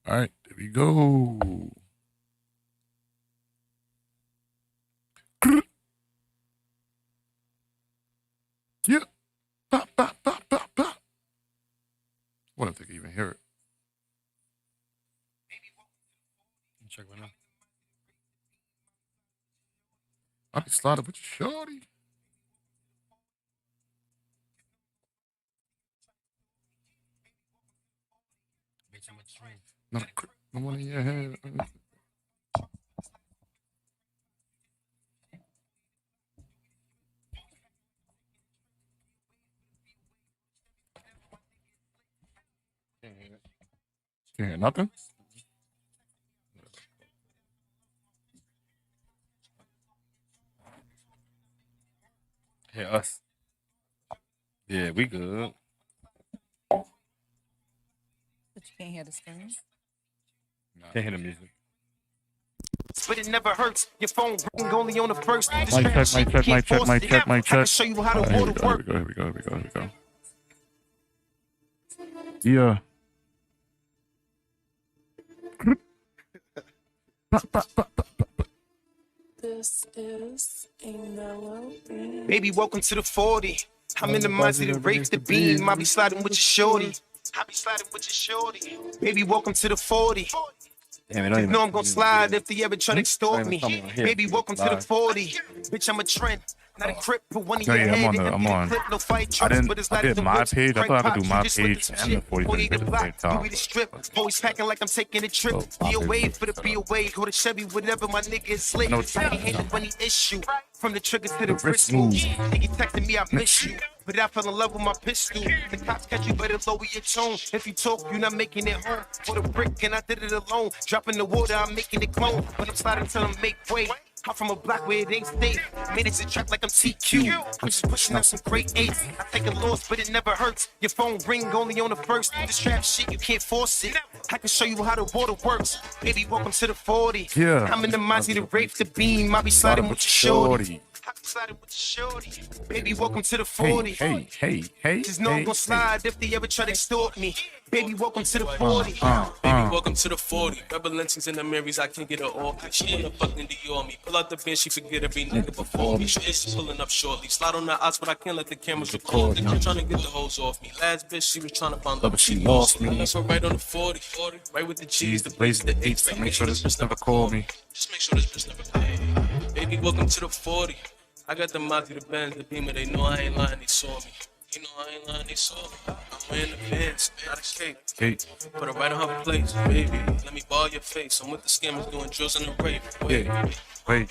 All right, there we go. Yeah. Pop, pop, pop, pop, pop. What if they can even hear it? Check right now. I be sliding with your shorty. Not a quick one in your head. Can't hear nothing. Hear us. Yeah, we good. But you can't hear the screen. Can't hear the music. But it never hurts. Your phone ring only on the first. Mic check. I can show you how the water works. Here we go. Yeah. This is a melody. Baby, welcome to the 40. I'm in the mindset to rape the beam. I be sliding with your shorty. Baby, welcome to the 40. Damn, You know I'm gonna slide if they ever try to extort me. Baby, welcome to the 40. Bitch, I'm a trend. Not a crip for one of your head. I'm on. No fight I tricks, did my page. I thought I could do my page and the 40 at the same time. Strip. Always packing like I'm taking a trip. Be away for the be away. Go to Chevy, whatever my nigga is slick. I ain't handle any issue. From the trigger to the wrist move. Nigga texting me, I miss you. But I fell in love with my pistol. The cops catch you, better lower your tone. If you talk, you're not making it home. For the brick, and I did it alone. Dropping the water, I'm making it clone. When I'm sliding, tell them make way. I'm from a block where it ain't safe. Made it to track like I'm TQ. I'm just pushing out some great eights. I take a loss, but it never hurts. Your phone ring only on the first. This trap shit, you can't force it. I can show you how the water works. Baby, welcome to the 40. Yeah. I'm in the mindset to rape the beam. I be sliding with your shorty. Baby, welcome to the 40. Hey. Just know I'm gonna slide if they ever try to extort me. Baby, welcome to the 40. Baby, welcome to the 40. Rebel lynchings in the Marys, I can't get her off. She wanna fucking Dior me. Pull out the bench, she forget every nigga before me. She is pulling up shortly. Slide on the odds, but I can't let the cameras record. They keep trying to get the hoes off me. Last bitch, she was trying to find love, but she lost me. So right on the 40. Right with the G's, the blaze, the 8s. Make sure this bitch never call me. Just make sure this bitch never call me. Baby, welcome to the 40. I got the Monty, the Benz, the Beamer, they know I ain't lying, they saw me. You know I ain't lying, they saw me. I'm wearing the pants, not a cake. Put her right on her place, baby. Let me ball your face. I'm with the scammers doing drills in the rape. Wait.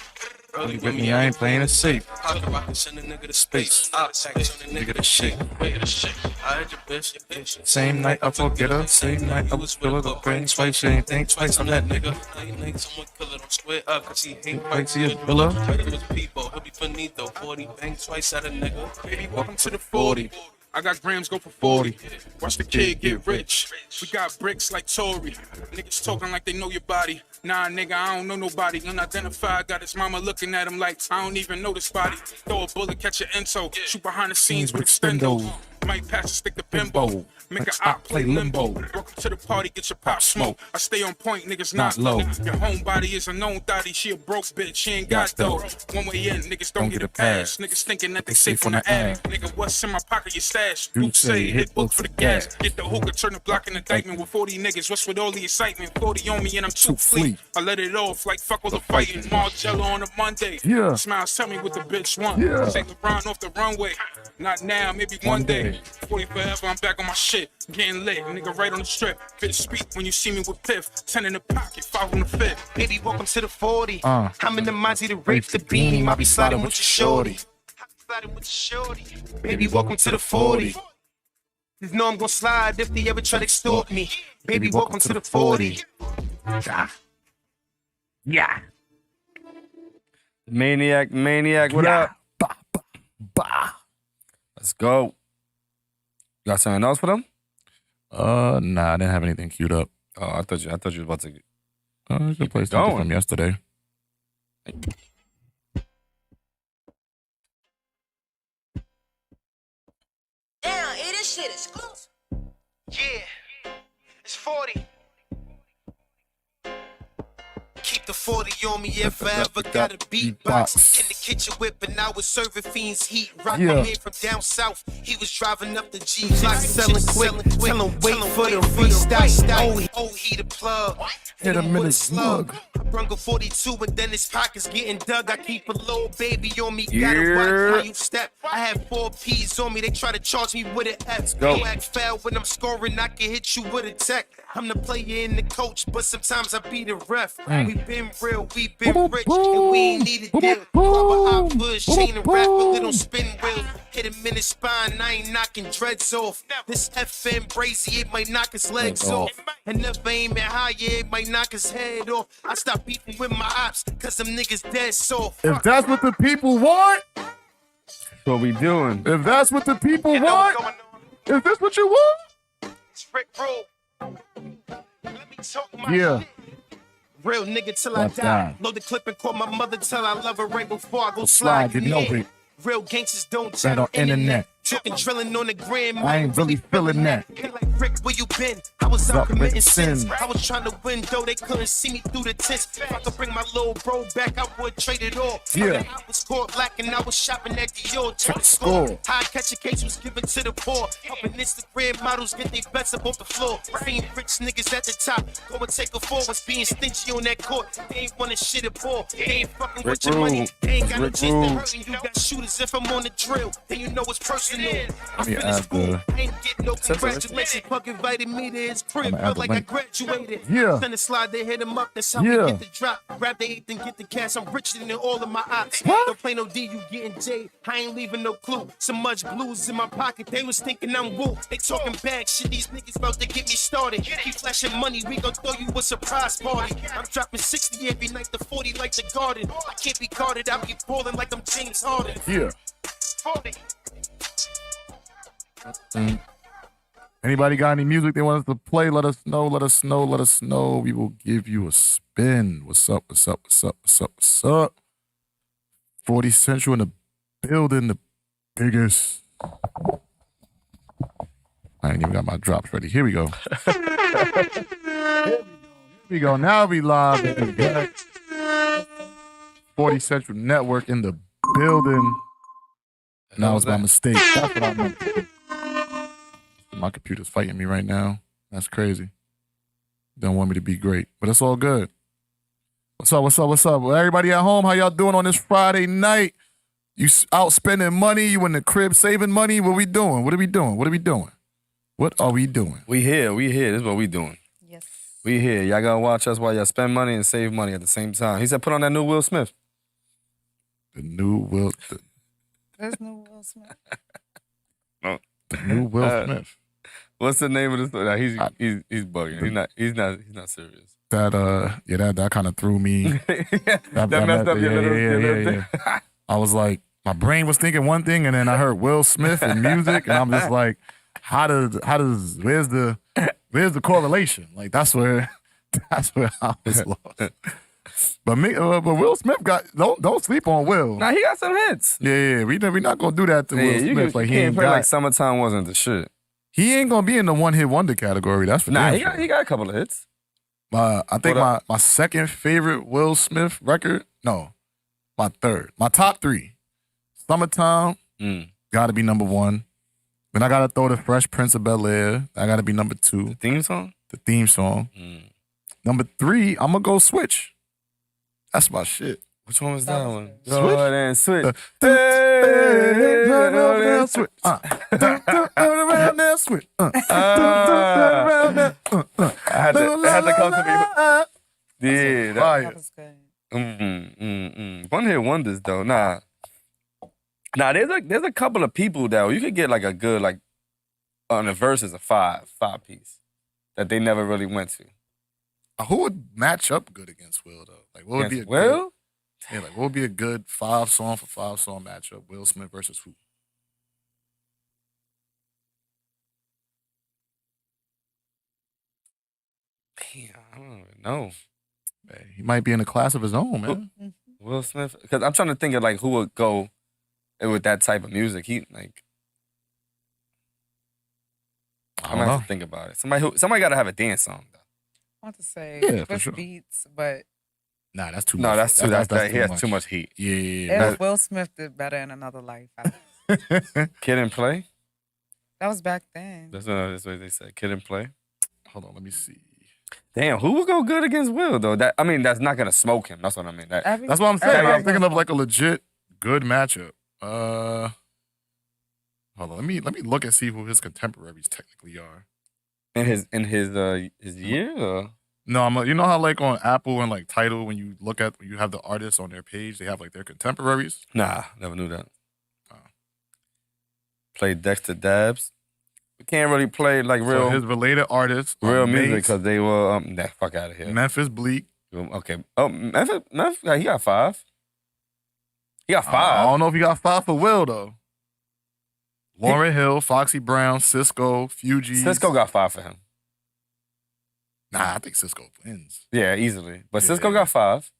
Early with me, I ain't playing it safe. Pocket rocket, send a nigga to space. I tax on a nigga to shake. I had your bitch. Same night I forget her. Same night I was with her. Brain swipe, she ain't think twice. I'm that nigga. Now you niggas, someone kill it. I'm square up, cause he hate Fight to your pillow. Right with people, he'll be finito. 40 bang twice at a nigga. Baby, welcome to the 40. I got grams go for 40. Watch the kid get rich. We got bricks like Tory. Niggas talking like they know your body. Nah, nigga, I don't know nobody. Unidentified, got his mama looking at him like I don't even know this body. Throw a bullet, catch an ento. Shoot behind the scenes with extendo. Might pass a stick to bimbo. Make a op play limbo. Welcome to the party, get your pop smoke. I stay on point, niggas not low. Your homebody is a known thotty. She a broke bitch, she ain't got dough. One way in, niggas don't get a pass. Niggas thinking that they safe on the ass. Nigga, what's in my pocket, your stash? You say, hit book for the gas. Get the hookah, turn the block in indictment with 40 niggas. What's with all the excitement? 40 on me and I'm too fleet. I let it off like fuck all the fighting. Margello on a Monday. Yeah. Smiles, tell me what the bitch want. Yeah. Say LeBron off the runway. Not now, maybe one day. 40 forever, I'm back on my shit. Getting lit, nigga right on the strip. Bitch speak when you see me with piff. 10 in the pocket, 5 on the fifth. Baby, welcome to the 40. I'm in the mindset to rape the beam. I be sliding with your shorty. Baby, welcome to the 40. Just know I'm gonna slide if they ever try to extort me. Baby, welcome to the 40. Yeah. Maniac, what up? Bah. Let's go. You got something else for them? Nah, I didn't have anything queued up. Oh, I thought you was about to get. I should play something from yesterday. Damn, this shit is exclusive. Yeah, it's 40. 40 on me if I ever got a beatbox. In the kitchen whipping, I was serving fiends heat. Rock my man from down south, he was driving up the G block, selling quick. Tell him wait for the freestyle. Oh, he the plug. Hit him in his slug. I brung a 42 and then his pockets getting dug. I keep a little baby on me. Gotta watch how you step. I have 4 P's on me. They try to charge me with an F. Go act foul when I'm scoring. I can hit you with a tech. I'm the player and the coach, but sometimes I be the ref. We been real, we been rich, and we ain't need a deal. Proper hot push, chain and rap with little spin wheels. Hit him in his spine, I ain't knocking dreads off. This FM brazy, it might knock his legs off. And never aiming higher, it might knock his head off. I stop beefing with my ops, cause them niggas dead soft. If that's what the people want, What we doing? if that's what the people want, is this what you want? It's Rick Roll. Let me talk my Yeah. shit. Real nigga till I Left die. eye. Load the clip and call my mother till I love her right before I go Slide, slide. you know it. Real gangsters don't That chat on on internet. Talking drilling on the gram. I ain't really feeling that. Hit like Rick, where you been? I was out Up committing with sins. sin. I was trying to win, though they couldn't see me through the tents. If I could bring my little bro back, I would trade it all. Yeah. I was caught black and I was shopping at Dior. Check the Score. score. High catch a case was given to the poor. Helping Instagram models get their bets up off the floor. Seeing rich niggas at the top. Go and take a fall. Was being stingy on that court. They ain't wanna shit it ball. They ain't fucking with your money. They ain't got no chance to hurt you. You got shooters if I'm on the drill. Then you know it's personal. I me finished add school. the- I ain't get no congratulations. Puck invited me to his crib. I'ma add Felt the like I link. graduated. Yeah. Send a slide, they hit him up. That's how Yeah. we get the drop. Grab the eighth and get the cash. I'm richer than all of my ops. What? Don't play no D, you getting J. I ain't leaving no clue. So much blues in my pocket. They was thinking I'm woo. They talking bad shit. These niggas about to get me started. Keep flashing money. We gon' throw you a surprise party. I'm dropping 60 every night to 40 like the garden. I can't be guarded. I be balling like I'm James Harden. Yeah. 40. Anybody got any music they want us to play? Let us know. Let us know. Let us know. We will give you a spin. What's up? What's up? What's up? What's up? What's up? 40 Central in the building, the biggest. I ain't even got my drops ready. Here we go. Here we go. Now we live. 40 Central Network in the building. That was my mistake. That's what I meant. My computer's fighting me right now. That's crazy. Don't want me to be great, but it's all good. What's up? What's up? What's up? Well, everybody at home, how y'all doing on this Friday night? You out spending money? You in the crib saving money? What we doing? What are we doing? What are we doing? What are we doing? We here. This is what we doing. Yes. We here. Y'all gotta watch us while y'all spend money and save money at the same time. He said put on that new Will Smith. The new Will. There's no Will Smith. The new Will Smith. What's the name of the story? Nah, he's bugging. He's not serious. That kind of threw me. that messed up your little I was like, my brain was thinking one thing, and then I heard Will Smith and music, and I'm just like, where's the correlation? Like that's where I was lost. But Will Smith don't sleep on Will. Nah, he got some hits. Yeah, we not gonna do that to Will Smith. Like he ain't play got. like Summertime wasn't the shit. He ain't gonna be in the one hit wonder category. That's for Nah, damn sure. he got a couple of hits. I think my second favorite Will Smith record. No, my third. My top three. Summertime. Gotta be number one. Then I gotta throw the Fresh Prince of Bel-Air. I gotta be number two. The theme song. The theme song. Number three, I'm gonna go Switch. That's my shit. Which one was that one? Switch? Go ahead and switch. Switch. Switch. I had to come to me. Yeah, That was good. One hit wonders though. Nah, there's a couple of people that you could get like a good like on a versus a five piece that they never really went to. Who would match up good against Will though? Like what would be a Will? Yeah, like what would be a good 5-song for 5-song matchup? Will Smith versus who? Damn, I don't even know. Man, he might be in a class of his own, man. Will Smith? Because I'm trying to think of like who would go with that type of music. He like. I'm gonna have to think about it. Somebody got to have a dance song though. I want to say Yeah, for with sure. beats, but Nah, that's too No, much. that's too. That's he has much. too much heat. Yeah. If Will Smith did better in another life, Kid and Play. that was back then. That's what they said. Kid and Play. Hold on, let me see. Damn, who would go good against Will though? That's not gonna smoke him. That's what I mean. That's what I'm saying. I'm thinking of like a legit good matchup. Hold on. Let me look and see who his contemporaries technically are. In his year. Or? No, you know how like on Apple and like Tidal when you have the artists on their page, they have like their contemporaries. Nah, never knew that. Played Dexter Dabs. We can't really play like real. So his related artists, real music because they were fuck out of here. Memphis Bleak. Okay. Oh, Memphis. He got 5. He got 5. I don't know if he got 5 for Will though. Lauryn Hill, Foxy Brown, Cisco, Fugees. Cisco got 5 for him. Nah, I think Cisco wins. Yeah, easily. But Cisco got 5.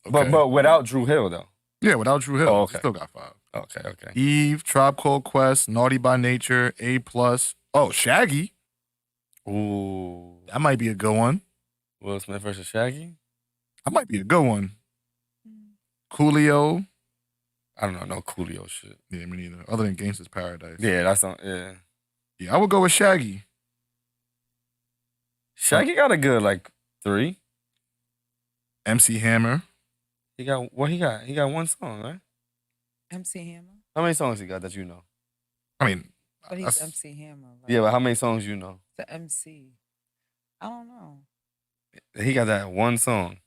Okay. But without Drew Hill though. Yeah, without Drew Hill, okay. he still got 5. Okay. Eve, Tribe Called Quest, Naughty by Nature, A+. Oh, Shaggy. Ooh. That might be a good one. Will Smith versus Shaggy? That might be a good one. Coolio. I don't know, no Coolio shit. Yeah, me neither. Other than Gangsta's Paradise. Yeah, that's not, yeah. Yeah, I would go with Shaggy. Shaggy got a good, 3. MC Hammer. He got, what he got? He got 1 song, right? MC Hammer. How many songs he got that you know? I mean, But he's MC Hammer. Yeah, but how many songs you know? The MC. I don't know. He got that 1 song.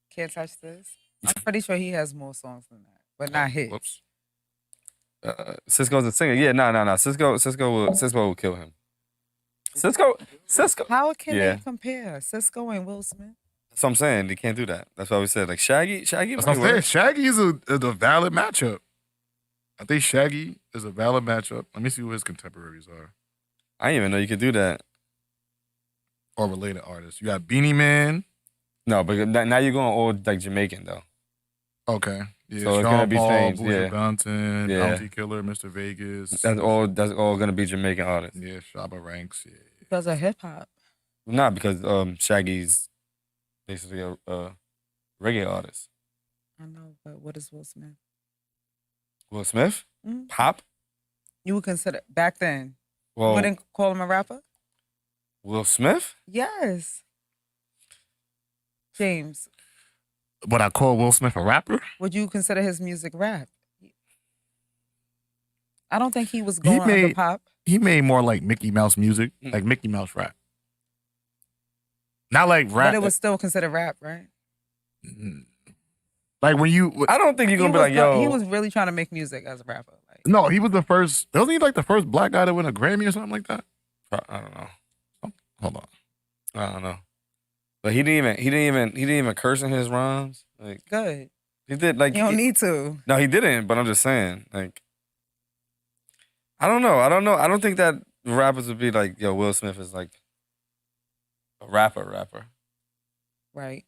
Can't touch this. I'm pretty sure he has more songs than that, but not hits. Whoops. Cisco's a singer. Yeah, no. Cisco will kill him. Cisco. How can they compare Cisco and Will Smith? That's what I'm saying. They can't do that. That's why we said Shaggy. That's what I'm saying. Shaggy is a valid matchup. I think Shaggy is a valid matchup. Let me see who his contemporaries are. I didn't even know you could do that. Or related artists. You got Beanie Man. No, but now you're going all Jamaican though. Okay. Yeah, so it's Sean gonna be Paul, changed. Boosie Banton, Yeah. Bounty Killer, Mr. Vegas. That's all gonna be Jamaican artists. Yeah, Shabba Ranks. Yeah. Because of hip hop. Not because Shaggy's basically a reggae artist. I know, but what is Will Smith? Will Smith? Mm-hmm. Pop? You would consider back then. Well, you wouldn't call him a rapper? Will Smith? Yes. James. Would I call Will Smith a rapper? Would you consider his music rap? I don't think he was going under pop. He made more like Mickey Mouse music, like Mickey Mouse rap. Not like rap. But it was still considered rap, right? Like when you... I don't think you're going to be like, yo... He was really trying to make music as a rapper. No, he was the first... Wasn't he like the first black guy to win a Grammy or something like that? I don't know. Hold on. I don't know. But he didn't even curse in his rhymes. Like, good. He did you don't need to. No, he didn't, but I'm just saying, I don't know. I don't think that rappers would be like, yo, Will Smith is like a rapper. Right.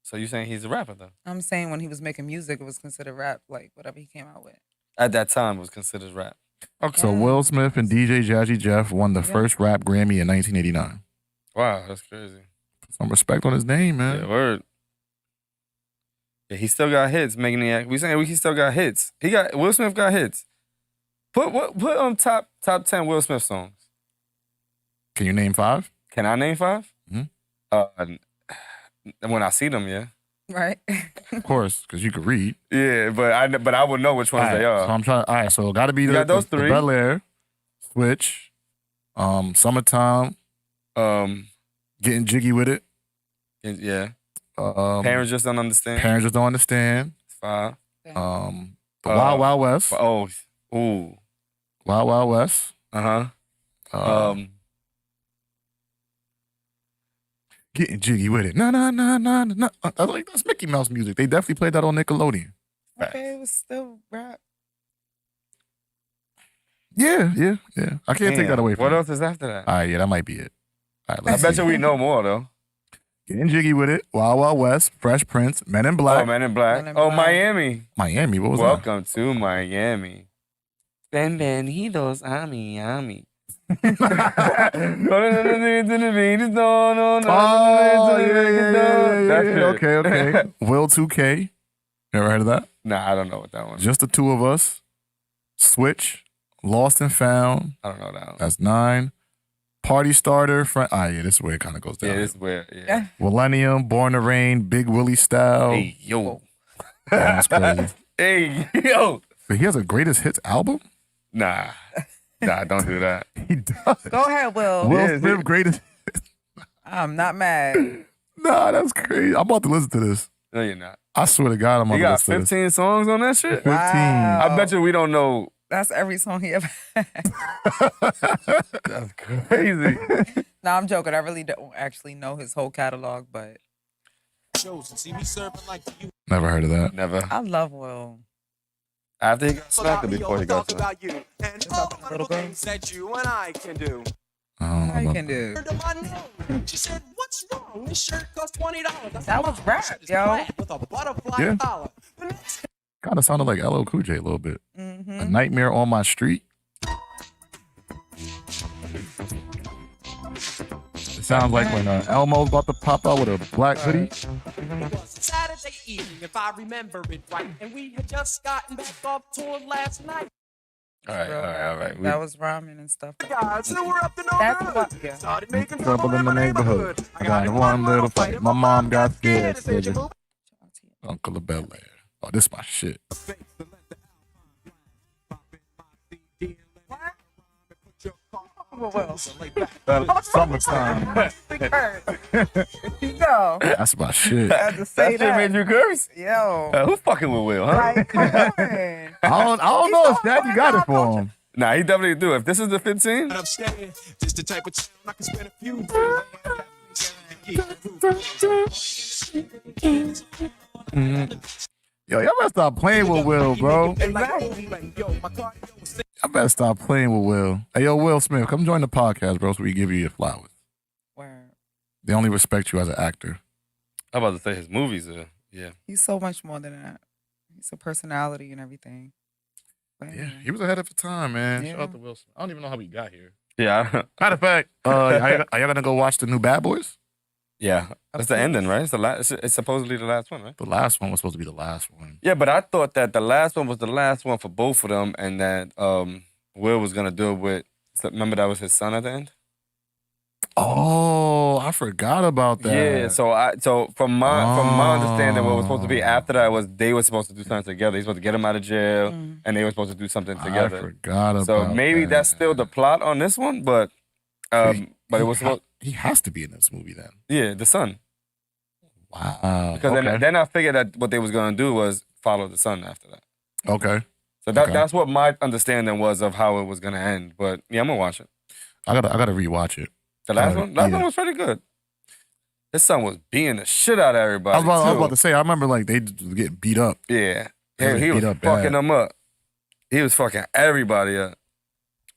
So you're saying he's a rapper though? I'm saying when he was making music, it was considered rap, like whatever he came out with. At that time, it was considered rap. Okay. So Will Smith and DJ Jazzy Jeff won the first rap Grammy in 1989. Wow, that's crazy. Some respect on his name, man. Yeah, word. Yeah, he still got hits. Making the act. We saying he still got hits. Will Smith got hits. Put on top 10 Will Smith songs. Can you name 5? Can I name 5? Mm-hmm. When I see them, yeah. Right. Of course, because you could read. Yeah, but I would know which ones they are. So I'm trying. All right, so it got to be those 3. The Bel Air, Switch, Summertime, Getting Jiggy with It. Yeah. Parents Just Don't Understand. Parents Just Don't Understand. 5. The Wild Wild West. Oh, ooh. Wild Wild West. Getting Jiggy with It. No. That's Mickey Mouse music. They definitely played that on Nickelodeon. Okay, it was still rap. Yeah. I can't take that away from you. What you. else is after that? All right, yeah, that might be it. All right, I bet you we know more, though. Getting Jiggy with It, Wild Wild West, Fresh Prince, Men in Black. Oh, Men in Black. Miami. Miami, what was Welcome to Miami. Bienvenidos a Miami. Oh, yeah. That shit. Okay. Will 2K. Ever heard of that? Nah, I don't know what that one is. Just the two of us. Switch. Lost and Found. I don't know that one. That's 9. Party Starter. Yeah, this is where it kind of goes down. Yeah, this is where, yeah. Millennium. Born to Reign. Big Willie Style. Hey, yo. That's crazy. Hey, yo. But he has a greatest hits album? Nah, don't do that. He does. Go ahead, Will. Will Smith greatest. I'm not mad. Nah, that's crazy. I'm about to listen to this. No, you're not. I swear to God, I'm You about to got listen to this. 15 songs on that shit? 15. Wow. I bet you we don't know. That's every song he ever had. That's crazy. No, I'm joking. I really don't actually know his whole catalog, but Never heard of that. Never. I love Will. After he got smacked or before he got smacked? Little girl. That you and I can do. I don't know How you about can do? She said, "What's wrong? This shirt costs $20." That was rap, yo. With a butterfly Yeah. collar. Kind of sounded like LL Cool J a little bit. A Mm-hmm. Nightmare on My Street. It sounds like when Elmo's about to pop out with a black hoodie. It was Saturday evening, if I remember it right, and we had just gotten back off tour last night. All right. That was rhyming and stuff. Guys, so we're up to no That's good. what- yeah. Started making Trouble in the neighborhood. I got in one little fight. My mom got scared. Said you Uncle of Bel Air. Oh, this is my shit. Will. Summertime. Yo. That's my shit. I had to say That shit made you curse? Yo. Who fucking with Will, huh? Like, come on. I don't know if that you got it for him. Nah, he definitely do. If this is the 15, Upstairs, just the type of I can spend a few. Yo, y'all better stop playing with Will, bro. Exactly. I better stop playing with Will. Hey, yo, Will Smith, come join the podcast, bro, so we give you your flowers. Word. They only respect you as an actor. I'm about to say his movies are, yeah. He's so much more than that. He's a personality and everything. But, Yeah, he was ahead of his time, man. Yeah. Shout out to Will Smith. I don't even know how we got here. Yeah. Matter of fact, are y'all gonna go watch the new Bad Boys? Yeah. That's the ending, right? It's the last. It's supposedly the last one, right? The last one was supposed to be the last one. Yeah, but I thought that the last one was the last one for both of them, and that Will was gonna do it with. Remember that was his son at the end. Oh, I forgot about that. Yeah. So from my understanding, what was supposed to be after that was they were supposed to do something together. He's supposed to get him out of jail, and they were supposed to do something together. I forgot about So maybe that. that's still the plot on this one, but it was supposed. He has to be in this movie then. Yeah, the son. Wow. Because then I figured that what they was gonna do was follow the son after that. Okay. So that's what my understanding was of how it was gonna end. But yeah, I'm gonna watch it. I gotta rewatch it. The last one one was pretty good. His son was beating the shit out of everybody. I was too. about to say, I remember like they get beat up. Yeah. They He was beat up fucking bad. them up. He was fucking everybody up.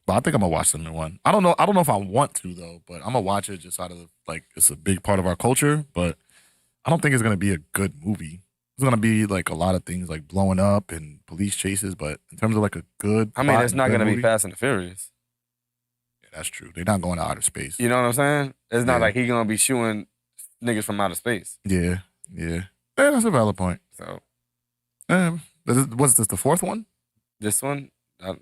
But I think I'm gonna watch them in one. I don't know if I want to though, but I'm gonna watch it just out of like it's a big part of our culture, but I don't think it's gonna be a good movie. It's gonna be like a lot of things like blowing up and police chases, but in terms of like a good I mean, plot it's and not good gonna be movie- Fast and the Furious. Yeah, that's true. They're not going to outer space. You know what I'm saying? It's not Yeah. like he gonna be shooting niggas from outer space. Yeah. Yeah, that's a valid point. So Was this the fourth one? this one, I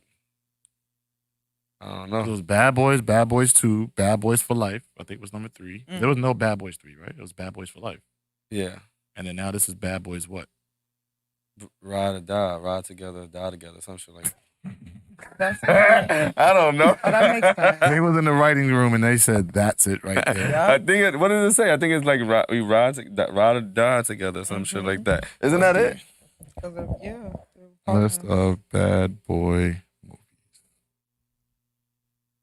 don't know. It was Bad Boys 2, Bad Boys for Life. I think was number 3. There was no Bad Boys 3, right? It was Bad Boys for Life. Yeah. And then now this is Bad Boys what? Ride or die, ride together, die together, some shit like That's that. I don't know. Oh, that makes sense. They was in the writing room and they said, "That's it right there." Yeah. I think what does it say? I think it's like we ride or die together, some shit like that. Isn't that it? Yeah. List of Bad Boy movies.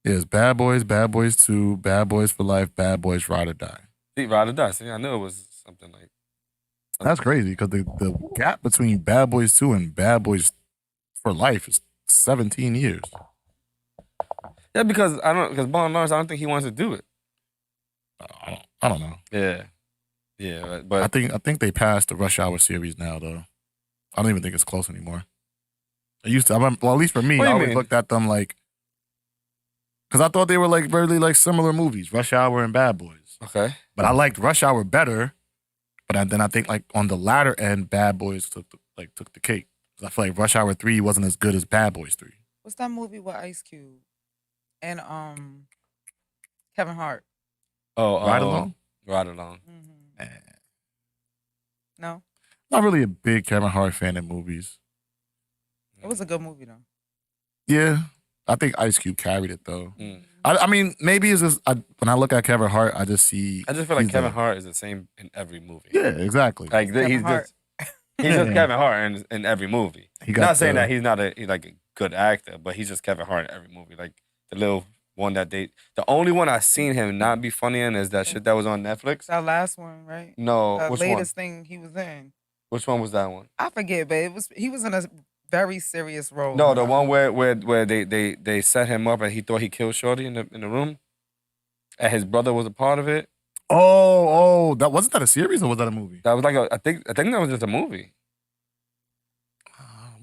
Yes, Bad Boys 2, Bad Boys for Life, Bad Boys Ride or Die. See, ride or die. See, I knew it was something like. That's crazy because the gap between Bad Boys 2 and Bad Boys for Life is 17 years. Yeah, because Bond Lawrence, I don't think he wants to do it. I don't know. Yeah, yeah, but I think they passed the Rush Hour series now though. I don't even think it's close anymore. It used to. Well, at least for me, What do I you always mean? looked at them like Because I thought they were like really like similar movies, Rush Hour and Bad Boys. Okay. But I liked Rush Hour better. But then I think like on the latter end, Bad Boys took the cake. 'Cause I feel like Rush Hour 3 wasn't as good as Bad Boys 3. What's that movie with Ice Cube and Kevin Hart? Oh, Ride Along? Ride Along. Mm-hmm. No, Not really a big Kevin Hart fan in movies. it was a good movie though. Yeah, I think Ice Cube carried it though. Mm. I mean, maybe it's just when I look at Kevin Hart, I just see. I just feel like he's Kevin Hart is the same in every movie. Yeah, exactly. Like Kevin he's Hart. just he's just Kevin Hart in every movie. He got Not saying the- that he's not a good actor, but he's just Kevin Hart in every movie. Like the little one the only one I seen him not be funny in is that shit that was on Netflix. That last one, right? No, The which latest thing he was in. Which one was that one? I forget, but he was in a very serious role. No, the one where they set him up and he thought he killed Shorty in the room, and his brother was a part of it. Oh, that wasn't that a series or was that a movie? That was like I think that was just a movie.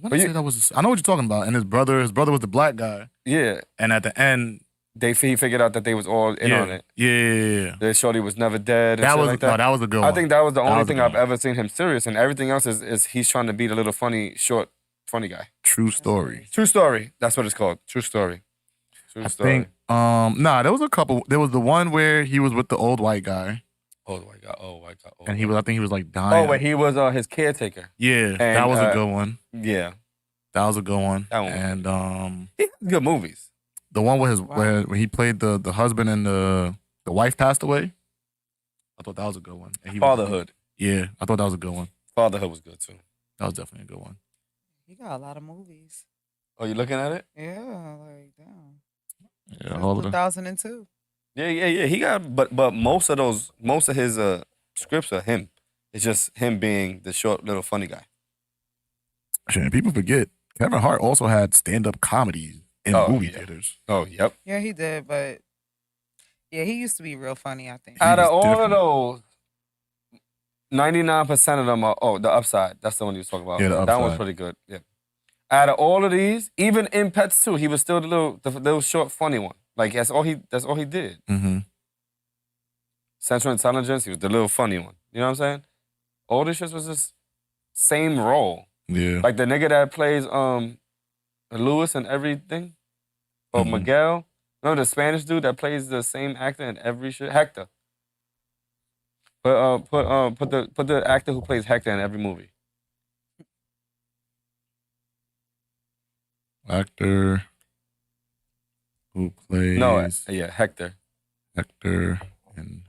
What did I say that was? I know what you're talking about. And his brother was the black guy. Yeah, And at the end, he figured out that they was all in on it. Yeah. That Shorty was never dead. And That shit was like that. no, that was a good one. I think that was the only was a thing good I've one. ever seen him serious, and everything else is he's trying to be the little funny guy. True story. True story. That's what it's called. True story. True I story. think there was a couple. There was the one where he was with the old white guy, Oh my god. and I think he was like dying. Oh, wait, he was his caretaker. Yeah, that was a good one. Yeah, That was a good one. That one. And he has good movies. the one with where he played the husband and the wife passed away. I thought that was a good one. And Fatherhood. Yeah, I thought that was a good one. Fatherhood was good too. That was definitely a good one. He got a lot of movies. Oh, you looking at it? Yeah, like damn. Yeah, Since hold it. 2002. Yeah. He got, but most of his scripts are him. It's just him being the short little funny guy. Shit, and people forget Kevin Hart also had stand-up comedies in movie theaters. Oh, yep. Yeah, he did, but yeah, he used to be real funny, I think. Out of was all different. of those, 99% of them are the Upside. That's the one you was talking about. Yeah, The That one's Upside. pretty good. Yeah. Out of all of these, even in Pets 2, he was still the little short funny one. Like that's all he did. Mm-hmm. Central Intelligence, he was the little funny one. You know what I'm saying? All this shit was just same role. Yeah. Like the nigga that plays Lewis and everything, or Mhm. Miguel. Remember the Spanish dude that plays the same actor in every shit? Hector. Put the actor who plays Hector in every movie. Actor who plays No, yeah, Hector. Hector and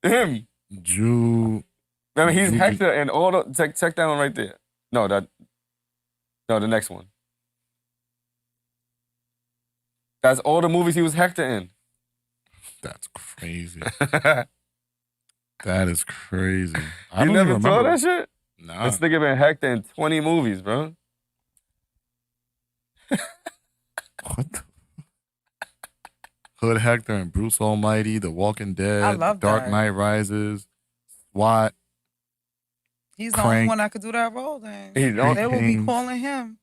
Him. Jew. Remember, he's Ju- Hector in all the check that one right there. No, the next one. That's all the movies he was Hector in. That's crazy. That is crazy. I You don't never even saw remember. that shit? Nah. This nigga been Hector in 20 movies, bro. What the? Hood Hector and Bruce Almighty, The Walking Dead, I love Dark that. Knight Rises, SWAT. He's the only Crank. one that could do that role then. He's the only- They will be Kings. calling him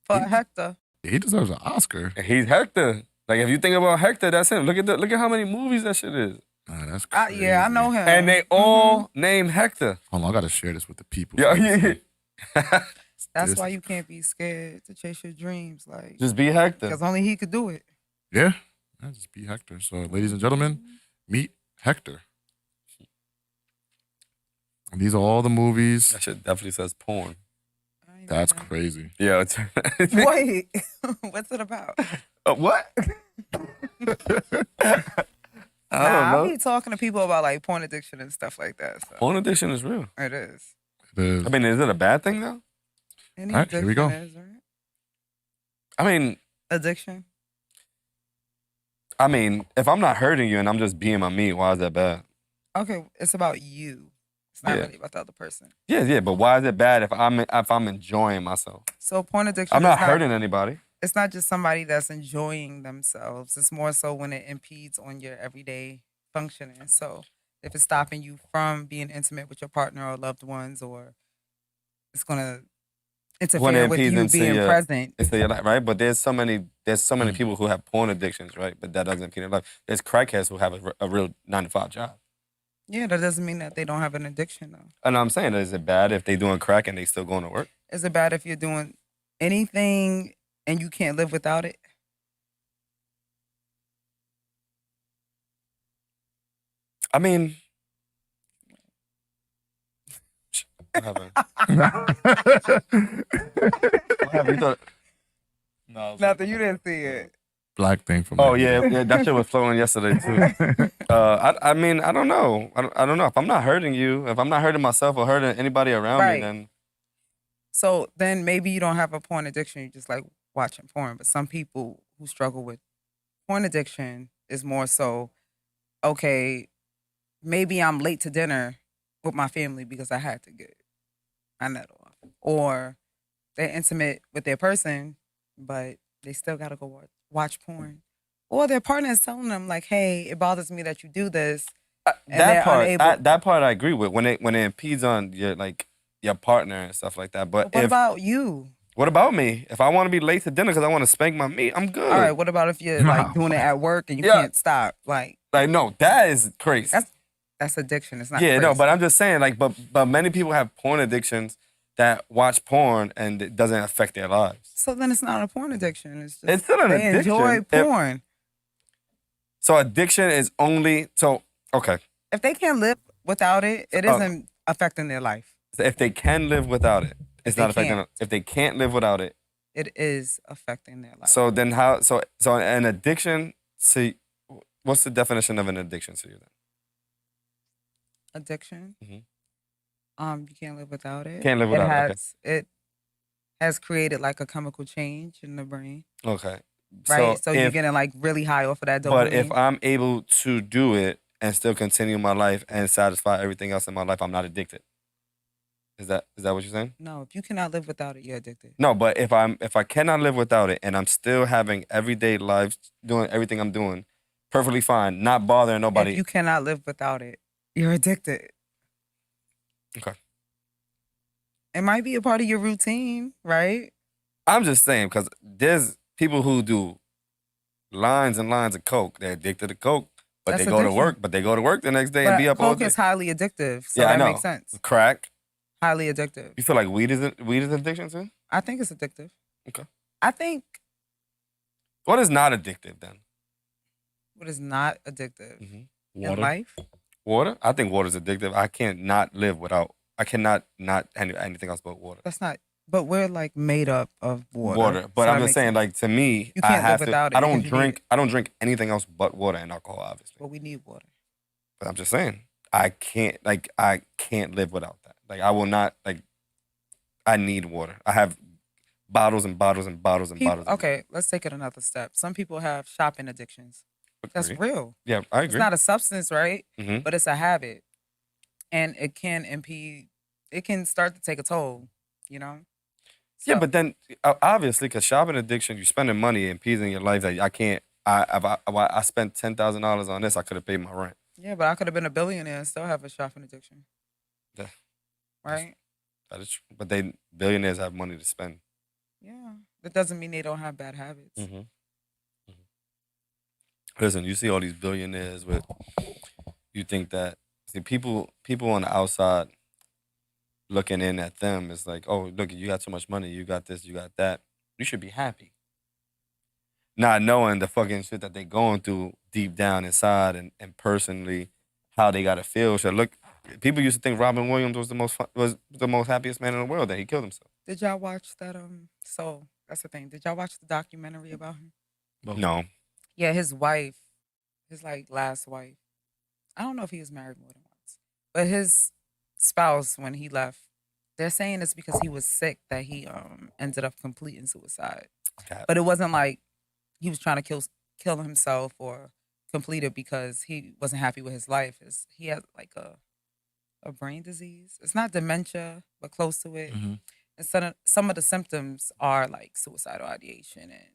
for Hector. He deserves an Oscar. He's Hector. Like if you think about Hector, that's him. Look at how many movies that shit is. Nah, that's crazy. Yeah, I know him. And they all named Hector. Hold on, I gotta share this with the people. Yeah. That's This- why you can't be scared to chase your dreams. Like, Just be Hector. because only he could do it. Yeah, just be Hector. So, ladies and gentlemen, meet Hector. And these are all the movies. That shit definitely says porn. I ain't That's know. crazy. Yeah. Wait, what's it about? What? I don't I'll know. be talking to people about like porn addiction and stuff like that. So Porn addiction is real. it is. It is. I mean, is it a bad thing though? Any All right, here we go. addiction is, right? I mean, if I'm not hurting you and I'm just being my meat, why is that bad? Okay, it's about you. It's not Yeah. really about the other person. Yeah, but why is it bad if I'm enjoying myself? So porn addiction I'm is not hurting anybody. It's not just somebody that's enjoying themselves. It's more so when it impedes on your everyday functioning. So if it's stopping you from being intimate with your partner or loved ones, or it's gonna interfere with you being present. It's your life, right? But there's so many people who have porn addictions, right? But that doesn't impede their life. There's crackheads who have a real 9-to-5 job. Yeah, that doesn't mean that they don't have an addiction, though. And I'm saying, is it bad if they doing crack and they still going to work? Is it bad if you're doing anything and you can't live without it? I mean, what happened? What happened? You thought? No, Nothing. You didn't see it. black thing from. Oh yeah, that shit was flowing yesterday too. I mean, I don't know. I don't know if I'm not hurting you, if I'm not hurting myself or hurting anybody around me, then. So then maybe you don't have a porn addiction. You just like watching porn. But some people who struggle with porn addiction is more so, okay, maybe I'm late to dinner with my family because I had to get my nut off, or they're intimate with their person, but they still gotta go watch porn, or their partner is telling them like, "Hey, it bothers me that you do this." That part I agree with when it impedes on your partner and stuff like that. But what about you? What about me? If I want to be late to dinner because I want to spank my meat, I'm good. All right. What about if you're like doing it at work and you can't stop? Like no, that is crazy. That's addiction. It's not. Yeah, crazy. no, but I'm just saying, like, but many people have porn addictions that watch porn and it doesn't affect their lives. So then it's not a porn addiction. It's just still an they addiction. enjoy porn. So addiction is only okay. If they can't live without it, it isn't affecting their life. So if they can live without it, it's not affecting them. If they can't live without it, it is affecting their life. So then how? So an addiction. See, what's the definition of an addiction to you then? Addiction. Mm-hmm. You can't live without it. Can't live without it. It has created like a chemical change in the brain. Okay. Right. So you're getting like really high off of that dopamine. But if I'm able to do it and still continue my life and satisfy everything else in my life, I'm not addicted. Is that what you're saying? No, if you cannot live without it, you're addicted. No, but if I cannot live without it and I'm still having everyday life, doing everything I'm doing, perfectly fine, not bothering nobody. If you cannot live without it, you're addicted. Okay. It might be a part of your routine, right? I'm just saying because there's people who do lines and lines of coke. They're addicted to coke, but That's they go to work. But they go to work the next day and be up all day. Coke is highly addictive, so yeah, that I know. makes sense. Crack. Highly addictive. You feel like weed is addiction too? I think it's addictive. Okay. I think. What is not addictive then? What is not addictive in life? Water? I think water is addictive. I can't not live without. I cannot not anything else but water. That's not. But we're like made up of water. Water, but so I'm just saying, like to me, you can't live without it. I don't drink. I don't drink anything else but water and alcohol, obviously. But we need water. But I'm just saying, I can't live without that. Like I will not like. I need water. I have bottles and bottles and bottles and bottles. Okay, let's take it another step. Some people have shopping addictions. That's real. Yeah, I agree. It's not a substance, right? Mm-hmm. But it's a habit, and it can impede. It can start to take a toll. You know. So. Yeah, but then obviously, because shopping addiction, you're spending money, it impedes in your life. That I can't. I spent $10,000 on this. I could have paid my rent. Yeah, but I could have been a billionaire and still have a shopping addiction. Yeah. Right. That is true. But billionaires have money to spend. Yeah, that doesn't mean they don't have bad habits. Mm-hmm. Listen, you see all these billionaires with. You think that people on the outside looking in at them is like, oh, look, you got so much money, you got this, you got that. You should be happy. Not knowing the fucking shit that they going through deep down inside and personally how they gotta feel. So look, people used to think Robin Williams was the most happiest man in the world, that he killed himself. Did y'all watch that? So that's the thing. Did y'all watch the documentary about him? No. Yeah, his wife, his like last wife. I don't know if he was married more than once, but his spouse, when he left, they're saying it's because he was sick that he ended up completing suicide. Okay. But it wasn't like he was trying to kill himself or complete it because he wasn't happy with his life. He had like a brain disease. It's not dementia, but close to it. Mm-hmm. And some of the symptoms are like suicidal ideation and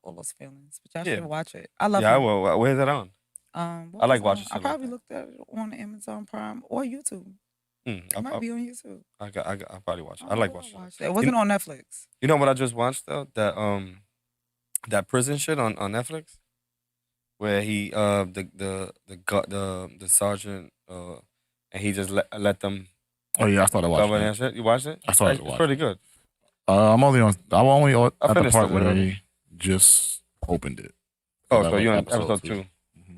all those feelings. But y'all should watch it. I love it. Yeah, well, where's that on? I like watching. I probably looked at it on Amazon Prime or YouTube. It might be on YouTube. I'll probably watch it. I Oh, like I'll watching watch it. it. It wasn't on Netflix. You know what I just watched though? That prison shit on Netflix, where he the sergeant and he just let them Oh yeah, I started watching cover that. that shit. You watched it? I started It's watching pretty good. I'm only at the finished part it where already. they just opened it. Oh, So so you're on episode episode 2. 2.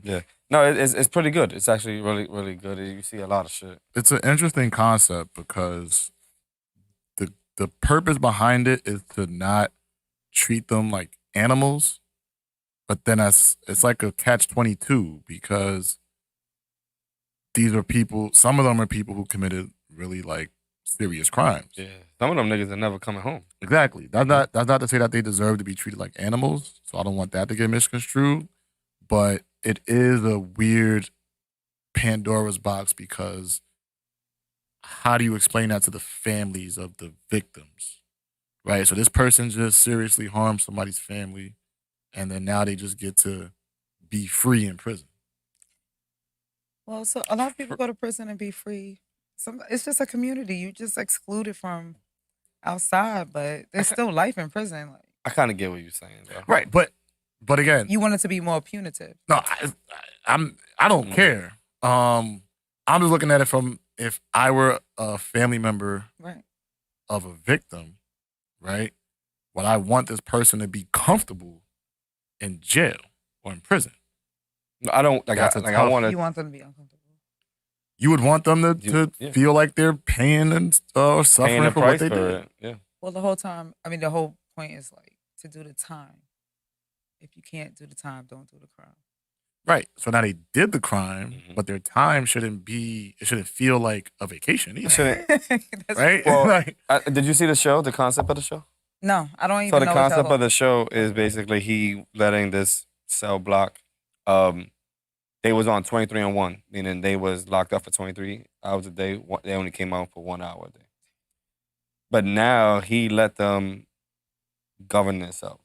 Yeah. No, it's pretty good. It's actually really, really good. You see a lot of shit. It's an interesting concept because the purpose behind it is to not treat them like animals, but then it's like a catch-22 because these are people. Some of them are people who committed really like serious crimes. Yeah. Some of them niggas are never coming home. Exactly. That's not to say that they deserve to be treated like animals. So I don't want that to get misconstrued. But it is a weird Pandora's box because how do you explain that to the families of the victims? Right? So this person just seriously harmed somebody's family, and then now they just get to be free in prison. Well, so a lot of people go to prison and be free. It's just a community. You just excluded from outside, but there's still life in prison. Like I kind of get what you're saying, though. Right. But again, you want it to be more punitive. no, I don't care. I'm just looking at it from if I were a family member Right. of a victim, right? Would I want this person to be comfortable in jail or in prison? No, I don't like. That's a I tough- want You to. want them to be uncomfortable. You would want them to Yeah. feel like they're paying and Paying suffering the for what price they for did. it. Yeah. Well, the whole point is like to do the time. If you can't do the time, don't do the crime. Right. So now they did the crime, Mhm. but their time shouldn't feel like a vacation either. Shouldn't- That's- Right? Well, Like, Did you see the show? The concept of the show? No, I don't even So the know. concept of the show is basically he letting this cell block. They was on 23-1, meaning they was locked up for 23 hours a day. They only came out for 1 hour a day. But now he let them govern themselves.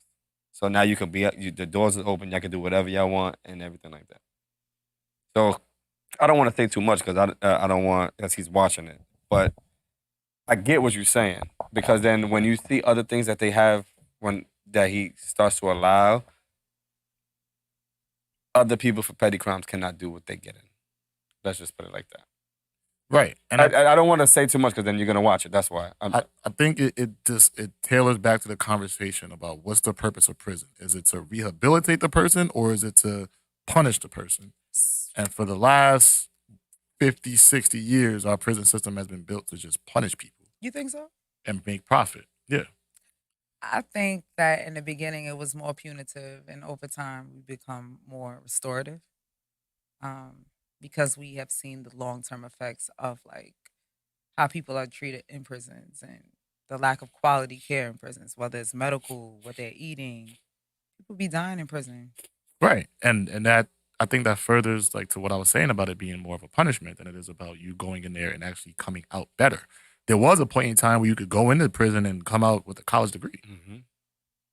So now you can the doors are open. Y'all can do whatever y'all want and everything like that. So I don't want to say too much because I don't want as he's watching it. But I get what you're saying because then when you see other things that they have that he starts to allow, other people for petty crimes cannot do what they get in. Let's just put it like that. right. And I don't want to say too much because then you're gonna watch it. That's why. I think it tailors back to the conversation about what's the purpose of prison. Is it to rehabilitate the person or is it to punish the person? And for the last 50, 60 years, our prison system has been built to just punish people You think so? and make profit. Yeah. I think that in the beginning it was more punitive, and over time we become more restorative, because we have seen the long term effects of like how people are treated in prisons and the lack of quality care in prisons, whether it's medical, what they're eating. People be dying in prison. Right. And that I think that furthers like to what I was saying about it being more of a punishment than it is about you going in there and actually coming out better. There was a point in time where you could go into prison and come out with a college degree. Mm-hmm.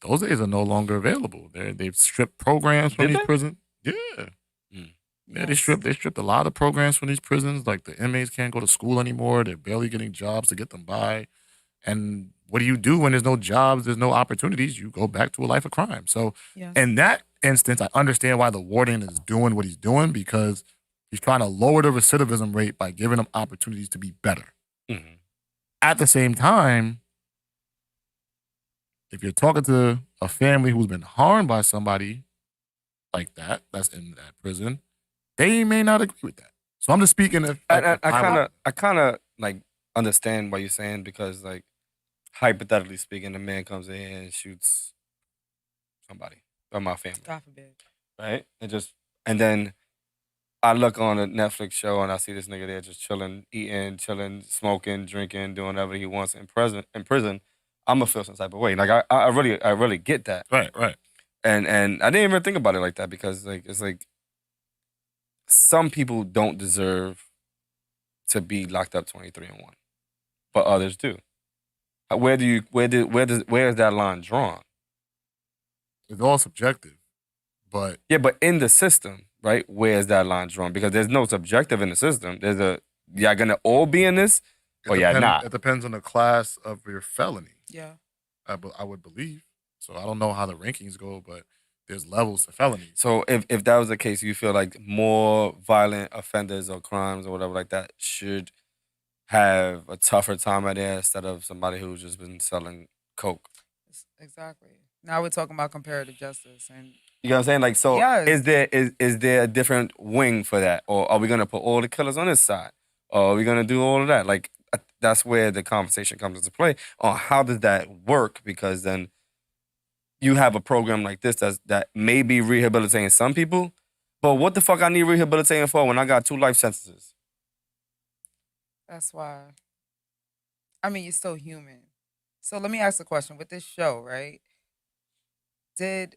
Those days are no longer available. They've stripped programs from Did these they? prisons. Yeah. Mm. Yeah, they stripped a lot of programs from these prisons. Like the inmates can't go to school anymore. They're barely getting jobs to get them by. And what do you do when there's no jobs, there's no opportunities? You go back to a life of crime. So Yes. in that instance, I understand why the warden is doing what he's doing because he's trying to lower the recidivism rate by giving them opportunities to be better. Mm-hmm. At the same time, if you're talking to a family who's been harmed by somebody like that's in that prison, they may not agree with that. So I'm just speaking if I kind of like understand what you're saying because like hypothetically speaking, a man comes in and shoots somebody or my family, God forbid. right? And then I look on a Netflix show and I see this nigga there just chilling, eating, chilling, smoking, drinking, doing whatever he wants in prison. I'm gonna feel some type of way. Like I really get that. Right. And I didn't even think about it like that because like it's like some people don't deserve to be locked up 23-1, but others do. Where is that line drawn? It's all subjective, but Yeah, but in the system, right? Where is that line drawn? Because there's no subjective in the system. There's y'all gonna all be in this, or y'all not. It depends on the class of your felony. Yeah. I would believe. So I don't know how the rankings go, but there's levels to felonies. So if that was the case, you feel like more violent offenders or crimes or whatever like that should have a tougher time at it instead of somebody who's just been selling coke. Exactly. Now we're talking about comparative justice, and You know what I'm saying? Like, so Yes. is there a different wing for that, or are we gonna put all the killers on this side, or are we gonna do all of that? Like, that's where the conversation comes into play on how does that work? Because then you have a program like this that may be rehabilitating some people, but what the fuck I need rehabilitating for when I got 2 life sentences? that's why. I mean, you're still human. So let me ask a question. With this show, right? Did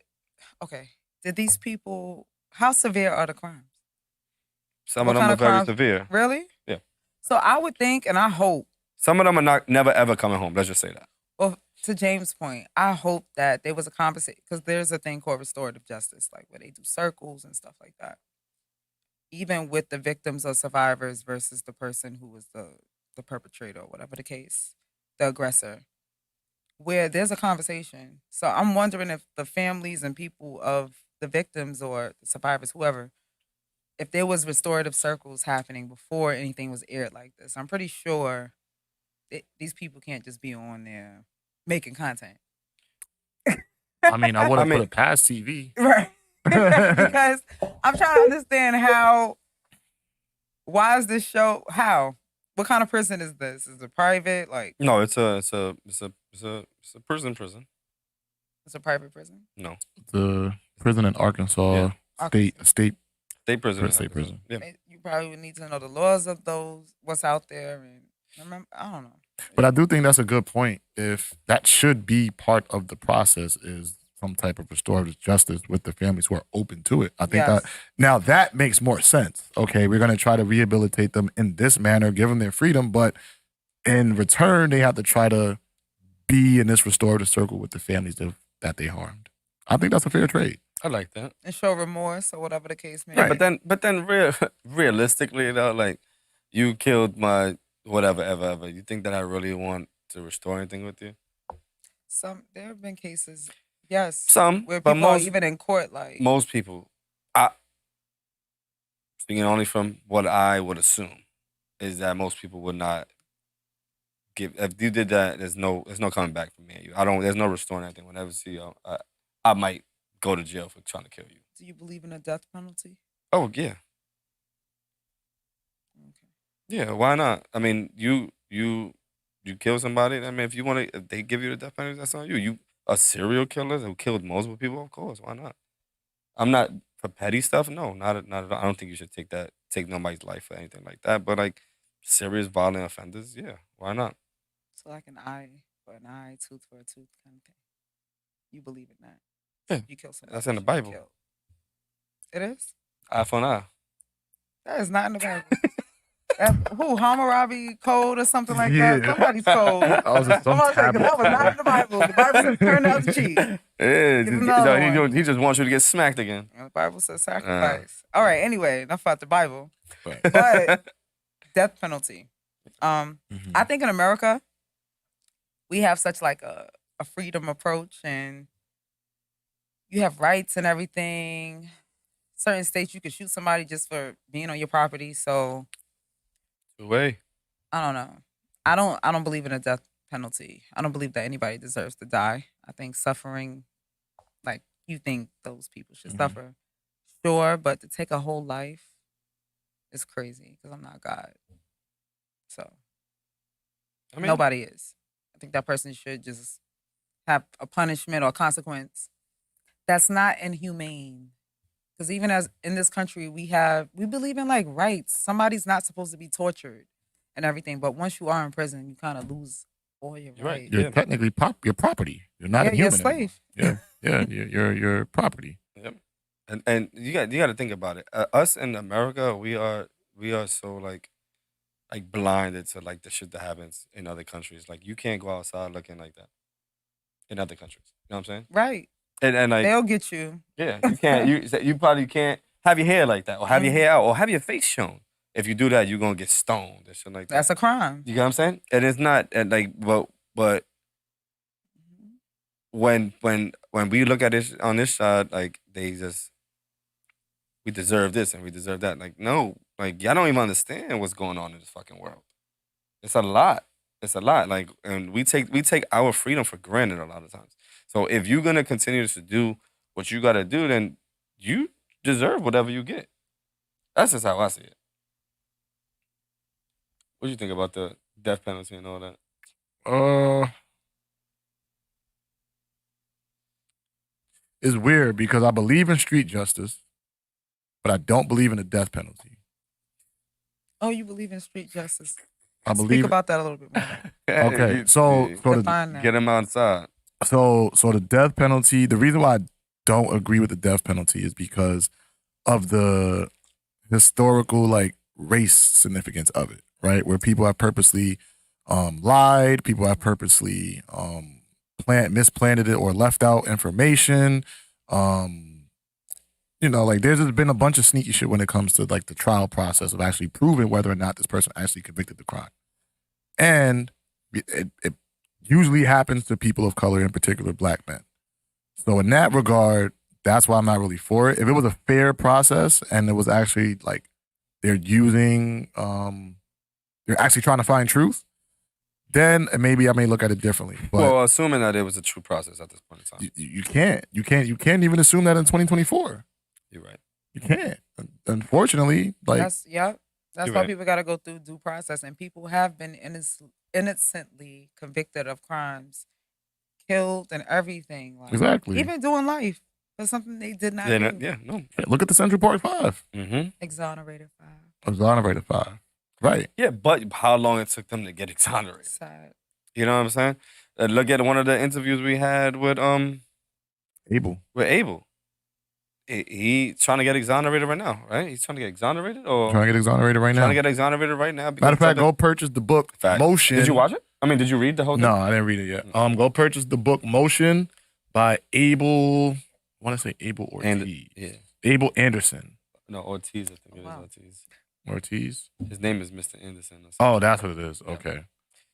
these people? How severe are the crimes? Some What of them kind are of very crimes? severe. Really? Yeah. So I would think, and I hope, Some of them are never ever coming home. Let's just say that. well, to James' point, I hope that there was a conversation, because there's a thing called restorative justice, like where they do circles and stuff like that. Even with the victims or survivors versus the person who was the perpetrator or whatever the case, the aggressor, where there's a conversation. So I'm wondering if the families and people of the victims or the survivors, whoever, if there was restorative circles happening before anything was aired like this. I'm pretty sure these people can't just be on there making content. I mean, I wouldn't I mean- put it past TV. Right. Because I'm trying to understand why is this show, what kind of prison is this? Is it private? Like, No, it's a prison. it's a private prison? No, The prison in Arkansas, Yeah. state state prison. State prison. Yeah. You probably would need to know the laws of those, what's out there, and remember, I don't know. But I do think that's a good point. If that should be part of the process, is some type of restorative justice with the families who are open to it. I think Yes. that makes more sense. Okay, we're going to try to rehabilitate them in this manner, give them their freedom, but in return, they have to try to be in this restorative circle with the families that they harmed. I think that's a fair trade. I like that. And show remorse or whatever the case may Yeah, be. but then realistically though, like you killed my whatever ever. You think that I really want to restore anything with you? There have been cases, yes, Some, where but people are most even in court, like, most people, speaking only from what I would assume, is that most people would not give. If you did that, there's no coming back from me and you. There's no restoring anything. Whenever see you, I might go to jail for trying to kill you. do you believe in a death penalty? Oh yeah. Okay. Yeah, why not? I mean, you kill somebody. I mean, if they give you the death penalty, that's on you. You a serial killer who killed multiple people, of course. Why not? I'm not for petty stuff. No, not at all. I don't think you should take nobody's life or anything like that. But like serious violent offenders, yeah, why not? So like an eye for an eye, tooth for a tooth kind of thing. You believe in that? Yeah, You kill somebody. that's in the you should be Bible. killed. It is? Eye for an eye. That is not in the Bible. Hammurabi code or something like Yeah. that? Somebody's code. That was just some I'm saying, 'cause that was tablet. not in the Bible. The Bible says turn out the cheek. Yeah, Give another one. he just wants you to get smacked again. And the Bible says sacrifice. All right, anyway, enough about the Bible. But, But death penalty. mhm. I think in America, we have such like a freedom approach, and you have rights and everything. Certain states you could shoot somebody just for being on your property. So Way. I don't know. I don't believe in a death penalty. I don't believe that anybody deserves to die. I think suffering, like you think those people should Mhm. suffer, sure, but to take a whole life is crazy because I'm not God. So I mean, nobody is. I think that person should just have a punishment or a consequence that's not inhumane. Because even as in this country, we believe in like rights. Somebody's not supposed to be tortured and everything. But once you are in prison, you kind of lose all your You're right. rights. You're Yeah. technically your property. You're not Yeah, a you're a human. slave. Anymore. Yeah, you're property. Yep. And you got to think about it. Us in America, we are so like blinded to like the shit that happens in other countries. Like you can't go outside looking like that in other countries. You know what I'm saying? Right. And like They'll get you. yeah, you can't. You probably can't have your hair like that, or have your hair out, or have your face shown. if you do that, you're gonna get stoned and shit like that. That's a crime. You get what I'm saying? And it's not like, but when we look at it on this side, like we deserve this and we deserve that. Like, no, like y'all don't even understand what's going on in this fucking world. It's a lot. It's a lot. Like, and we take our freedom for granted a lot of times. So if you're gonna continue to do what you gotta do, then you deserve whatever you get. That's just how I see it. What do you think about the death penalty and all that? It's weird because I believe in street justice, but I don't believe in the death penalty. Oh, you believe in street justice? I believe. Speak about that a little bit more. Okay, so Define that. Get him outside. So the death penalty. The reason why I don't agree with the death penalty is because of the historical like race significance of it, right? Where people have purposely lied, people have purposely misplanted it or left out information. You know, like there's just been a bunch of sneaky shit when it comes to like the trial process of actually proving whether or not this person actually convicted the crime. And it usually happens to people of color, in particular Black men. So in that regard, that's why I'm not really for it. If it was a fair process and it was actually like they're actually trying to find truth, then maybe I may look at it differently. But well, assuming that it was a true process at this point in time. you can't even assume that in 2024. You're right. You can't. Unfortunately, like That's why right. people got to go through due process, and people have been innocently convicted of crimes, killed, and everything. Like, exactly. even doing life for something they did not do. No. Look at the Central Park 5. Mm-hmm. Exonerated 5. Exonerated 5. Right. Yeah, but how long it took them to get exonerated? Sad. You know what I'm saying? Look at one of the interviews we had with Abel. He trying to get exonerated right now, right? He's trying to get exonerated or Trying to get exonerated right now. trying to get exonerated right now. Matter of fact, go purchase the book Motion. Did you watch it? I mean, did you read the whole thing? No, I didn't read it yet. Go purchase the book Motion by Abel. I want to say Abel Ortiz. Abel Anderson. No, Ortiz. I think it is Wow. Ortiz. His name is Mr. Anderson. Or something. Oh, that's what it is. Yeah. Okay.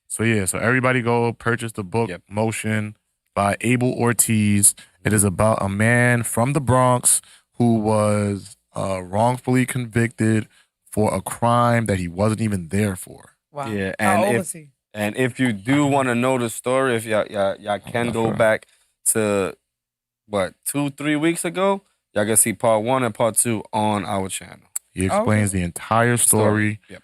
So everybody go purchase the book Motion by Abel Ortiz. It is about a man from the Bronx who was wrongfully convicted for a crime that he wasn't even there for. Wow. Yeah, How old was he? And if you do want to know the story, if y'all can go back to 2-3 weeks ago, y'all can see part 1 and part 2 on our channel. He explains the entire story. Yep.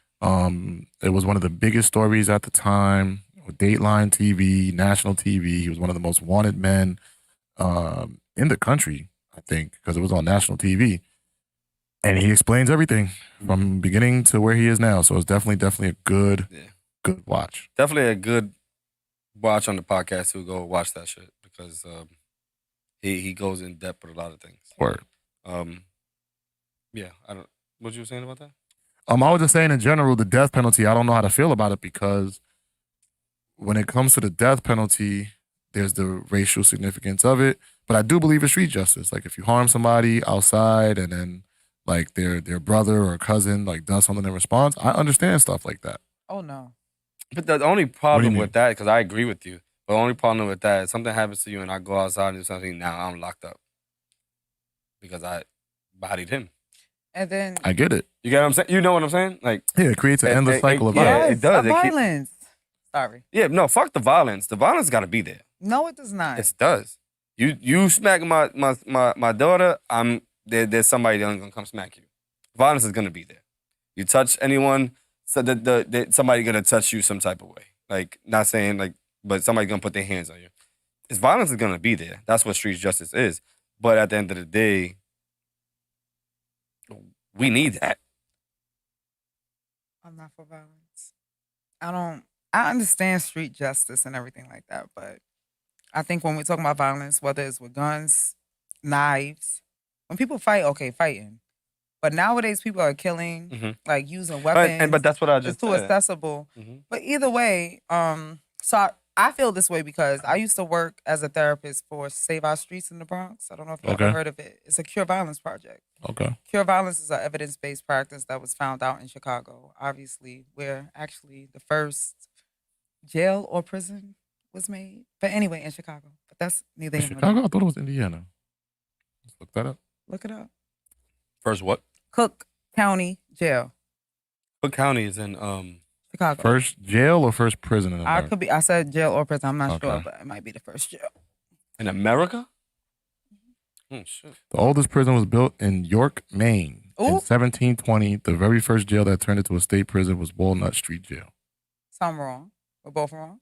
It was one of the biggest stories at the time. Dateline TV, national TV. He was one of the most wanted men in the country, I think, because it was on national TV. And he explains everything from beginning to where he is now. So it's definitely a good watch. Definitely a good watch on the podcast to go watch that shit because he goes in depth with a lot of things. Word. Yeah, what you were saying about that? I was just saying in general, the death penalty, I don't know how to feel about it because when it comes to the death penalty, there's the racial significance of it. But I do believe in street justice. Like if you harm somebody outside and then like their brother or cousin like does something in response, I understand stuff like that. Oh, no. But the only problem mean? with that, because I agree with you, the only problem with that is something happens to you and I go outside and do something, now I'm locked up. Because I bodied him. And then I get it. You get what I'm saying? You know what I'm saying? Like, yeah, it creates an endless cycle of violence. Yeah, it does. Violence. Sorry. Yeah, no, fuck the violence. The violence got to be there. No, it does not. It does. You smack my daughter, there's somebody that's gonna come smack you. Violence is gonna be there. You touch anyone, so somebody gonna touch you some type of way. Like, not saying like, but somebody gonna put their hands on you. It's violence is gonna be there. That's what street justice is. But at the end of the day, we need that. I'm not for violence. I understand street justice and everything like that, but I think when we're talking about violence, whether it's with guns, knives, when people fight, okay, fighting. But nowadays people are killing, like using weapons. But that's what I it's just too said. accessible. But either way, so I I feel this way because I used to work as a therapist for Save Our Streets in the Bronx. I don't know if you've Okay. ever heard of it. It's a cure violence project. Okay. Cure violence is an evidence-based practice that was found out in Chicago. Obviously, where actually the first jail or prison was made. But anyway, in Chicago. But that's neither In here nor Chicago? there. I thought it was Indiana. Let's look that up. Look it up. First what? Cook County Jail, Cook County is in Chicago. First jail or first prison in I America? could be. I said jail or prison. I'm not sure, Okay. but it might be the first jail. in America? Shit. The oldest prison was built in York, Maine. In Ooh. 1720, the very first jail that turned into a state prison was Walnut Street Jail. So I'm wrong. We're both wrong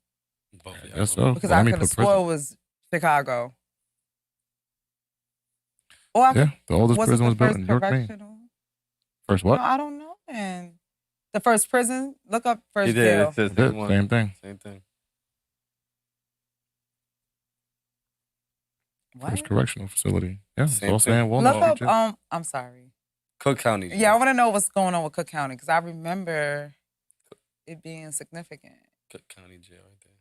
Both of I y'all guess wrong. so. because Well, I let me could have put prison. swore it was Chicago. Or I Yeah, the oldest was it prison the was built first in York, Maine. correctional? First what? No, I don't know. And the first prison. Look up first He did. jail. It's the That's it, same one. same thing. Same thing. What? First correctional facility. Yeah, it's Same all thing. saying Walnut Look Street up. Jail. I'm sorry. Cook County. Yeah, I want to know what's going on with Cook County because I remember it being significant. Cook County Jail right there.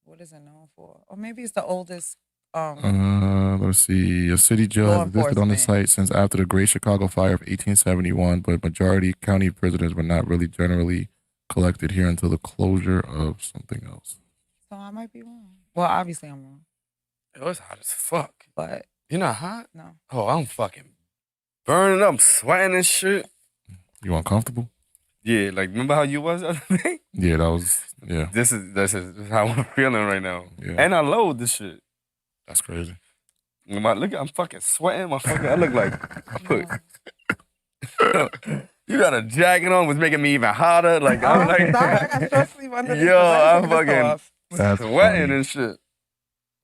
What is it known for? Or maybe it's the oldest. Let's see. A city jail Law has existed on the enforcement. site since after the Great Chicago Fire of 1871, but majority county prisoners were not really generally collected here until the closure of something else. So I might be wrong. Well, obviously I'm wrong, It was hot as fuck. but You're not hot? no. Oh, I'm fucking burning up, I'm sweating and shit. You uncomfortable? Yeah, like remember how you was the other day? Yeah, that was, yeah, This is how I'm feeling right now. Yeah. And I load this shit. that's crazy. I'm fucking sweating. I look like you got a jacket on, was making me even hotter. Like I'm like, sorry, I got short sleeve under this. yo, I'm Let me take this fucking off. That's sweating funny. and shit.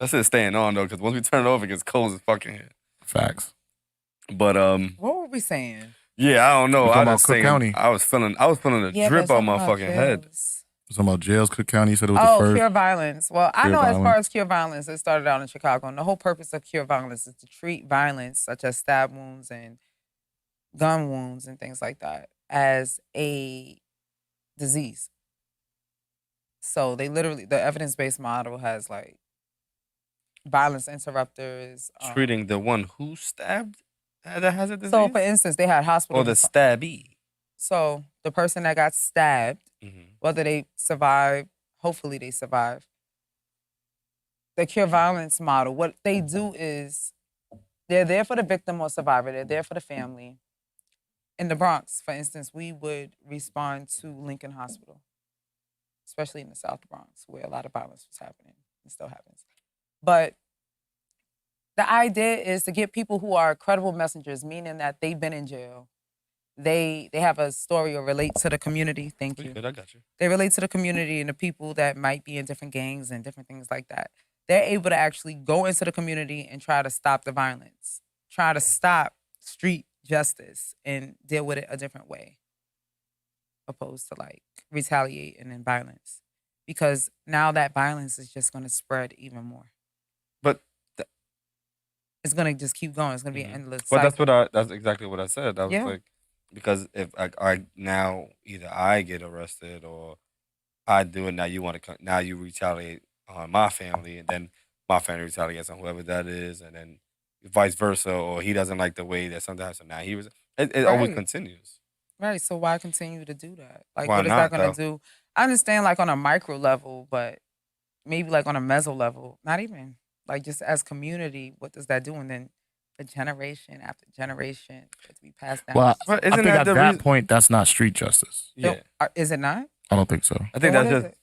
That's it staying on though, because once we turn it off, it gets cold as fucking here. Facts. But What were we saying? yeah, I don't know. We're I talking was about Cook saying, County. I was feeling the Yeah, drip but on my something fucking about head. jails. Talking about jails, Cook County, you said it was Oh, the first. cure violence. Well, I Cure know as far violence. as cure violence, it started out in Chicago. And the whole purpose of cure violence is to treat violence, such as stab wounds and gun wounds and things like that, as a disease. So they literally, the evidence-based model has like violence interrupters. Treating the one who stabbed that has a disease, So, for instance, they had hospitals. or the stabbee. So the person that got stabbed, Mm-hmm. whether they survive, hopefully they survive. The cure violence model, what they do is they're there for the victim or survivor. They're there for the family. In the Bronx, for instance, we would respond to Lincoln Hospital, especially in the South Bronx, where a lot of violence was happening and still happens. But the idea is to get people who are credible messengers, meaning that they've been in jail. They have a story or relate to the community. Thank you. Good, I got you. They relate to the community and the people that might be in different gangs and different things like that. They're able to actually go into the community and try to stop the violence, try to stop street justice and deal with it a different way, opposed to like retaliating and violence. Because now that violence is just going to spread even more. But It's going to just keep going. It's going to be an Mhm. endless But cycle. that's exactly what I said. I was Yeah. like, because if I now either I get arrested or I do it, now you want to now you retaliate on my family, and then my family retaliates on whoever that is, and then vice versa, or he doesn't like the way that something happens. So now it always Right. continues. Right. So why continue to do that? Like, Why what is not, that going to do? I understand, like, on a micro level, but maybe, like, on a meso level, not even. Like, just as community, what does that do? And then the generation after generation to be passed down. Well, But I isn't think that at the that reason? point, that's not street justice. Yeah, Is it not? I don't think so. I think Then what that's is just it?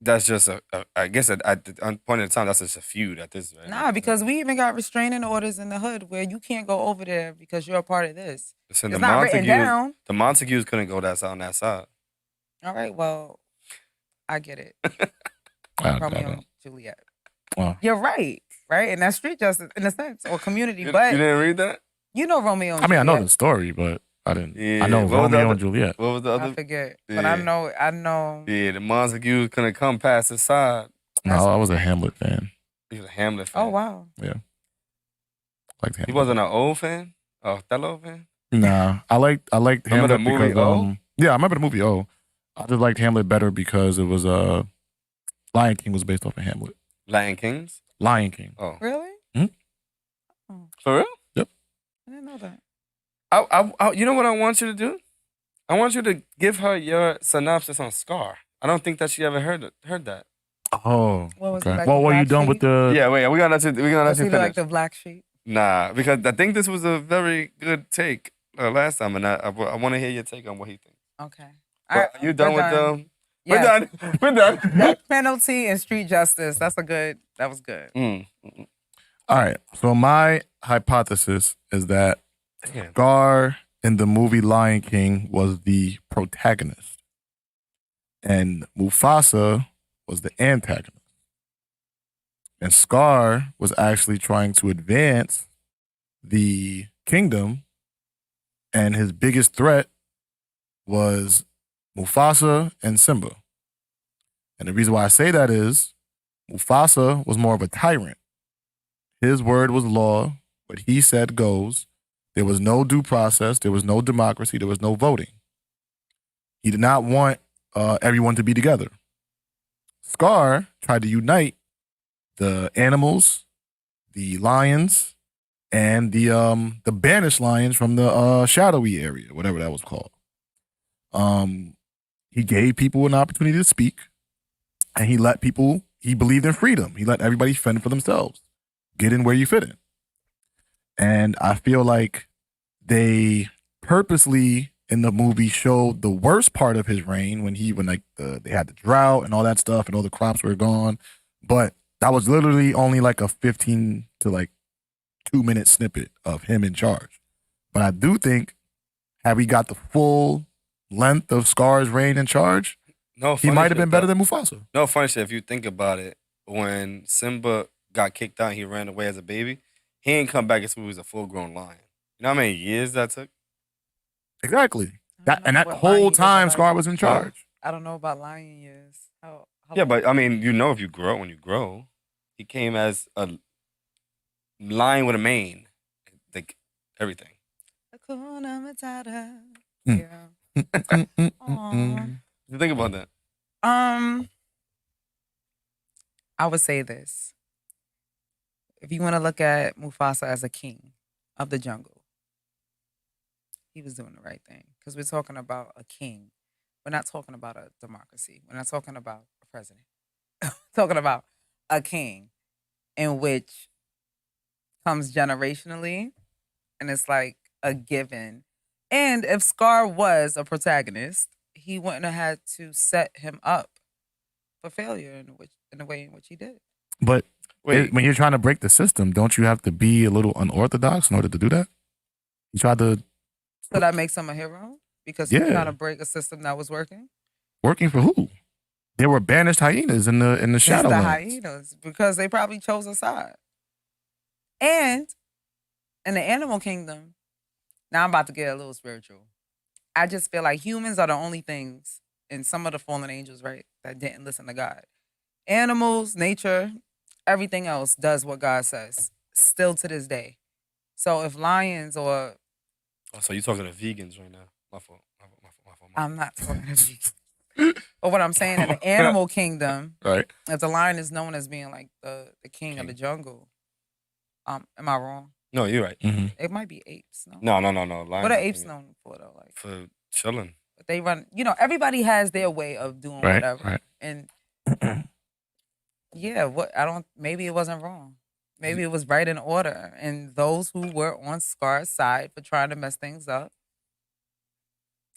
that's just I guess at the point in time that's just a feud at this. Right? Nah, because we even got restraining orders in the hood where you can't go over there because you're a part of this. Listen, It's not written down. The Montagues couldn't go that side on that side. All right, well, I get it. I Romeo don't. and Juliet. Well, You're right, right? And that's street justice in a sense, or community. You But didn't read that? you know Romeo and I mean, I Juliet. know the story, but I didn't. Yeah, I know what was the Romeo other- and Juliet. What was the I other? forget. But I Yeah. know. Yeah, the Montagues couldn't come past the side. No, I was a Hamlet fan. He was a Hamlet fan. Oh, wow. Like Hamlet. He wasn't an old fan? A Othello fan? Nah, I liked Remember Hamlet the movie because O? yeah, I remember the movie O. I just liked Hamlet better because it was Lion King was based off of Hamlet. Lion Kings? Lion King. Oh. Really? For real? Yep. I didn't know that. You know what I want you to do? I want you to give her your synopsis on Scar. I don't think that she ever heard that. Oh. What was it, Okay. like Well, the were you black done with sheep? the? Yeah, wait, we're gonna let you Was he finish. like the black sheep? Nah, because I think this was a very good take last time, and I want to hear your take on what he thinks. Okay. Are you done we're with them? Yes. We're done. Death penalty and street justice. That was good. All right. So my hypothesis is that Damn. Scar in the movie Lion King was the protagonist, and Mufasa was the antagonist. And Scar was actually trying to advance the kingdom, and his biggest threat was Mufasa and Simba. And the reason why I say that is Mufasa was more of a tyrant. His word was law. What he said goes. There was no due process. There was no democracy. There was no voting. He did not want everyone to be together. Scar tried to unite the animals, the lions, and the banished lions from the shadowy area, whatever that was called. He gave people an opportunity to speak, and he believed in freedom. He let everybody fend for themselves. Get in where you fit in. And I feel like they purposely in the movie showed the worst part of his reign when they had the drought and all that stuff and all the crops were gone. But that was literally only like a 15 to like 2-minute snippet of him in charge. But I do think had we got the full length of Scar's reign in charge, he might have been better than Mufasa. No, funny shit. If you think about it, when Simba got kicked out and he ran away as a baby, he ain't come back until he was a full-grown lion. You know how many years that took? Exactly. That whole time Scar was in charge. I don't know about lion years. How Yeah, but I mean, if you grow, when you grow, he came as a lion with a mane, like everything. Hakuna Matata. Hmm. Yeah. Aw. You think about that. I would say this. If you want to look at Mufasa as a king of the jungle, he was doing the right thing. Because we're talking about a king. We're not talking about a democracy. We're not talking about a president. We're talking about a king in which comes generationally, and it's like a given. And if Scar was a protagonist, he wouldn't have had to set him up for failure in the way in which he did. But when you're trying to break the system, don't you have to be a little unorthodox in order to do that? He tried to. So that makes him a hero? Because he's trying to break a system that was working? Working for who? There were banished hyenas in the It's Shadowlands. the hyenas, because they probably chose a side. And in the animal kingdom, now I'm about to get a little spiritual. I just feel like humans are the only things, and some of the fallen angels, right, that didn't listen to God. Animals, nature, everything else does what God says, still to this day. So if lions or... Oh, so you're talking to vegans right now. My fault. I'm not talking to vegans. But what I'm saying, in the animal kingdom, right? If the lion is known as being like the king of the jungle, am I wrong? No, you're right. Mm-hmm. It might be apes. No. Lions, what are apes known for though? Like for chilling. But they run. Everybody has their way of doing whatever. Right. And yeah, maybe it wasn't wrong. Maybe it was right in order. And those who were on Scar's side for trying to mess things up.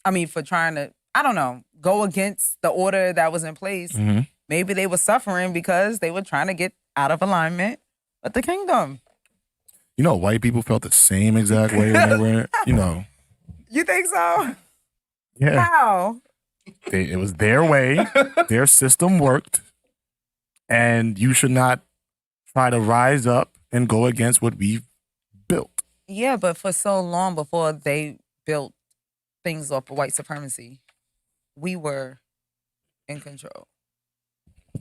I mean, for trying to, I don't know, go against the order that was in place. Mm-hmm. Maybe they were suffering because they were trying to get out of alignment with the kingdom. White people felt the same exact way when they were, You think so? Yeah. How? It was their way. Their system worked. And you should not try to rise up and go against what we've built. Yeah, but for so long before they built things off of white supremacy, we were in control.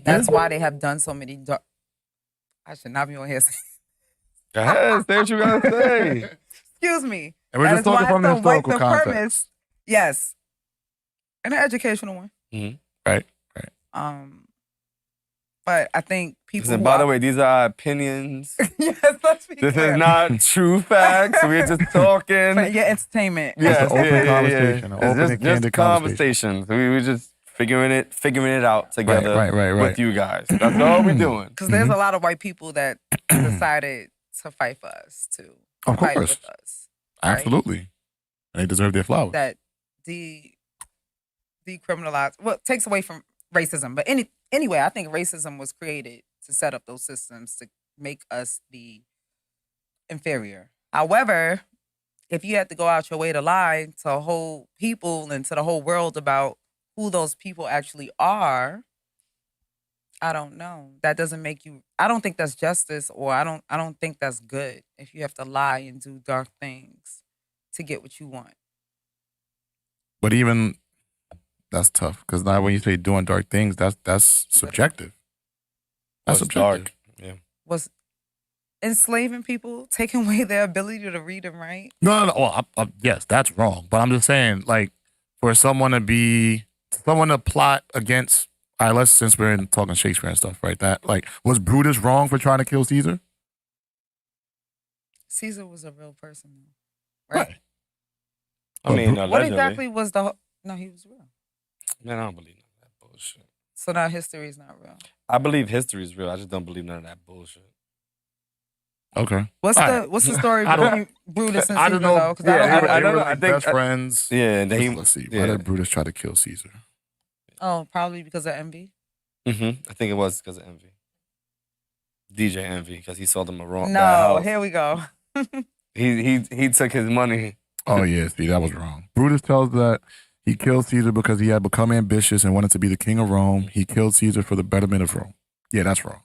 That's why they have done so many I should not be on here saying. Go ahead, say what you gotta say. Excuse me. And we're just talking from the historical context. Yes. An educational one. Mm-hmm. Right. But I think people. Listen, by the way, these are our opinions. Yes, let's be This clear. is not true facts. We're just talking. But yeah, entertainment. Yes, It's an open conversation, an It's open and just candid conversation. conversations. We're just figuring it out together right. with you guys. That's all we're doing. Because there's a lot of white people that decided to fight for us too. Of Fight course. with us. Right? Absolutely. And they deserve their flowers. That decriminalize takes away from racism. But anyway, I think racism was created to set up those systems to make us the inferior. However, if you had to go out your way to lie to a whole people and to the whole world about who those people actually are, I don't know. That doesn't make you. I don't think that's justice, or I don't think that's good. If you have to lie and do dark things to get what you want. But even that's tough because now when you say doing dark things, that's subjective. That's subjective. Dark. Yeah. Was enslaving people, taking away their ability to read and write. No. Well, yes, that's wrong. But I'm just saying, like, for someone to plot against. All right, since we're talking Shakespeare and stuff, right? That like was Brutus wrong for trying to kill Caesar? Caesar was a real person, right? I mean, What allegedly. exactly was the? No, he was real. Man, I don't believe none of that bullshit. So now history is not real. I believe history is real. I just don't believe none of that bullshit. Okay. What's the story I don't- between Brutus and I Caesar don't know. though? Because They were I think- best friends. Yeah, and he. Let's see. yeah. Why did Brutus try to kill Caesar? probably because of envy. I think it was because of envy. DJ envy, because he sold him a wrong. No, bad house. here we go. He took his money. Oh yeah, see, that was wrong. Brutus tells that he killed Caesar because he had become ambitious and wanted to be the king of Rome. He killed Caesar for the betterment of Rome. Yeah, that's wrong.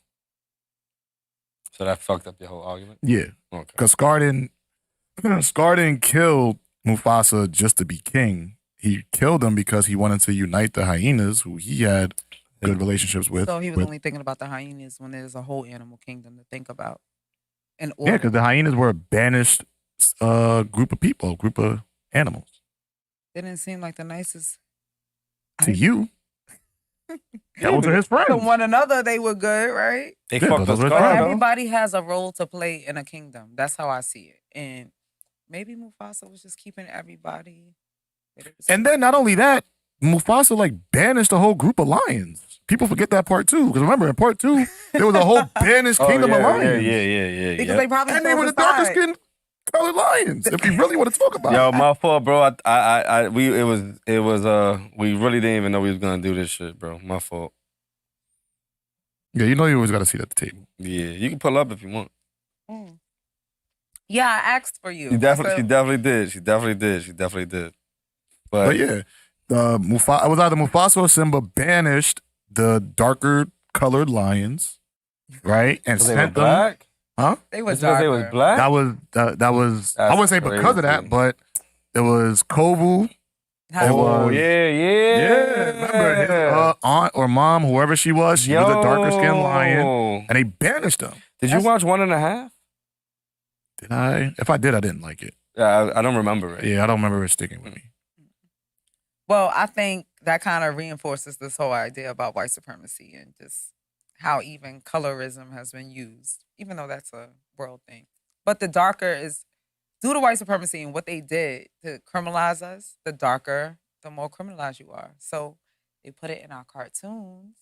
So that fucked up your whole argument. Yeah, Okay. because Scar didn't kill Mufasa just to be king. He killed him because he wanted to unite the hyenas, who he had good relationships with. So he was only thinking about the hyenas when there's a whole animal kingdom to think about. In order. Yeah, because the hyenas were a banished group of people, group of animals. They didn't seem like the nicest. To you, those are his friends. To one another, they were good, right? They Yeah, fucked those up were But fine, Scar, though. everybody has a role to play in a kingdom. That's how I see it. And maybe Mufasa was just keeping everybody. And then not only that, Mufasa like banished a whole group of lions. People forget that part too. Because remember, in part 2, there was a whole banished kingdom of lions. Yeah. Because they probably And they were the darkest skin colored lions. If you really want to talk about Yo, it. my fault, bro. We really didn't even know we was gonna do this shit, bro. My fault. Yeah, you know you always got to sit at the table. Yeah, you can pull up if you want. Yeah, I asked for you. She definitely did. But yeah, it was either Mufasa or Simba banished the darker colored lions, right? And So they were sent them. black. Huh? They was Because they was darker. black. That was. I That's wouldn't say because of that, crazy. but it was Kovu. How- It was- Oh yeah. Remember his aunt or mom, whoever she was, she was a darker skinned lion, and they banished them. Did you watch 1.5? Did I? If I did, I didn't like it. Yeah, I don't remember it. Yeah, I don't remember it sticking with me. Well, I think that kind of reinforces this whole idea about white supremacy and just how even colorism has been used, even though that's a world thing. But the darker is due to white supremacy and what they did to criminalize us, the darker, the more criminalized you are. So they put it in our cartoons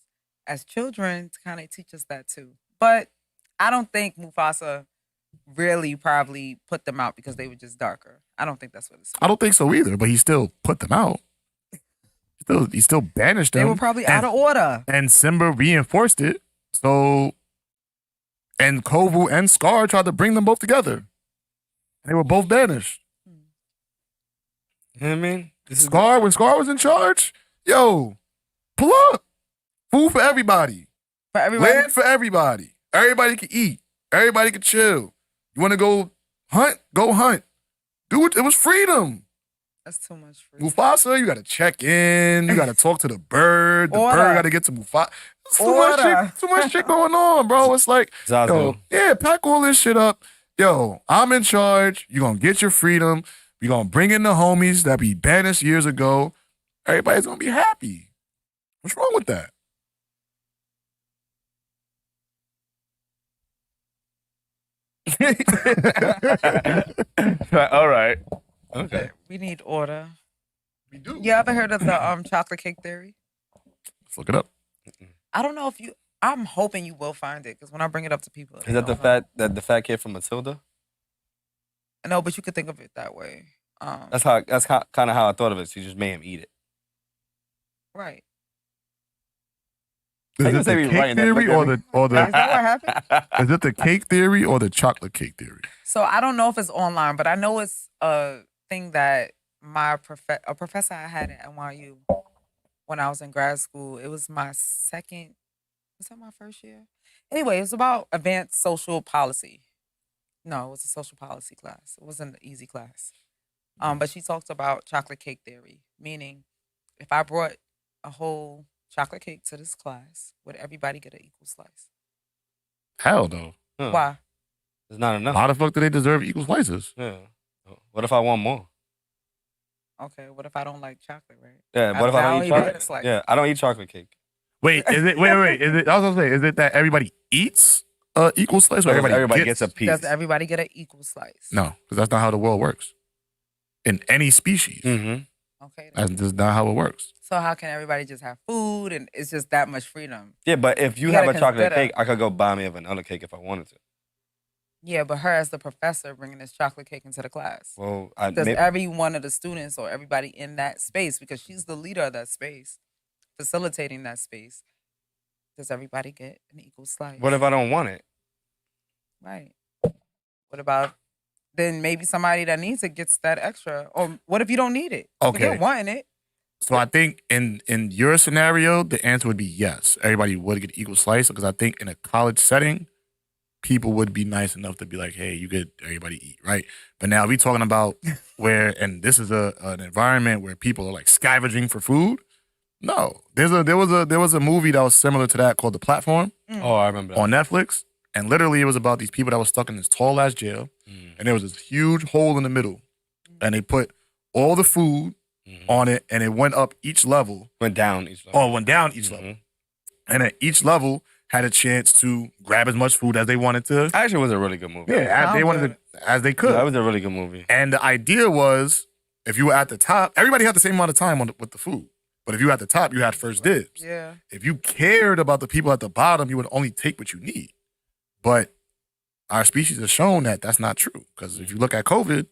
as children to kind of teach us that too. But I don't think Mufasa really probably put them out because they were just darker. I don't think that's what it's. I don't think so either, but he still put them out. He still banished them. They were probably out of order. And Simba reinforced it. So, and Kovu and Scar tried to bring them both together. They were both banished. You know what I mean? When Scar was in charge, yo, pull up. Food for everybody. For everybody. Land for everybody. Everybody can eat. Everybody can chill. You want to go hunt? Go hunt. Do it. It was freedom. That's too much freedom. Mufasa, you got to check in. You got to talk to the bird. The bird got to get to Mufasa. Too much shit going on, bro. It's like, Zazu. yo, yeah, pack all this shit up. Yo, I'm in charge. You're going to get your freedom. You're going to bring in the homies that be banished years ago. Everybody's going to be happy. What's wrong with that? All right. Okay. We need order. We do. You ever heard of the chocolate cake theory? Let's look it up. I don't know if you. I'm hoping you will find it because when I bring it up to people, Is that the fat kid from Matilda? No, but you could think of it that way. That's kind of how I thought of it. So you just made him eat it. Right. Is I it can say the we cake writing that. theory Look or at the Is that what happened? is it the cake theory or the chocolate cake theory? So I don't know if it's online, but I know it's a thing that a professor I had at NYU when I was in grad school. It was my second. Was that my first year? Anyway, it was about advanced social policy. No, it was a social policy class. It wasn't an easy class. But she talked about chocolate cake theory, meaning if I brought a whole chocolate cake to this class, would everybody get an equal slice? Hell no. Huh. Why? It's not enough. How the fuck do they deserve equal slices? Yeah. What if I want more? Okay, what if I don't like chocolate, right? Yeah. What if I don't eat even get a chocolate? slice. Yeah. I don't eat chocolate cake. Wait, is it? Wait. Is it? I was gonna say, is it that everybody eats equal slice, or So everybody gets a piece. Does everybody get an equal slice? No, because that's not how the world works. In any species, Mm-hmm. Okay. that's just not how it works. So how can everybody just have food and it's just that much freedom? Yeah, but if you You have gotta a chocolate consider- cake, I could go buy me a vanilla cake if I wanted to. Yeah, but her as the professor bringing this chocolate cake into the class. Well, Does every one of the students or everybody in that space, because she's the leader of that space, facilitating that space, does everybody get an equal slice? what if I don't want it? Right. What about then maybe somebody that needs it gets that extra? Or what if you don't need it? Okay. Forget wanting it. So I think in your scenario, the answer would be yes. Everybody would get equal slice because I think in a college setting, people would be nice enough to be like, "Hey, you get everybody eat, right?" But now we talking about where, and this is an environment where people are like scavenging for food. No, there was a movie that was similar to that called The Platform Oh, I remember that. on Netflix, and literally it was about these people that were stuck in this tall ass jail, and there was this huge hole in the middle, and they put all the food on it, and it went up each level. Went down each level. Oh, it went down each level, and at each level had a chance to grab as much food as they wanted to. Actually, it was a really good movie. Yeah, as they wanted to, as they could. Yeah, that was a really good movie. And the idea was, if you were at the top, everybody had the same amount of time with the food. But if you were at the top, you had first dibs. Yeah. If you cared about the people at the bottom, you would only take what you need. But our species has shown that that's not true. Because if you look at COVID,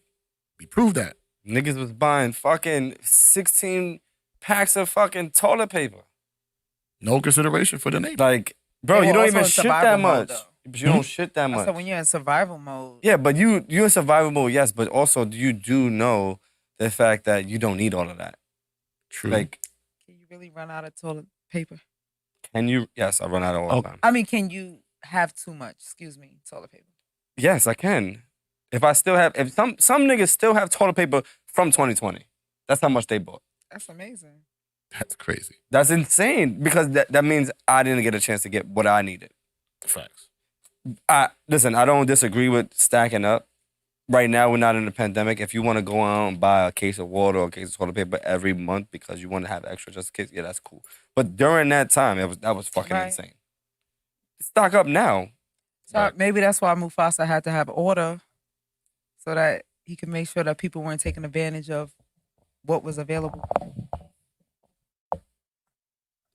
we proved that. Niggas was buying fucking 16 packs of fucking toilet paper. No consideration for the neighbor. Like, bro, They you were don't also even in shit survival that mode, much. though. But you don't shit that much. So when you're in survival mode, Yeah, but you in survival mode, yes, but also you do know the fact that you don't need all of that. True. Like, can you really run out of toilet paper? can you? Yes, I run out of all the time. I mean, can you have too much? Excuse me, toilet paper. Yes, I can. If I still have, if some niggas still have toilet paper from 2020, that's how much they bought. That's amazing. That's crazy. That's insane because that means I didn't get a chance to get what I needed. Facts. Listen, I don't disagree with stacking up. Right now, we're not in a pandemic. If you want to go out and buy a case of water or a case of toilet paper every month because you want to have extra just in case, yeah, that's cool. But during that time, that was fucking Right. insane. Stock up now. So maybe that's why Mufasa had to have order, so that he could make sure that people weren't taking advantage of what was available.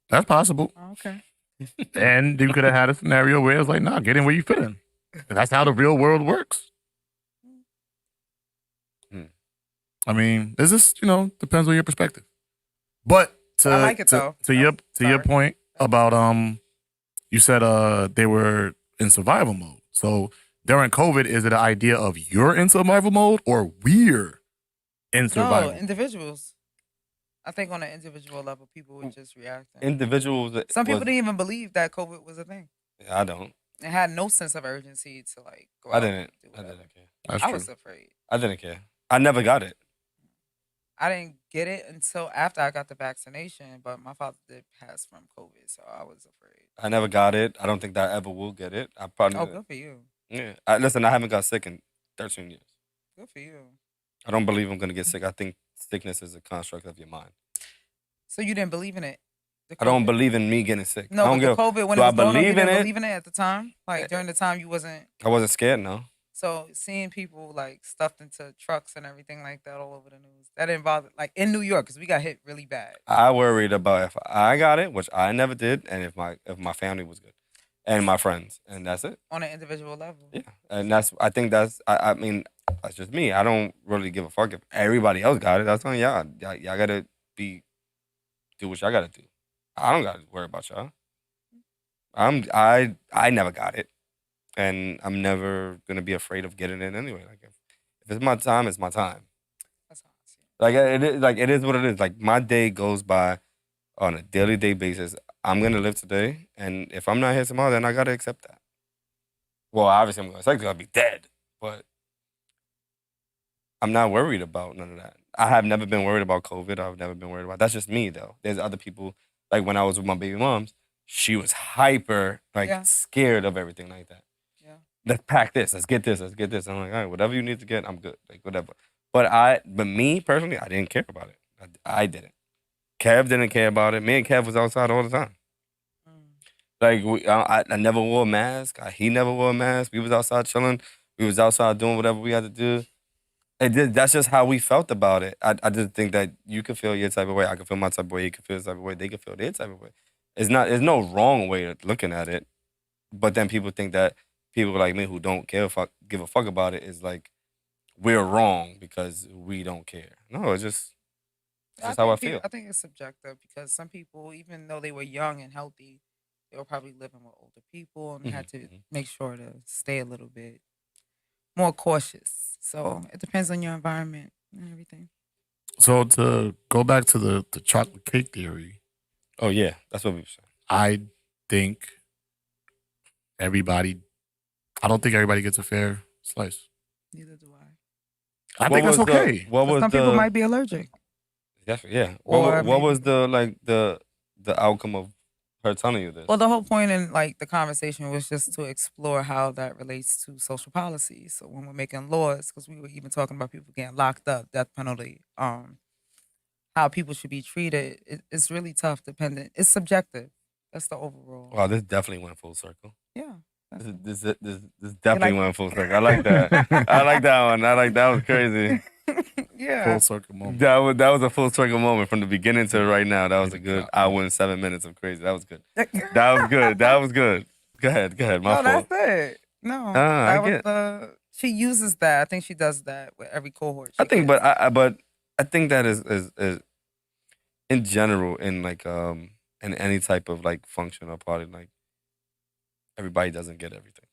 That's possible. Okay. And you could have had a scenario where it's like, nah, get in where you fit in. That's how the real world works. I mean, this is, depends on your perspective. But I like it, though. to your Sorry. point about you said they were in survival mode. So during COVID, is it an idea of you're in survival mode or we're in survival? No, individuals. I think on an individual level, people would just react. Individuals. Some people didn't even believe that COVID was a thing. I don't. It had no sense of urgency to go I out didn't. and do I whatever. didn't care. That's I true. was afraid. I didn't care. I never got it. I didn't get it until after I got the vaccination, but my father did pass from COVID, so I was afraid. I never got it. I don't think that I ever will get it. I probably. Oh, good for you. Yeah. Listen, I haven't got sick in 13 years. Good for you. I don't believe I'm gonna get sick. I think sickness is a construct of your mind. So you didn't believe in it? The I don't COVID? believe in me getting sick. No, I don't but the give. COVID when do it I was going on, you believe in didn't it? believe in it at the time? Like during the time you wasn't. I wasn't scared. No. So seeing people like stuffed into trucks and everything like that all over the news, that involved like in New York because we got hit really bad. I worried about if I got it, which I never did, and if my family was good, and my friends, and that's it. On an individual level. Yeah, and I think I mean, that's just me. I don't really give a fuck if everybody else got it. That's on y'all. Y'all gotta do what y'all gotta do. I don't gotta worry about y'all. I never got it, and I'm never gonna be afraid of getting it anyway. Like if it's my time, it's my time. That's how I see it. Like it is what it is. Like my day goes by on a daily day basis. I'm gonna live today, and if I'm not here tomorrow, then I gotta accept that. Well, obviously I'm gonna accept it. I'll be dead, but I'm not worried about none of that. I have never been worried about COVID. I've never been worried about. That's just me though. There's other people. Like when I was with my baby moms, she was hyper Yeah. scared of everything like that. Yeah. Let's pack this. Let's get this. Let's get this. I'm like, all right, whatever you need to get, I'm good. Like whatever. But me personally, I didn't care about it. I didn't. Kev didn't care about it. Me and Kev was outside all the time. Like I never wore a mask. He never wore a mask. We was outside chilling. We was outside doing whatever we had to do. That's just how we felt about it. I just think that you could feel your type of way. I could feel my type of way. He could feel his type of way. They could feel their type of way. There's no wrong way of looking at it. But then people think that people like me who don't give a fuck about it is like we're wrong because we don't care. No, it's just that's how I feel. I think it's subjective because some people, even though they were young and healthy, they were probably living with older people and had to make sure to stay a little bit more cautious. So it depends on your environment and everything. So to go back to the chocolate cake theory, Oh yeah, that's what we were saying. I think I don't think everybody gets a fair slice. Neither do I. I think that's okay. What was Some people might be allergic. Definitely, yeah. Or What was the outcome of her telling you this? Well, the whole point in like the conversation was just to explore how that relates to social policy. So when we're making laws, because we were even talking about people getting locked up, death penalty, how people should be treated, it's really tough. It's subjective. That's the overall. Wow, this definitely went full circle. Yeah. This definitely went full circle. I like that. I like that one. That was crazy. Yeah. Full circle moment. That was a full circle moment from the beginning to right now. That was a good hour and 7 minutes of crazy. That was good. That was good. That was good. Go ahead. My fault. That's it. No, she uses that. I think she does that with every cohort. I think, but I think that is in general in like in any type of like function or party, like everybody doesn't get everything.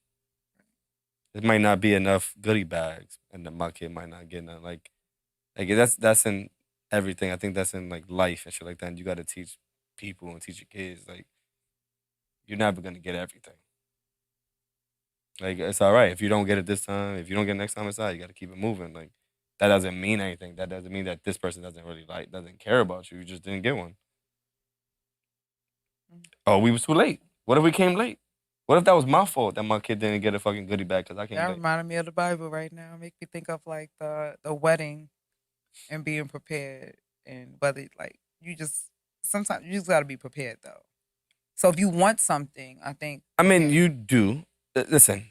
It might not be enough goodie bags, and my kid might not get none. Like that's in everything. I think that's in like life and shit like that. And you got to teach people and teach your kids like you're never gonna get everything. Like it's all right if you don't get it this time. If you don't get it next time, it's all right. You got to keep it moving. Like that doesn't mean anything. That doesn't mean that this person doesn't care about you. You just didn't get one. Oh, we was too late. What if we came late? What if that was my fault that my kid didn't get a fucking goodie bag because I came That late? reminded me of the Bible right now. Make me think of like the wedding and being prepared, and whether like sometimes you just got to be prepared though. So if you want something, I think. I mean, you do. Listen,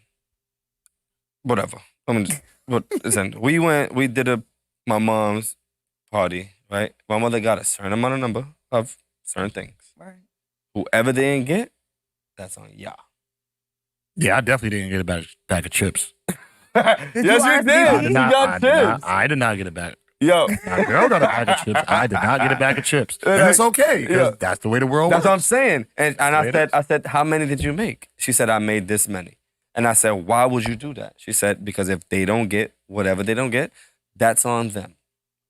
whatever. Listen, we did my mom's party, right? My mother got a certain amount of number of certain things. Right. Whoever they didn't get, that's on y'all. Yeah, I definitely didn't get a bag of chips. Yes, you ask did. me? You got chips. I did not get a bag. Yo, My girl got a bag of chips. I did not get a bag of chips. And it's okay, because that's the way the world that's works. what I'm saying. And I said, how many did you make? She said, I made this many. And I said, why would you do that? She said, because if they don't get whatever they don't get, that's on them.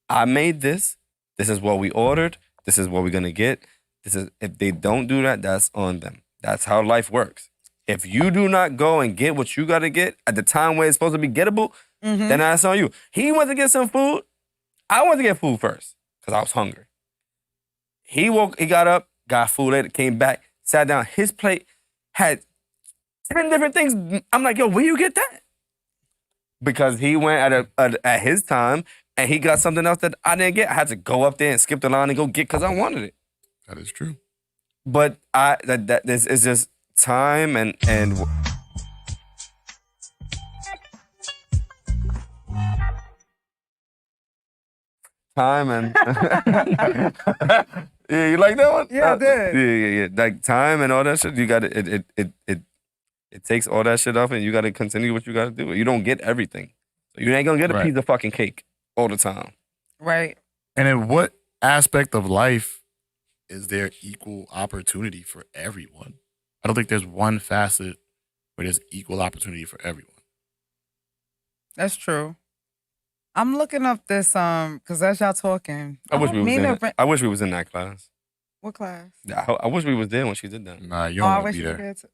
I made this. This is what we ordered. This is what we're gonna get. If they don't do that, that's on them. That's how life works. If you do not go and get what you gotta get at the time where it's supposed to be gettable, then that's on you. He went to get some food. I went to get food first because I was hungry. He got up, got food later, came back, sat down. His plate had 10 different things. I'm like, yo, where you get that? Because he went at his time and he got something else that I didn't get. I had to go up there and skip the line and go get because I wanted it. That is true. But this is just time and time and yeah, you like that one? Yeah, I did. Yeah. Like time and all that shit. You got to it takes all that shit off, and you got to continue what you got to do. You don't get everything. You ain't gonna get a Right. piece of fucking cake all the time. Right. And in what aspect of life is there equal opportunity for everyone? I don't think there's one facet where there's equal opportunity for everyone. That's true. I'm looking up this because as y'all talking, I wish we was me in. and Brent- I wish we was in that class. what class? I wish we was there when she did that. Nah, you Oh, don't I want to wish be you were there. there too.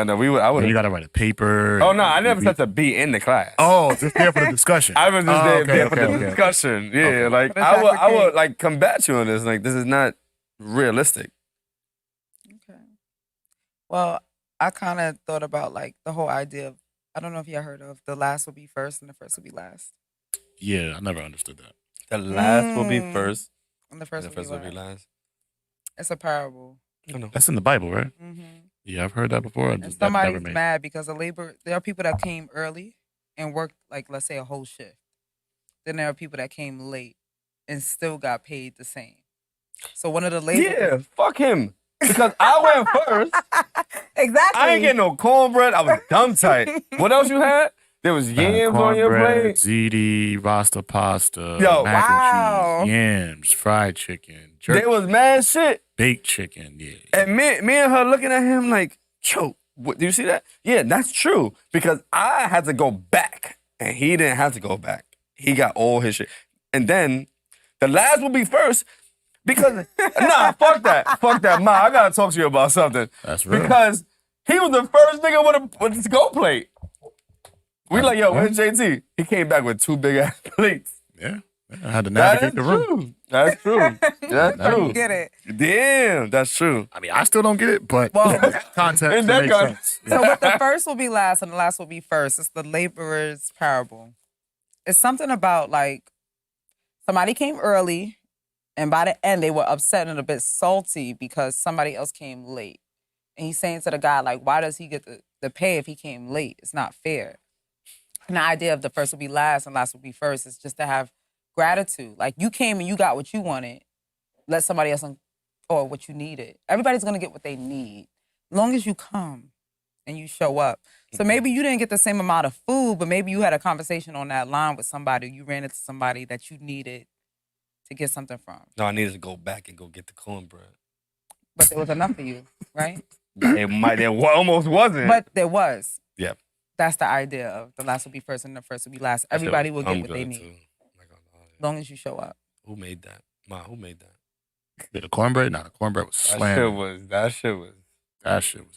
No, we would. I would. You got to write a paper. Oh no, I never said to be in the class. Oh, just there for the discussion. I was just there, okay, for the okay. discussion. Yeah, Okay. like For the I would fabrication. like combat you on this. Like this is not realistic. Okay. Well, I kind of thought about like the whole idea of, I don't know if y'all heard of the last will be first and the first will be last. Yeah, I never understood that. The last will be Mm. first, And the first, and the first will be last. last. It's a parable. I know. That's in the Bible, right? Mm-hmm. Yeah, I've heard that before. And That never somebody's made. mad because there are people that came early and worked like, let's say, a whole shift. Then there are people that came late and still got paid the same. So one of the laborers. Yeah, fuck him. Because I went first. Exactly. I ain't getting no cornbread. I was dumb tight. What else you had? There was yams on your Cornbread, plate. ziti, rasta pasta, Yo, mac wow. and cheese, yams, fried chicken, jerk, There was mad shit. baked chicken. Yeah. And me and her looking at him like, yo, what, do you see that? Yeah, that's true. Because I had to go back, and he didn't have to go back. He got all his shit. And then the last will be first because, nah, fuck that. Fuck that. Ma, I gotta talk to you about something. That's real. Because he was the first nigga with a go plate. We like, yo, where's JT? He came back with 2 big ass plates. Yeah. I had to That navigate is the room. true. That's true. That's I true. don't get it. Damn, that's true. I mean, I still don't get it, but Well- in that context, In it that makes context. sense. So what the first will be last and the last will be first. It's the laborer's parable. It's something about like somebody came early and by the end they were upset and a bit salty because somebody else came late. And he's saying to the guy, like, why does he get the pay if he came late? It's not fair. And the idea of the first will be last and last will be first is just to have gratitude. Like you came and you got what you wanted. Let somebody else or what you needed. Everybody's gonna get what they need. As long as you come and you show up. So maybe you didn't get the same amount of food, but maybe you had a conversation on that line with somebody. You ran into somebody that you needed to get something from. No, I needed to go back and go get the cornbread. But there was enough for you, right? There almost wasn't. But there was. Yep. That's the idea of the last will be first and the first will be last. Everybody will get what they need. As long as you show up. Who made that? Ma, who made that? Did the cornbread? Nah, the cornbread was slam. That shit was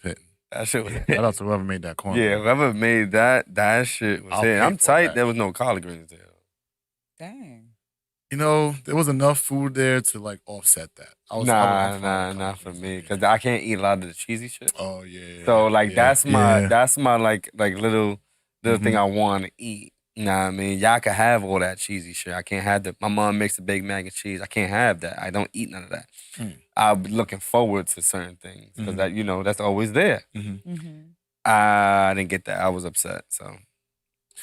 hitting. That shit was Shout out to whoever made that cornbread. Yeah, whoever made that shit was I'll hitting. pay I'm for tight. that. There was no collard greens there. Dang. You know, there was enough food there to like offset that. I was Nah, for me. Because I can't eat a lot of the cheesy shit. Oh yeah. So like yeah, that's my yeah. like little thing I want to eat. You know what I mean? Y'all can have all that cheesy shit. I can't have my mom makes a big mac and cheese. I can't have that. I don't eat none of that. I'm looking forward to certain things because that that's always there. Mm-hmm. I didn't get that. I was upset. So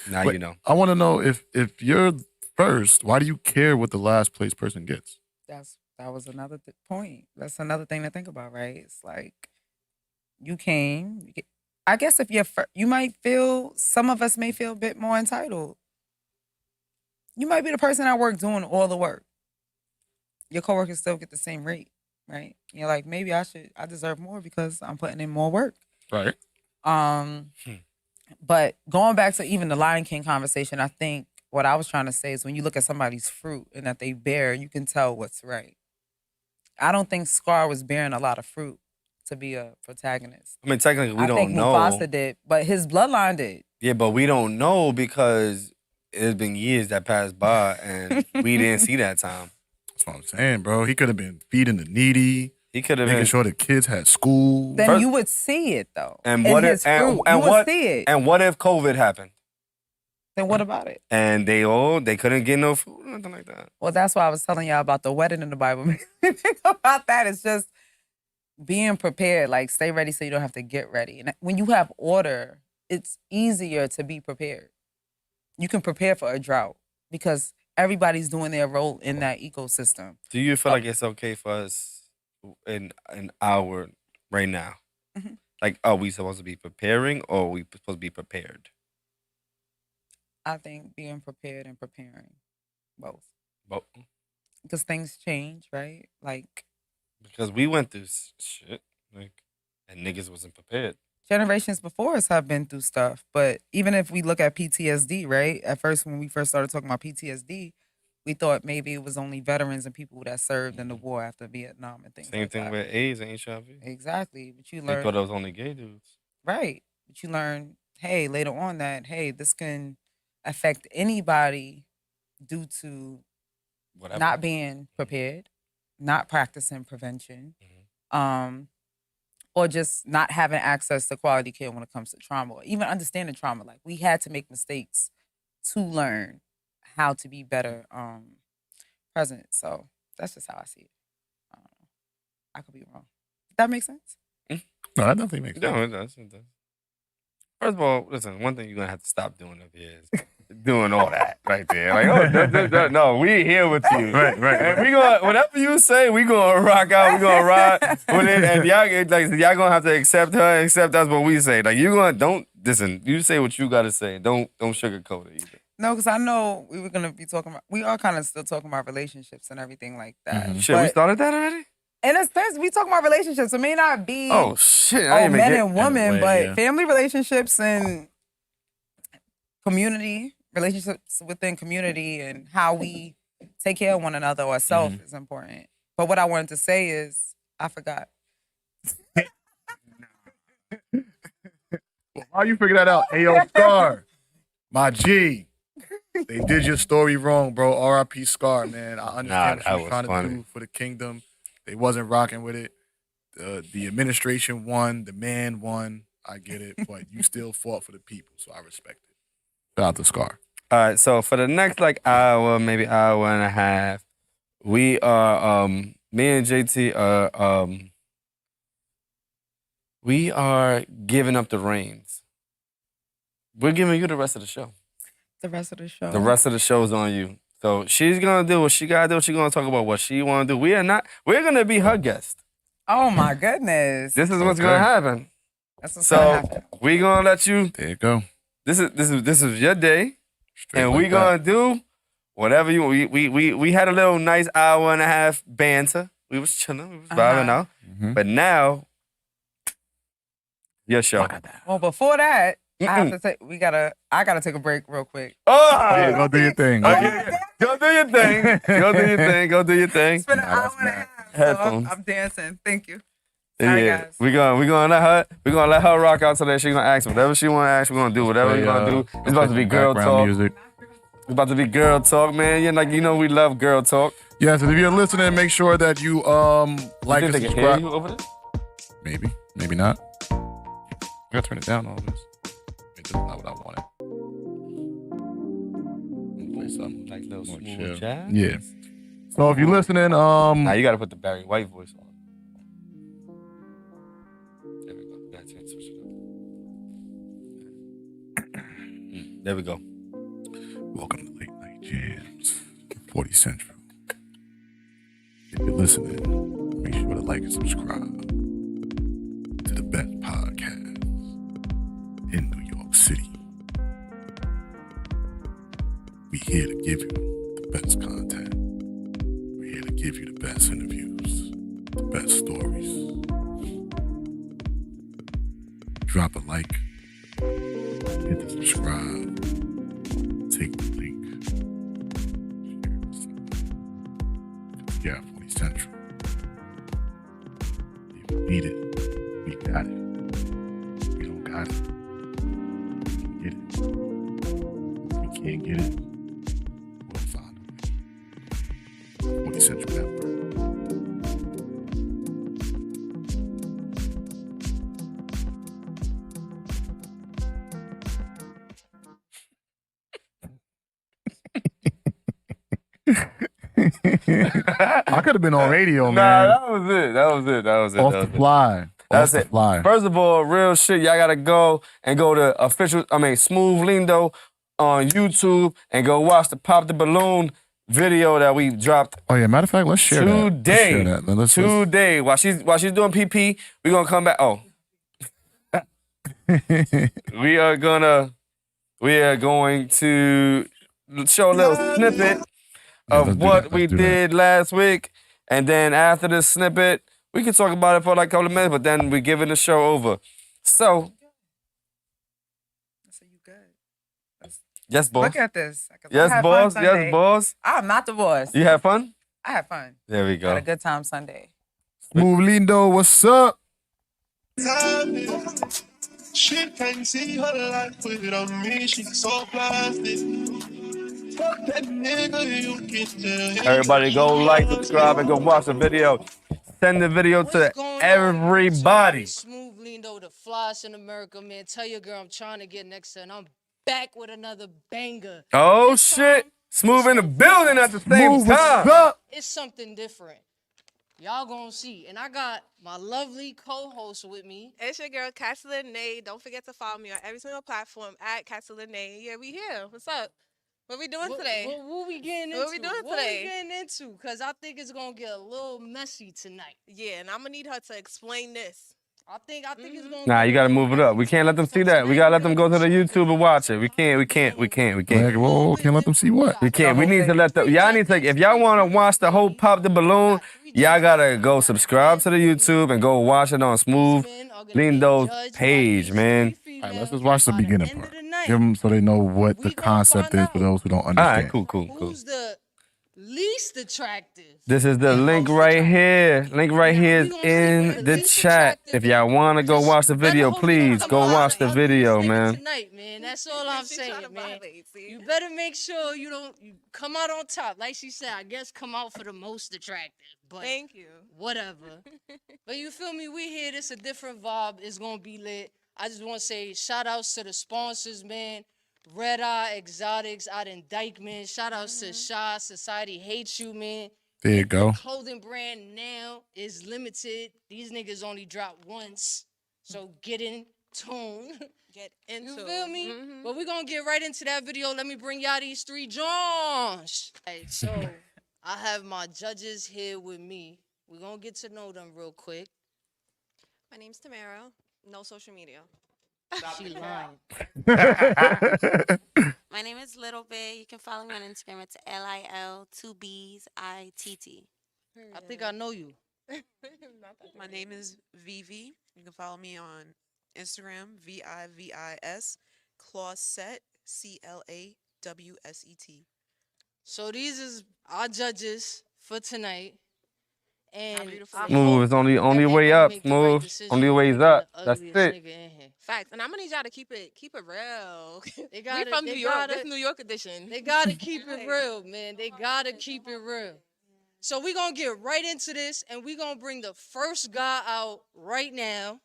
now But you know. I want to know if you're first, why do you care what the last place person gets? That was another point. That's another thing to think about, right? It's like you came. I guess if you're you might feel, some of us may feel a bit more entitled. You might be the person at work doing all the work. Your coworkers still get the same rate, right? You're like, maybe I deserve more because I'm putting in more work. Right. But going back to even the Lion King conversation, I think what I was trying to say is when you look at somebody's fruit and that they bear, you can tell what's right. I don't think Scar was bearing a lot of fruit to be a protagonist. I mean, technically, we I don't think know. Mufasa did, but his bloodline did. Yeah, but we don't know because it's been years that passed by and we didn't see that time. That's what I'm saying, bro. He could have been feeding the needy. He could have making been sure the kids had school. Then you would see it though. And in what his if fruit. and you what would see it. and what if COVID happened Then what about it? and they couldn't get no food, nothing like that? Well, that's why I was telling y'all about the wedding in the Bible. Think about that. It's just being prepared. Like, stay ready so you don't have to get ready. And when you have order, it's easier to be prepared. You can prepare for a drought because everybody's doing their role in that ecosystem. Do you feel like it's okay for us in our right now? Mhm. Like, are we supposed to be preparing or are we supposed to be prepared? I think being prepared and preparing, both, Well, because things change, right? Like because we went through shit, like, and niggas wasn't prepared. generations before us have been through stuff, but even if we look at PTSD, right? At first, when we first started talking about PTSD, we thought maybe it was only veterans and people that served in the war after Vietnam and things Same like thing that. with AIDS and HIV. Exactly, but you They learn thought it was only gay dudes. right, but you learn, hey, later on that hey, this can affect anybody due to Whatever. not being prepared, not practicing prevention, or just not having access to quality care when it comes to trauma, or even understanding trauma. Like we had to make mistakes to learn how to be better present. So that's just how I see it. I don't know. I could be wrong. That makes sense? No, that definitely makes sense. No, it does. It does. First of all, listen, one thing you're going to have to stop doing up here is doing all that right there. Like, oh, no, we here with you. Right. And we going to, whatever you say, we going to rock out, we going to ride with it. And y'all going to have to accept her and accept that's what we say. Like, you going to, don't, listen, you say what you got to say. Don't sugarcoat it either. No, because I know we were going to be talking about, we are kind of still talking about relationships and everything like that. Shit, we started that already? In a sense, we talk about relationships. It may not be Oh, shit. I didn't even men get and women, in the way, but yeah. family relationships and community, relationships within community and how we take care of one another or self is important. But what I wanted to say is, I forgot. How you figure that out? Ayo, Scar, my G. They did your story wrong, bro. R.I.P. Scar, man. I understand that what you're was trying funny. to do for the kingdom. They wasn't rocking with it. The administration won. The man won. I get it, but you still fought for the people, so I respect it. Shout out to Scar. All right, so for the next hour, maybe hour and a half, we are me and JT are we are giving up the reins. We're giving you the rest of the show. The rest of the show. The rest of the show's on you. So she's gonna do what she gotta do. She's gonna talk about what she wanna do. We're gonna be her guest. Oh my goodness. This is what's Okay. gonna happen. That's what's gonna So happen. we gonna let you. There you go. This is your day. Straight And like we that. gonna do whatever you we had a little nice hour and a half banter. We was chilling, we was vibing out. Mhm. But now, your show. Well, before that, I have to I gotta take a break real quick. Oh, Yeah, go do your thing. okay. Go do your thing. Go do your thing. Go do your thing. It's been an Nah, hour that's and a mad. half. Headphones. So I'm dancing. Thank you. Sorry, Yeah, guys. we gonna let her rock out today. She's gonna ask whatever she wanna ask. We're gonna do whatever we gonna do. It's about to be girl background talk. music. It's about to be girl talk, man. You know we love girl talk. Yes, and if you're listening, make sure that you like You and think they can hear subscribe. you over there? Maybe not. I gotta turn it down all this. This is not what I wanted. Play something Like little more smooth chill. jazz? Yeah. So if you're listening, Nah, you gotta put the Barry White voice on. There we go. Yeah, switch it up. There we go. welcome to Late Night Jams, 40 Central. If you're listening, make sure to like and subscribe to the best podcast in New York City. We here to give you the best content. We're here to give you the best interviews, the best stories. Drop a like, hit the subscribe, take the link, share it. Yeah, 40 Central. If you need it, we got it. If we don't got it, we can get it. If we can't get it, we'll find a way. 40 Central Network. I could have been on radio, man. That was it. Off the fly. That's Off it. the fly. First of all, real shit, y'all gotta go to Smooth Lindo on YouTube and go watch the Pop the Balloon video that we dropped Oh yeah, matter of fact, let's share that. Let's today. share that. Let's- Today, while she's doing PP, we're gonna come back. Oh, we are going to show a little snippet of let's do what that. we Let's do that. did last week, and then after this snippet, we can talk about it for like a couple of minutes. But then we're giving the show over. So, So you good? yes, boss. Look at this. 'Cause I Yes, had boss. fun Yes, Sunday. boss. I'm not the boss. You had fun? I had fun. There we Had go. a good time Sunday. Smooth Lindo, what's up? She can't see her life without me. She's so plastic. Fuck that nigga, you can tell him. Everybody go like, subscribe, and go watch the video. Send the video to What's going on? everybody. Smooth Lindo, the flyest in America, man. Tell your girl I'm trying to get next to her, and I'm back with another banger. Oh, shit. Smooth in the building at the same Smooth, what's time. up? It's something different. Y'all gonna see. And I got my lovely co-host with me. It's your girl, Catalinae. Don't forget to follow me on every single platform at Catalinae. Yeah, we here. What's up? What we doing today? What we getting into? What we doing today? What we getting into? Because I think it's gonna get a little messy tonight. Yeah, and I'm gonna need her to explain this. I think it's gonna Nah, you gotta move it up. We can't let them see that. We gotta let them go to the YouTube and watch it. We can't. Like, whoa, can't let them see what? We can't. We need to let the y'all need to. If y'all want to watch the whole Pop the Balloon, y'all gotta go subscribe to the YouTube and go watch it on Smooth Lindo's page, man. All right, let's just watch the beginning part. Give them so they know what the concept is for those who don't All understand. right, cool. Who's the least attractive? This is the link right here. Link right here is in the chat. If y'all want to go watch the video, please go watch the video, man. Tonight, man. That's all I'm She saying, tryna man. violate, see? You better make sure you come out on top. Like she said, I guess come out for the most attractive. But Thank you. whatever. But you feel me? We here. This a different vibe. It's gonna be lit. I just want to say shout outs to the sponsors, man. Red Eye Exotics out in Dykeman. Shout outs to Shy Society Hates You, man. There you go. Clothing brand now is limited. These niggas only drop once. So get in tune. Get into You feel me? Mhm. But we're gonna get right into that video. Let me bring y'all these three Johns. Hey, so I have my judges here with me. We're gonna get to know them real quick. My name's Tamara. No social media. She lying. My name is Little Bit. You can follow me on Instagram. It's LIL2BsITT. I think I know you. My name is Vivi. You can follow me on Instagram, VIVIS, Clawset, CLAWSET. So these is our judges for tonight. And beautiful. I Smooth hope is only that way they up. make the right Smooth. decision Only for ways picking up. the That's ugliest it. nigga in here. Facts. And I'm gonna need y'all to keep it real. They We gotta- from they New York. gotta- This New York edition. They gotta keep it real, man. They gotta keep it real. So we gonna get right into this, and we gonna bring the first guy out right now.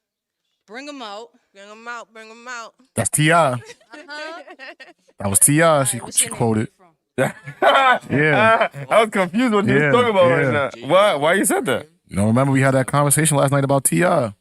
Bring him out. Bring them out. Bring them out. That's T.I. Uh-huh. That was T.I. She What's your name? quoted. Yeah. Yeah. I was confused what you Yeah, was talking about yeah. right now. Why you said that? You know, remember we had that conversation last night about T.I.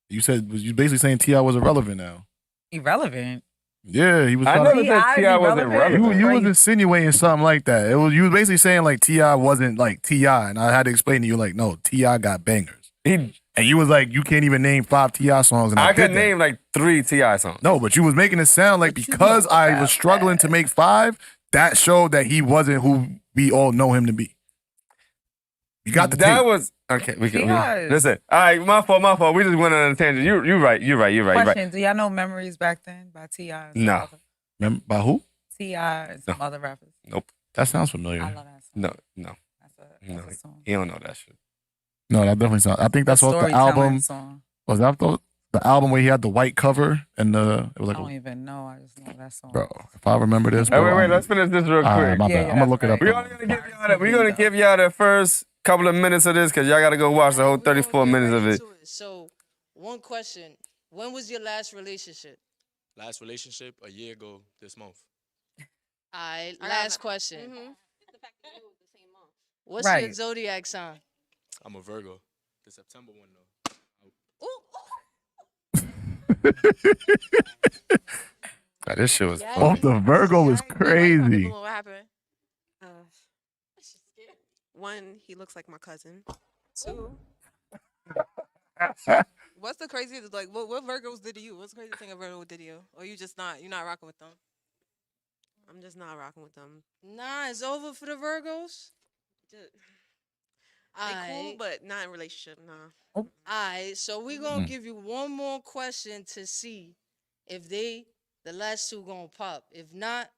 You said, you basically saying T.I. was irrelevant now. Irrelevant. Yeah, he was I trying never to... said T.I. wasn't relevant. You was insinuating something like that. You was basically saying like T.I. wasn't like T.I. And I had to explain to you like, no, T.I. got bangers. And you was like, you can't even name 5 T.I. songs. And I did could that. name like 3 T.I. songs. No, but you was making it sound like because I was struggling to make 5, that showed that he wasn't who we all know him to be. You got the That tape. was okay. We can Yes. listen. All right, my fault. We just went on a tangent. You're right. Question: Do y'all know "Memories" back then by T.I.? No. Remember, by who? T.I. and some other rappers. Nope. That sounds familiar. I love that song. No. That's a song. He don't know that shit. No, that definitely sounds. I think that's what the Storytelling album song. was. That the album where he had the white cover and it was I like, don't even know. I just know that song. bro, if I remember this. Hey, Bro, wait. Let's finish this real quick. All right, my bad. I'm gonna look it up. We're gonna give y'all the first couple of minutes of this because y'all gotta go watch the whole 34 minutes of it. So, one question: when was your last relationship? Last relationship a year ago this month. All right, last question. Mm-hmm. What's Right. your zodiac sign? I'm a Virgo. The September one though. God, this shit was Off the Virgo is crazy. What happened? one, he looks like my cousin. Two, what's the craziest, like, what Virgos did to you? What's the craziest thing a Virgo did to you? Or you're not rocking with them? I'm just not rocking with them. Nah, it's over for the Virgos. They cool, but not in relationship, nah. Alright, so we gonna give you one more question to see if the last two gonna pop. If not,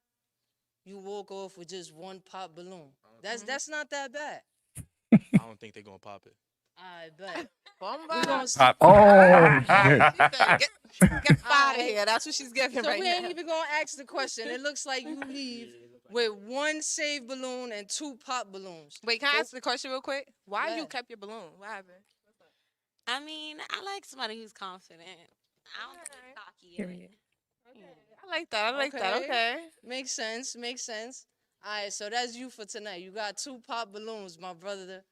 you walk off with just one pop balloon. That's not that bad. I don't think they're gonna pop it. I bet. We gonna Pop. Oh, shit. Get out of here. That's what she's giving So right we ain't now. even gonna ask the question. It looks like you leave with one save balloon and two pop balloons. Wait, can I ask the question real quick? Why you kept your balloon? What happened? I mean, I like somebody who's confident. I don't get cocky. Period. I like that. I like that. Okay. Makes sense. All right, so that's you for tonight. You got two pop balloons, my brother.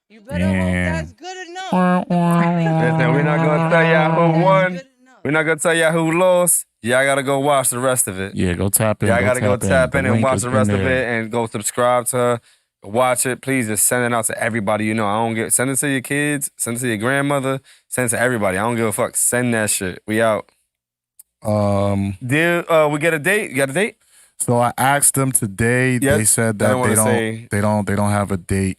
You better hope that's good enough. Listen, we're not gonna tell y'all who won. We're not gonna tell y'all who lost. Y'all gotta go watch the rest of it. Yeah, go tap in. Y'all gotta go tap in The and link watch is the in rest of there. it and go subscribe to her. Watch it. Please just send it out to everybody you know. Send it to your kids, send it to your grandmother, send it to everybody. I don't give a fuck. Send that shit. We out. We get a date? You got a date? So I asked them today. Yes. They said They that don't wanna say- they don't have a date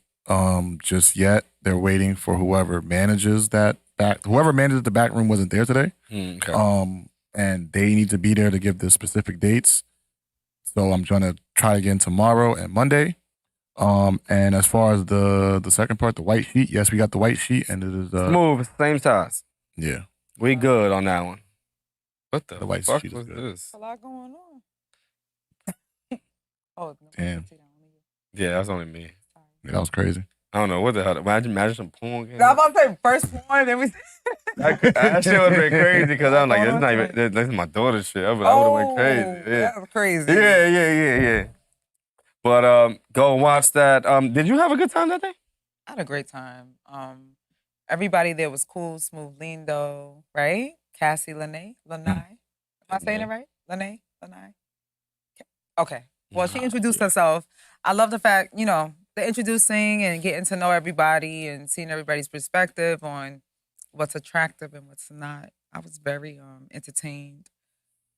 just yet. They're waiting for whoever manages the back room wasn't there today. Okay. And they need to be there to give the specific dates. So I'm trying to try again tomorrow and Monday. And as far as the second part, the white sheet, yes, we got the white sheet, and it is Smooth, same size. Yeah, we good on that one. What the white fuck sheet is was good. this? A lot going on. Oh, no. Damn. Yeah, that's only me. Yeah, that was crazy. I don't know what the hell. Imagine some porn. Game. I'm about to say first one, then we. That shit would have been crazy because I'm like, this is not even. This is my daughter's shit. I would have went crazy. Yeah. That was crazy. Yeah. But go watch that. Did you have a good time that day? I had a great time. Everybody there was cool, smooth, lindo, right? Cassie, Lanai. Am I saying it right? Lanai. Okay. Well, she introduced herself. I love the fact, the introducing and getting to know everybody and seeing everybody's perspective on what's attractive and what's not. I was very entertained.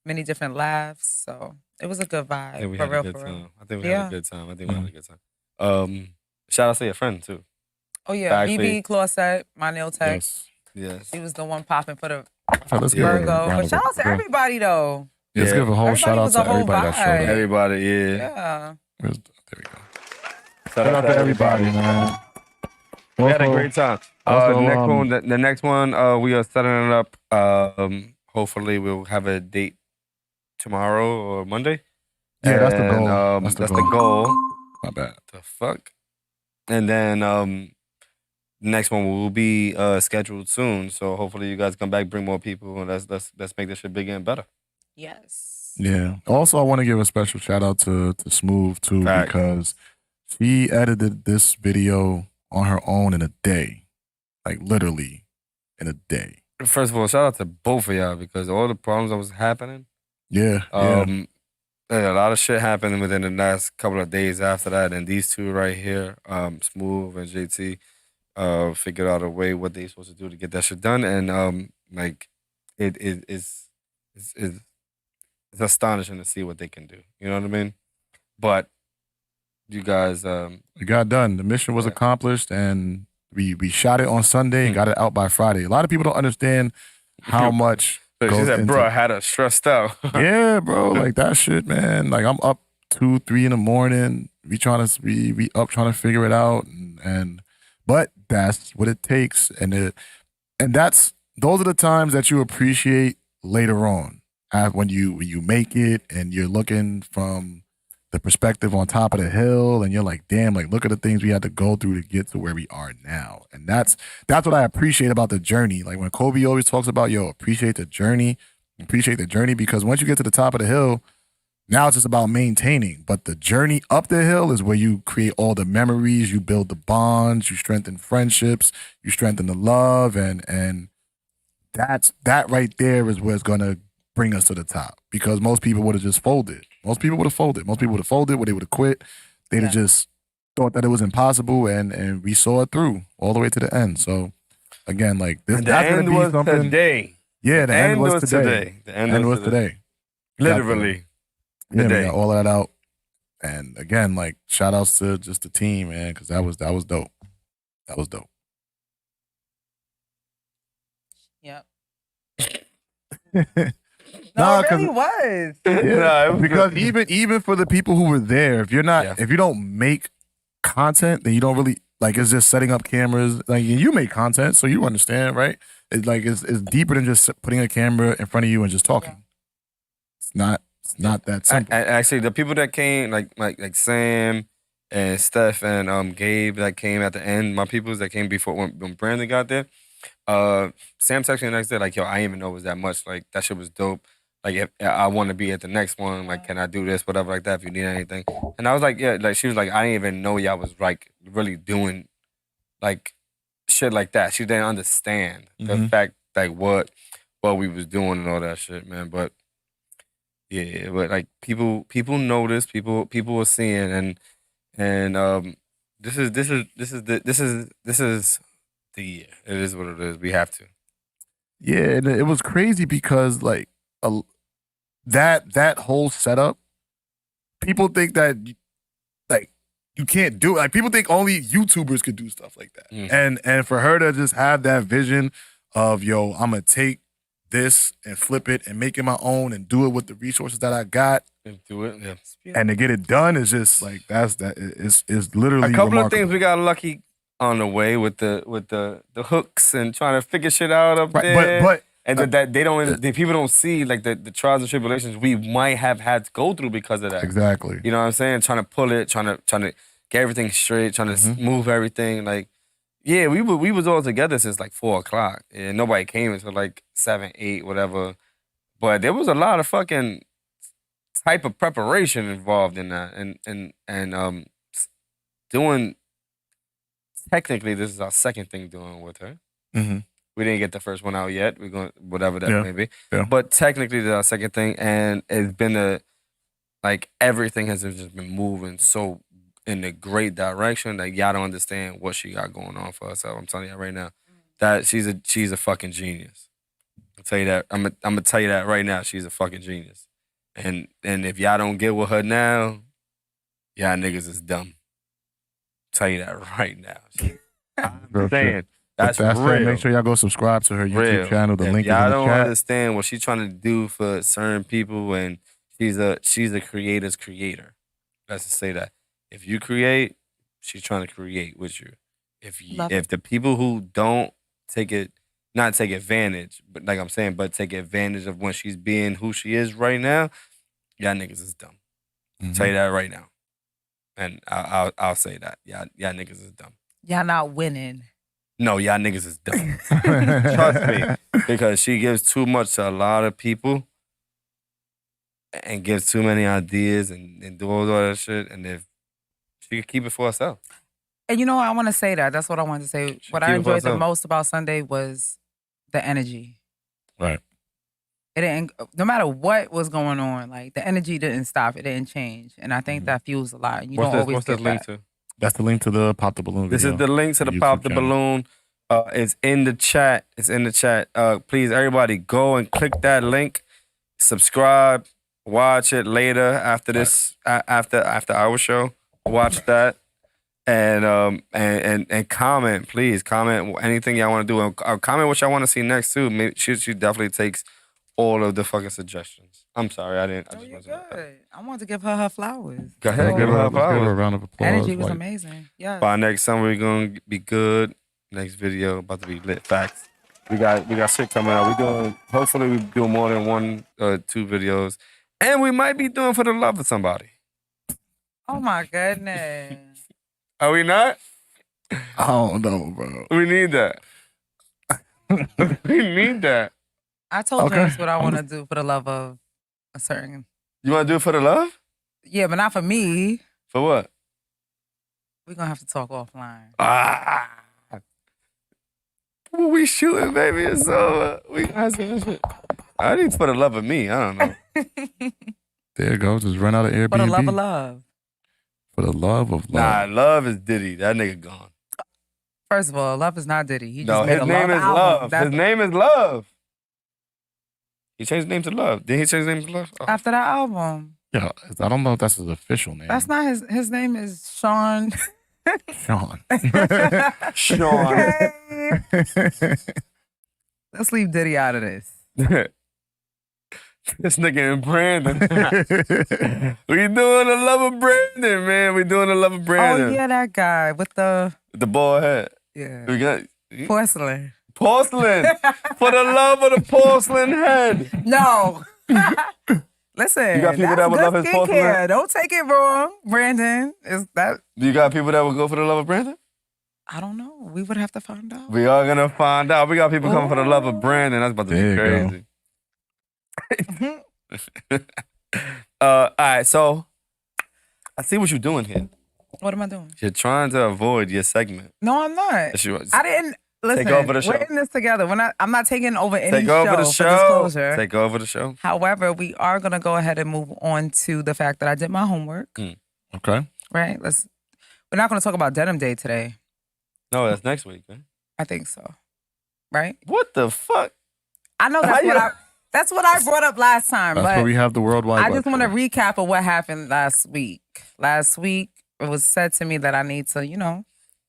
Many different laughs. So it was a good vibe. I think we for had real, a good for time. real. I think we had a good time. Shout out to your friend too. Oh yeah, Backfleet. BB Clawset, my nail tech. Yes. She was the one popping for the Let's give her a Virgo. round But of shout out to applause. everybody though. Yeah, let's give a whole Everybody shout out was to a whole everybody that showed vibe. up. Everybody, yeah. Yeah. There we go. Shout out to everybody, man. We had a great time. The next one, we are setting it up. Hopefully, we'll have a date tomorrow or Monday. Yeah, that's the goal. That's the goal. My bad. The fuck. And then next one will be scheduled soon. So hopefully, you guys come back, bring more people, and let's make this shit bigger and better. Yes. Yeah. Also, I want to give a special shout out to Smooth too, Facts. because she edited this video on her own in a day, like literally in a day. First of all, shout out to both of y'all because all the problems that was happening. Yeah. A lot of shit happened within the last couple of days after that, and these two right here, Smooth and JT, figured out a way what they supposed to do to get that shit done, and it's astonishing to see what they can do. You know what I mean? But you guys, it got done. The mission was accomplished, and we shot it on Sunday and got it out by Friday. A lot of people don't understand how much. She goes said, into- "Bro, I had her stressed out." Yeah, bro, like that shit, man. Like I'm up 2-3 in the morning. We up trying to figure it out, but that's what it takes, and those are the times that you appreciate later on, when you make it and you're looking from the perspective on top of the hill, and you're like, damn, like look at the things we had to go through to get to where we are now. And that's what I appreciate about the journey. Like when Kobe always talks about, appreciate the journey, because once you get to the top of the hill, now it's just about maintaining. But the journey up the hill is where you create all the memories, you build the bonds, you strengthen friendships, you strengthen the love, and that right there is what's gonna bring us to the top. Because most people would have just folded. Most people would have folded. They would have quit. They'd have just thought that it was impossible, and we saw it through all the way to the end. So again, like this, And that's the gonna end be was something. today. Yeah, the end was today. The end was today. Literally. Yeah, we today. got all of that out. And again, like shout outs to just the team, man, because that was dope. That was dope. Yep. Nah, No, it 'cause- really was. Yeah, because even for the people who were there, if you don't make content, then you don't really like. It's just setting up cameras. Like you make content, so you understand, right? It's deeper than just putting a camera in front of you and just talking. It's not that simple. Actually, the people that came, like Sam and Steph and Gabe that came at the end, my peoples that came before when Brandon got there. Sam texted me the next day like, "Yo, I didn't even know it was that much. Like that shit was dope. Like if I want to be at the next one, like can I do this, whatever, like that. If you need anything." And I was like, "Yeah." Like she was like, "I didn't even know y'all was like really doing like shit like that." She didn't understand the fact like what we was doing and all that shit, man. But yeah, but like people noticed, people were seeing, and this is the year. It is what it is. We have to. Yeah, and it was crazy because like that whole setup, people think that like you can't do it. Like people think only YouTubers could do stuff like that. And for her to just have that vision of yo, I'm gonna take this and flip it and make it my own and do it with the resources that I got. And do it, yeah. And to get it done is just like it's literally a couple remarkable. of things we got lucky on the way with the hooks and trying to figure shit out up there. But and that they don't, the people don't see like the trials and tribulations we might have had to go through because of that. Exactly. You know what I'm saying? Trying to pull it, trying to get everything straight, trying to move everything. Like, yeah, we was all together since like 4:00, and nobody came until like 7, 8, whatever. But there was a lot of fucking type of preparation involved in that, and doing. Technically, this is our second thing doing with her. We didn't get the first one out yet. We're going whatever that may be. Yeah. But technically, this is our second thing, and it's been everything has just been moving so in a great direction that y'all don't understand what she got going on for herself. I'm telling you right now, that she's a fucking genius. I'll tell you that. I'm gonna tell you that right now. She's a fucking genius, and if y'all don't get with her now, y'all niggas is dumb. Tell you that right now. I'm saying that's real. Make sure y'all go subscribe to her YouTube channel. The link is in y'all the don't chat. understand what she's trying to do for certain people, and she's a creator's creator. Let's just say that. If you create, she's trying to create with you. If the people who don't not take advantage, but like I'm saying, but take advantage of when she's being who she is right now, y'all niggas is dumb. Tell you that right now. And I'll say that. Y'all niggas is dumb. Y'all not winning. No, y'all niggas is dumb. Trust me. Because she gives too much to a lot of people and gives too many ideas and do all that shit. And if she could keep it for herself. And you know what? I want to say that. That's what I wanted to say. What I enjoyed the most about Sunday was the energy. Right. It didn't, no matter what was going on, like the energy didn't stop. It didn't change. And I think that fuels a lot. And you don't always what's get this link that. to? That's the link to the Pop the Balloon This video. is the link to the YouTube Pop the channel. Balloon. It's in the chat. It's in the chat. Please, everybody, go and click that link. Subscribe. Watch it later after this. After our show. Watch that. And comment, please. Comment anything y'all want to do. And comment what y'all want to see next too. Maybe she definitely takes all of the fucking suggestions. I'm sorry, I didn't. I just You're good. I wanted to give her flowers. Go ahead, give her Let's give her a flowers. round of applause. Energy was Like, amazing. Yes. By next summer, we're gonna be good. Next video about to be lit. Facts. We got shit coming out. Hopefully we do more than 1 or 2 videos, and we might be doing for the love of somebody. Oh my goodness. Are we not? I don't know, bro. We need that. We need that. I told Okay. James what I want to do for the love of a certain. You want to do it for the love? Yeah, but not for me. For what? We're going to have to talk offline. What we shooting, baby? It's over. We got some shit. I think it's for the love of me. I don't know. There you go. Just run out of Airbnb. For the love of love. For the love of Nah, love. Love is Diddy. That nigga gone. First of all, Love is not Diddy. He No, just made his a name Love is album. Love. That's His name is Love. He changed his name to Love. Did he change his name to Love? Oh. after that album. Yeah, I don't know if that's his official name. That's not his name is Sean. Sean. Sean. Let's leave Diddy out of this. This nigga and Brandon. We doing the Love of Brandon, man. We doing the Love of Brandon. Oh yeah, that guy with the bald head. Yeah. We got porcelain. Porcelain. For the love of the porcelain head. No. Listen, You got people that's that would good love his porcelain? skincare. Don't take it wrong, Brandon. Is that? You got people that would go for the Love of Brandon? I don't know. We would have to find out. We are gonna find out. We got people coming for the Love of Brandon. That's about to There be you crazy. All right, so I see what you're doing here. What am I doing? You're trying to avoid your segment. No, I'm not. Yes, you are. I didn't listen. Take over the show. We're in this together. I'm not taking over any Take show over the for show. disclosure. Take over the show. However, we are gonna go ahead and move on to the fact that I did my homework. Okay. Right. We're not gonna talk about Denim Day today. No, that's next week, man. I think so. Right? What the fuck? I know that's what I brought up last time. That's but where we have the worldwide. I just want to recap of what happened last week. Last week, it was said to me that I need to,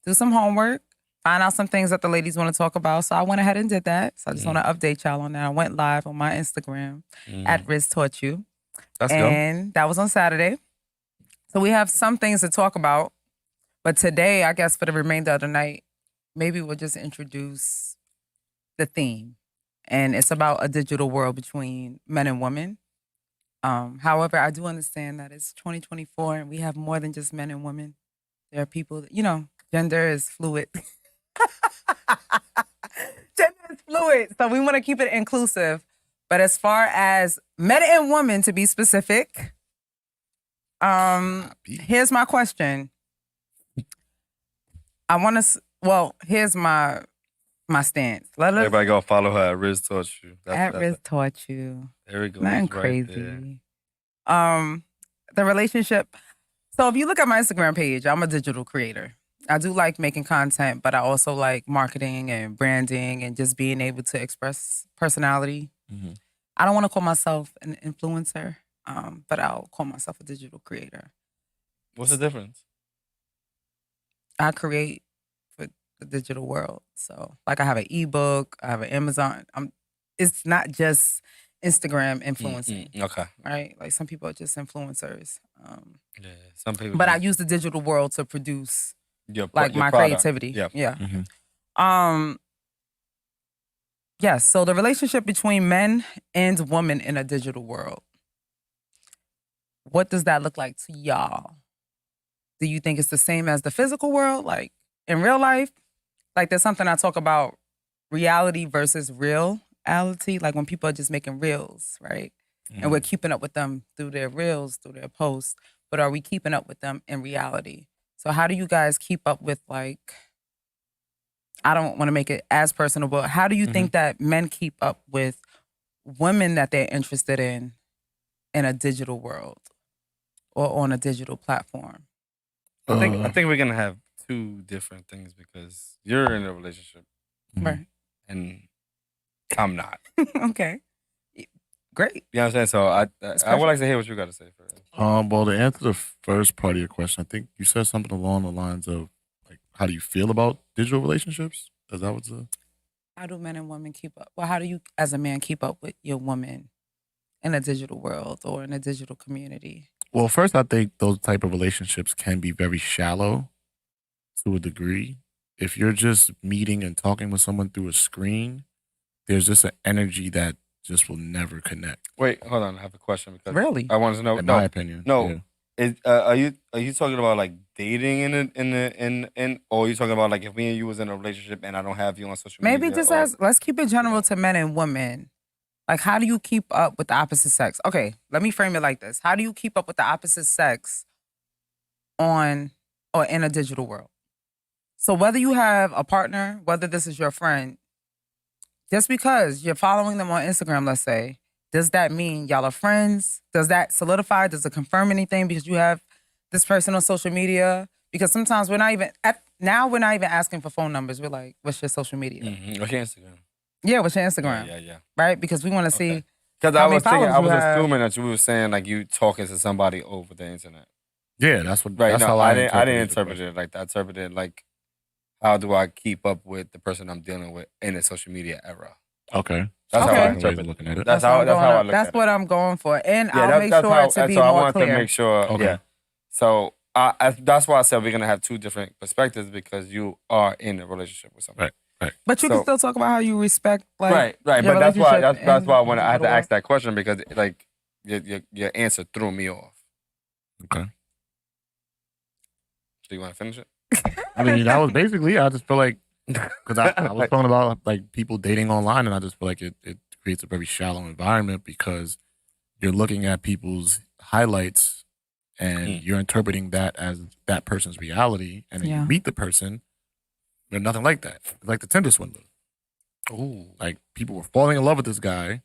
do some homework, find out some things that the ladies want to talk about. So I went ahead and did that. So I just want to update y'all on that. I went live on my Instagram at Riz Taught You. Let's go. And that was on Saturday. So we have some things to talk about. But today, I guess for the remainder of the night, maybe we'll just introduce the theme. And it's about a digital world between men and women. However, I do understand that it's 2024 and we have more than just men and women. There are people that, gender is fluid. Gender is fluid. So we want to keep it inclusive. But as far as men and women, to be specific, here's my question. Here's my stance. Everybody go follow her at Riz Taught You. At Riz Taught You. There we go. Nothing It's right crazy. there. The relationship. So if you look at my Instagram page, I'm a digital creator. I do like making content, but I also like marketing and branding and just being able to express personality. Mm-hmm. I don't want to call myself an influencer, but I'll call myself a digital creator. What's the difference? I create for the digital world. So like I have an ebook, I have an Amazon. It's not just Instagram influencing. Okay. Right? Like some people are just influencers. Yeah, some people. But I use the digital world to produce your my product. creativity. Yep. Yeah. Mm-hmm. Yes, so the relationship between men and women in a digital world. What does that look like to y'all? Do you think it's the same as the physical world, like in real life? Like there's something I talk about, reality versus reality, like when people are just making reels, right? Mm-hmm. And we're keeping up with them through their reels, through their posts, but are we keeping up with them in reality? So how do you guys keep up with, like, I don't want to make it as personal, but how do you think that men keep up with women that they're interested in a digital world or on a digital platform? I think we're gonna have two different things because you're in a relationship, Right? and I'm not. Okay, great. You know what I'm saying? So I would like to hear what you got to say first. Well, to answer the first part of your question, I think you said something along the lines of, like, how do you feel about digital relationships? Is that what's the... How do men and women keep up? Well, how do you, as a man, keep up with your woman in a digital world or in a digital community? Well, first, I think those type of relationships can be very shallow to a degree. If you're just meeting and talking with someone through a screen, there's just an energy that just will never connect. Wait, hold on. I have a question because Really? I wanted to know. In my opinion, No, yeah. are you talking about like dating in or are you talking about like if me and you was in a relationship and I don't have you on social media? Maybe just or- let's keep it general to men and women. Like, how do you keep up with the opposite sex? Okay, let me frame it like this. How do you keep up with the opposite sex on or in a digital world? So whether you have a partner, whether this is your friend, just because you're following them on Instagram, let's say, does that mean y'all are friends? Does that solidify? Does it confirm anything because you have this person on social media, because sometimes we're not even asking for phone numbers. We're like, what's your social media? What's your Instagram? Yeah, what's your Instagram? Yeah. Right? Because we want to see Because how I many was thinking, followers I you was have. assuming that you were saying like you talking to somebody over the internet. Yeah, that's what. Right? That's No, how I I didn't interpret it like that. I interpreted it like, how do I keep up with the person I'm dealing with in the social media era? Okay. That's how I Okay. interpret looking at it. That's how I look at That's it. what I'm going for, and Yeah, I'll make sure to be so I more wanted clear. to make sure. Okay. Yeah. So that's why I said we're gonna have two different perspectives because you are in a relationship with somebody. Right. But you can still talk about how you respect, like, Right. your But that's why relationship that's why I and wanted. I had to digital ask that question because like your answer threw me off. Okay. Do you want to finish it? I mean, that was basically. I just feel like because I was talking about like people dating online, and I just feel like it creates a very shallow environment because you're looking at people's highlights and you're interpreting that as that person's reality, and then you meet the person, they're nothing like that. It's like the Tinder swindler. Ooh, like people were falling in love with this guy,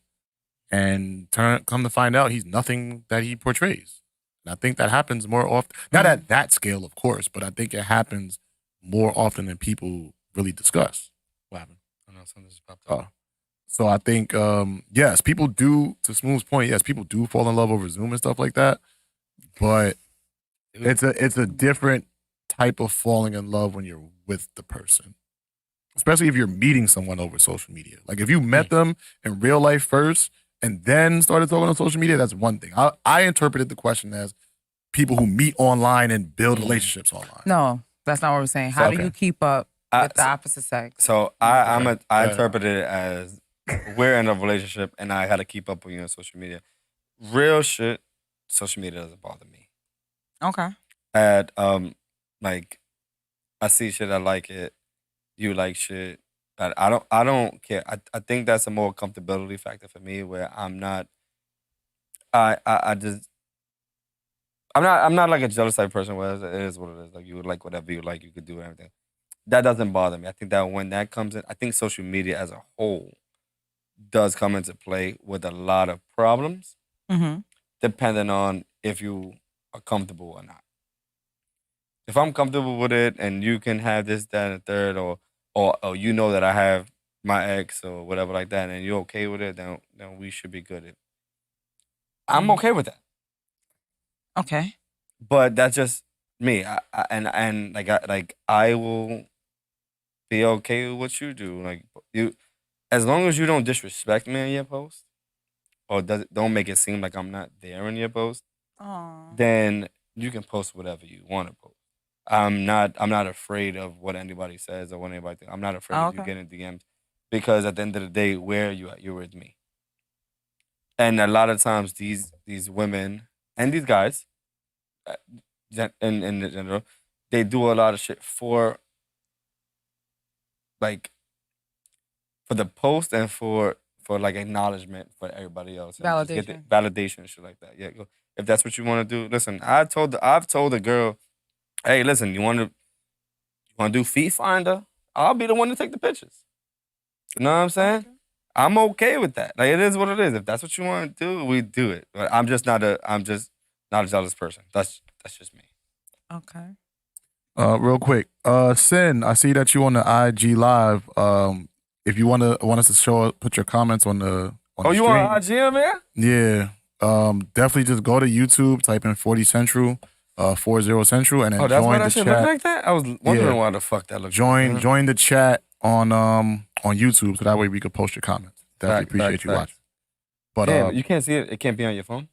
and come to find out he's nothing that he portrays. And I think that happens more often, not at that scale, of course, but I think it happens more often than people really discuss. What happened? I know something just popped up. So I think, yes, people do, to Smooth's point, yes, people do fall in love over Zoom and stuff like that. But it's a different type of falling in love when you're with the person. Especially if you're meeting someone over social media. Like if you met them in real life first and then started talking on social media, that's one thing. I interpreted the question as people who meet online and build relationships online. No, that's not what we're saying. How do you keep up with the opposite sex? So I interpreted it as we're in a relationship and I had to keep up with you on social media. Real shit, social media doesn't bother me. Okay. Like I see shit, I like it. You like shit. I don't care. I think that's a more comfortability factor for me where I'm not I'm not like a jealous type person where it is what it is. Like you would like whatever you like, you could do everything. That doesn't bother me. I think that when that comes in, I think social media as a whole does come into play with a lot of problems, depending on if you are comfortable or not. If I'm comfortable with it and you can have this, that, and the third, or you know that I have my ex or whatever like that, and you're okay with it, then we should be good. I'm okay with that. Okay. But that's just me. I will be okay with what you do. Like you, as long as you don't disrespect me in your post, or don't make it seem like I'm not there in your post, then you can post whatever you want to post. I'm not afraid of what anybody says or what anybody thinks. I'm not afraid of you getting DMs because at the end of the day, where are you at? You're with me. And a lot of times these women and these guys, in general, they do a lot of shit for the post and for like acknowledgement for everybody else. And just get the validation and shit like that. Yeah, if that's what you want to do, listen. I've told the girl, hey, listen, you want to do feet finder? I'll be the one to take the pictures. You know what I'm saying? Okay. I'm okay with that. Like it is what it is. If that's what you want to do, we do it. But I'm just not a jealous person. That's just me. Okay. Real quick, Sin, I see that you on the IG live. If you want us to put your comments on the you stream. on IG, man? Yeah. Definitely just go to YouTube, type in 40Central, 40Central, and then that's join why the that shit chat. look like that? I was wondering why the fuck that looked. Join the chat on YouTube, so that way we could post your comments. Definitely appreciate you watching. But you can't see it. It can't be on your phone.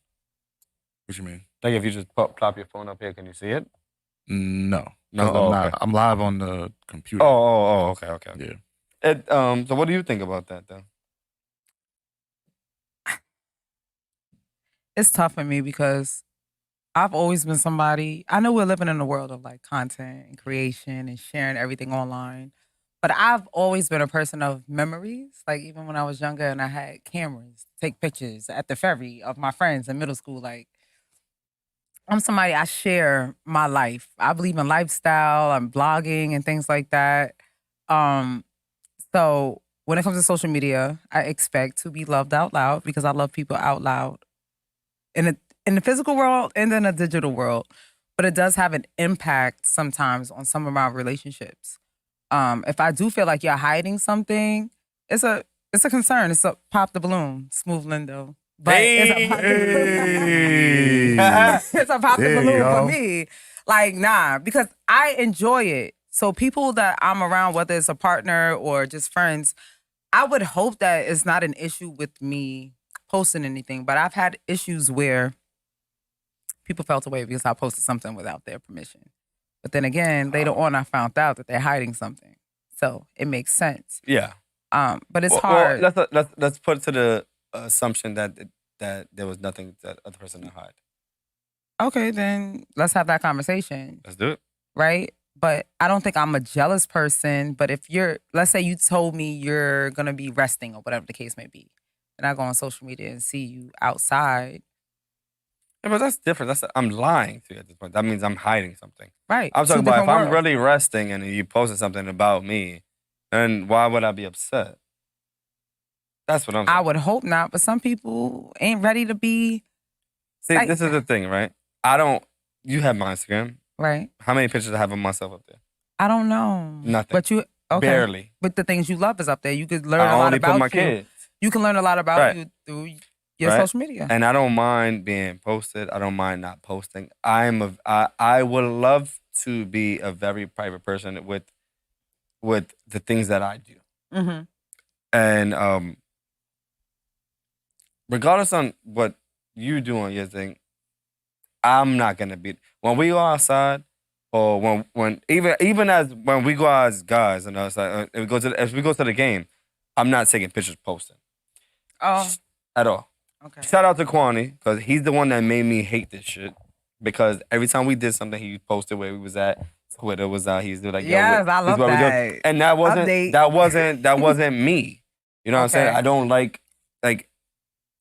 What you mean? Like if you just plop your phone up here, can you see it? No. Okay. I'm live on the computer. Okay. Yeah. So what do you think about that, though? It's tough for me because I've always been somebody, I know we're living in a world of like content and creation and sharing everything online, but I've always been a person of memories. Like even when I was younger and I had cameras, take pictures at the ferry of my friends in middle school, like I'm somebody, I share my life. I believe in lifestyle, I'm blogging and things like that. So when it comes to social media, I expect to be loved out loud because I love people out loud in the physical world and in the digital world. but it does have an impact sometimes on some of my relationships. If I do feel like you're hiding something, it's a concern. It's a pop the balloon, smooth Lindo. But it's a pop the balloon. It's a pop the There you balloon go. for me. Like, nah, because I enjoy it. So people that I'm around, whether it's a partner or just friends, I would hope that it's not an issue with me posting anything. But I've had issues where people felt away because I posted something without their permission. But then again, later on, I found out that they're hiding something. So it makes sense. Yeah. But it's Well, hard. let's put it to the assumption that there was nothing that other person to hide. Okay, then let's have that conversation. Let's do it. Right? But I don't think I'm a jealous person. But if let's say you told me you're going to be resting or whatever the case may be, and I go on social media and see you outside. Yeah, but that's different. I'm lying to you at this point. That means I'm hiding something. Right. I'm talking Two about if different I'm worlds. really resting and you posted something about me, then why would I be upset? That's what I'm saying. I would hope not, but some people ain't ready to be. See, this is the thing, right? You have my Instagram. Right. How many pictures I have of myself up there? I don't know. Nothing. But you, okay. Barely. But the things you love is up there. You could learn I a lot only about put my you. kids. You can learn a lot about Right. you through your Right? social media. And I don't mind being posted. I don't mind not posting. I would love to be a very private person with the things that I do. Mm-hmm. And regardless on what you do on your thing, I'm not gonna be when we go outside or when we go out as guys and us if we go to the game, I'm not taking pictures posting. Oh. At all. Okay. Shout out to Kwani, because he's the one that made me hate this shit. Because every time we did something, he posted where we was at. Twitter was out. He's like, Yes, I love where we that. go. And that Update. wasn't me. You know what I'm saying? Okay. I don't like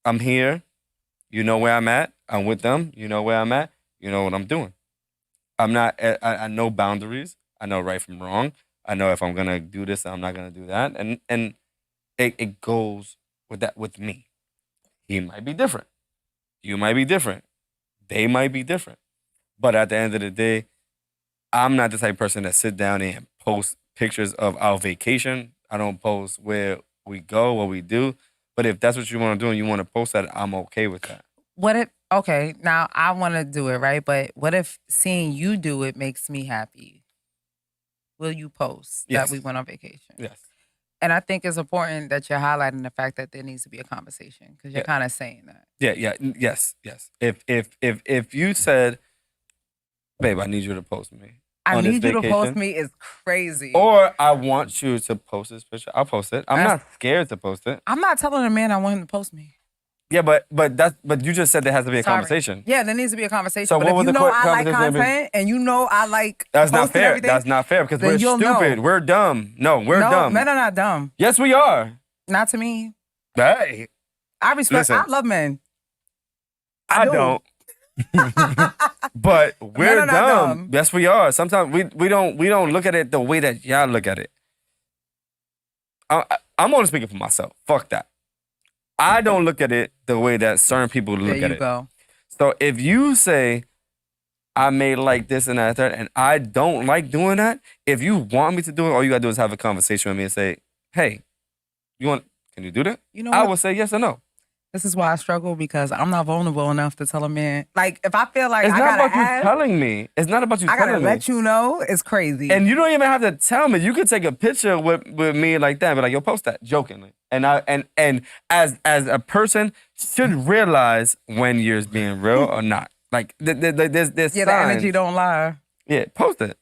I'm here. You know where I'm at. I'm with them. You know where I'm at. You know what I'm doing. I'm not. I know boundaries. I know right from wrong. I know if I'm gonna do this, I'm not gonna do that. And it goes with me. He might be different. You might be different. They might be different. But at the end of the day, I'm not the type of person that sit down and post pictures of our vacation. I don't post where we go, what we do. But if that's what you want to do and you want to post that, I'm okay with that. What if, okay, now I want to do it, right? But what if seeing you do it makes me happy? Will you post Yes. that we went on vacation? Yes. And I think it's important that you're highlighting the fact that there needs to be a conversation because you're kind of saying that. Yes. If you said, babe, I need you to post me. I on this need you to post vacation, me is crazy. Or I want you to post this picture. I'll post it. I'm That's- not scared to post it. I'm not telling a man I want him to post me. Yeah, but you just said there has to be a Sorry. conversation. Yeah, there needs to be a conversation. So but what if would you the know I like conversation be? content and you know I like That's not posting fair. everything, That's not fair because then we're you'll know. stupid. We're dumb. No, we're dumb. Men are not dumb. Yes, we are. Not to me. Hey, I respect. Listen. I love men. I do. don't. But Men we're are not dumb. dumb. Yes, we are. Sometimes we don't look at it the way that y'all look at it. I'm only speaking for myself. Fuck that. I don't look at it the way that certain people look There at you it. go. So if you say I may like this and that, and I don't like doing that, if you want me to do it, all you gotta do is have a conversation with me and say, "Hey, can you do that?" You know I what? will say yes or no. This is why I struggle because I'm not vulnerable enough to tell a man. Like if I feel like It's I not gotta about you ask, telling me. It's not about you I gotta telling me. let you know. It's crazy. And you don't even have to tell me. You could take a picture with me like that, and be like, "Yo, post that," jokingly. And as a person should realize when you're being real or not. Like there's yeah, the signs. energy don't lie. Yeah, post it.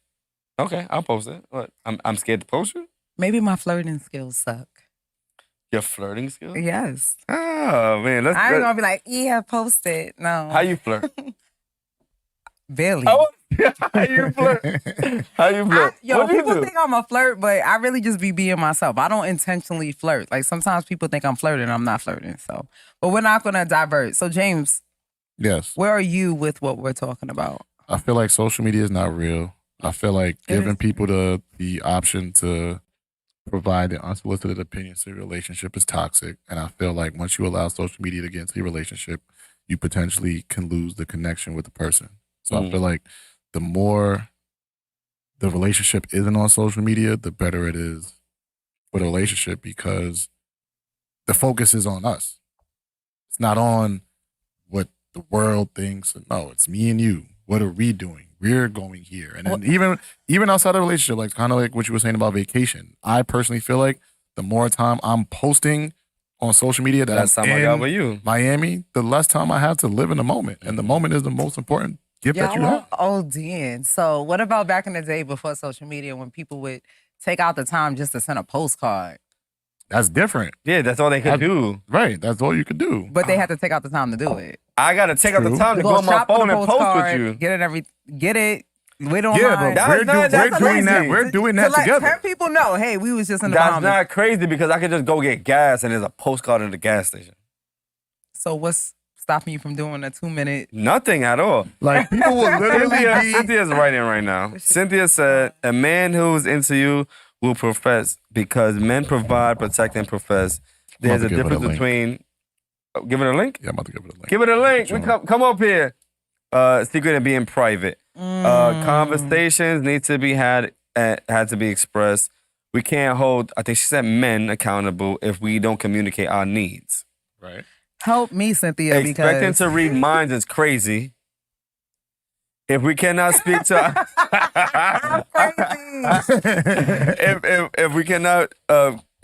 Okay, I'll post it. What? I'm scared to post it. Maybe my flirting skills suck. Your flirting skills? Yes. Oh man, I ain't gonna be like, yeah, post it. No. How you flirt? Barely. Oh, how you flirt? How you flirt? Yo, What do you people do? think I'm a flirt, but I really just be being myself. I don't intentionally flirt. Like sometimes people think I'm flirting, I'm not flirting. So, but we're not gonna divert. So, James, Yes. where are you with what we're talking about? I feel like social media is not real. I feel like giving people the option to provide an unsolicited opinions to your relationship is toxic. And I feel like once you allow social media to get into your relationship, you potentially can lose the connection with the person. So I feel like the more the relationship isn't on social media, the better it is for the relationship because the focus is on us. It's not on what the world thinks. No, it's me and you. What are we doing? We're going here. And then even outside the relationship, like kind of like what you were saying about vacation, I personally feel like the more time I'm posting on social media that Last I'm time I in got with you. Miami, the less time I have to live in the moment. And the moment is the most important gift that you have. ODing. So what about back in the day before social media when people would take out the time just to send a postcard? That's different. Yeah, that's all they could do. Right, that's all you could do. But they had to take out the time to do it. I got to take out the time to go on my shop for phone the and post with postcard, you. Get it. Wait on Yeah, mine. but we're doing that. We're doing that to let together. 10 people know, hey, we was just in the That's Bahamas. not crazy because I could just go get gas and there's a postcard in the gas station. So what's stopping you from doing a 2-minute? Nothing at all. Like people will literally Cynthia's writing right now. Cynthia said, a man who's into you will profess because men provide, protect, and profess. There's a give it a difference link. between... give it a link? Yeah, I'm about to give it a link. Give it a link. Come up here. Secret and being private. Conversations need to be had to be expressed. We can't hold, I think she said, men accountable if we don't communicate our needs. Right. Help me, Cynthia, Expecting because to read minds is crazy. If we cannot speak to if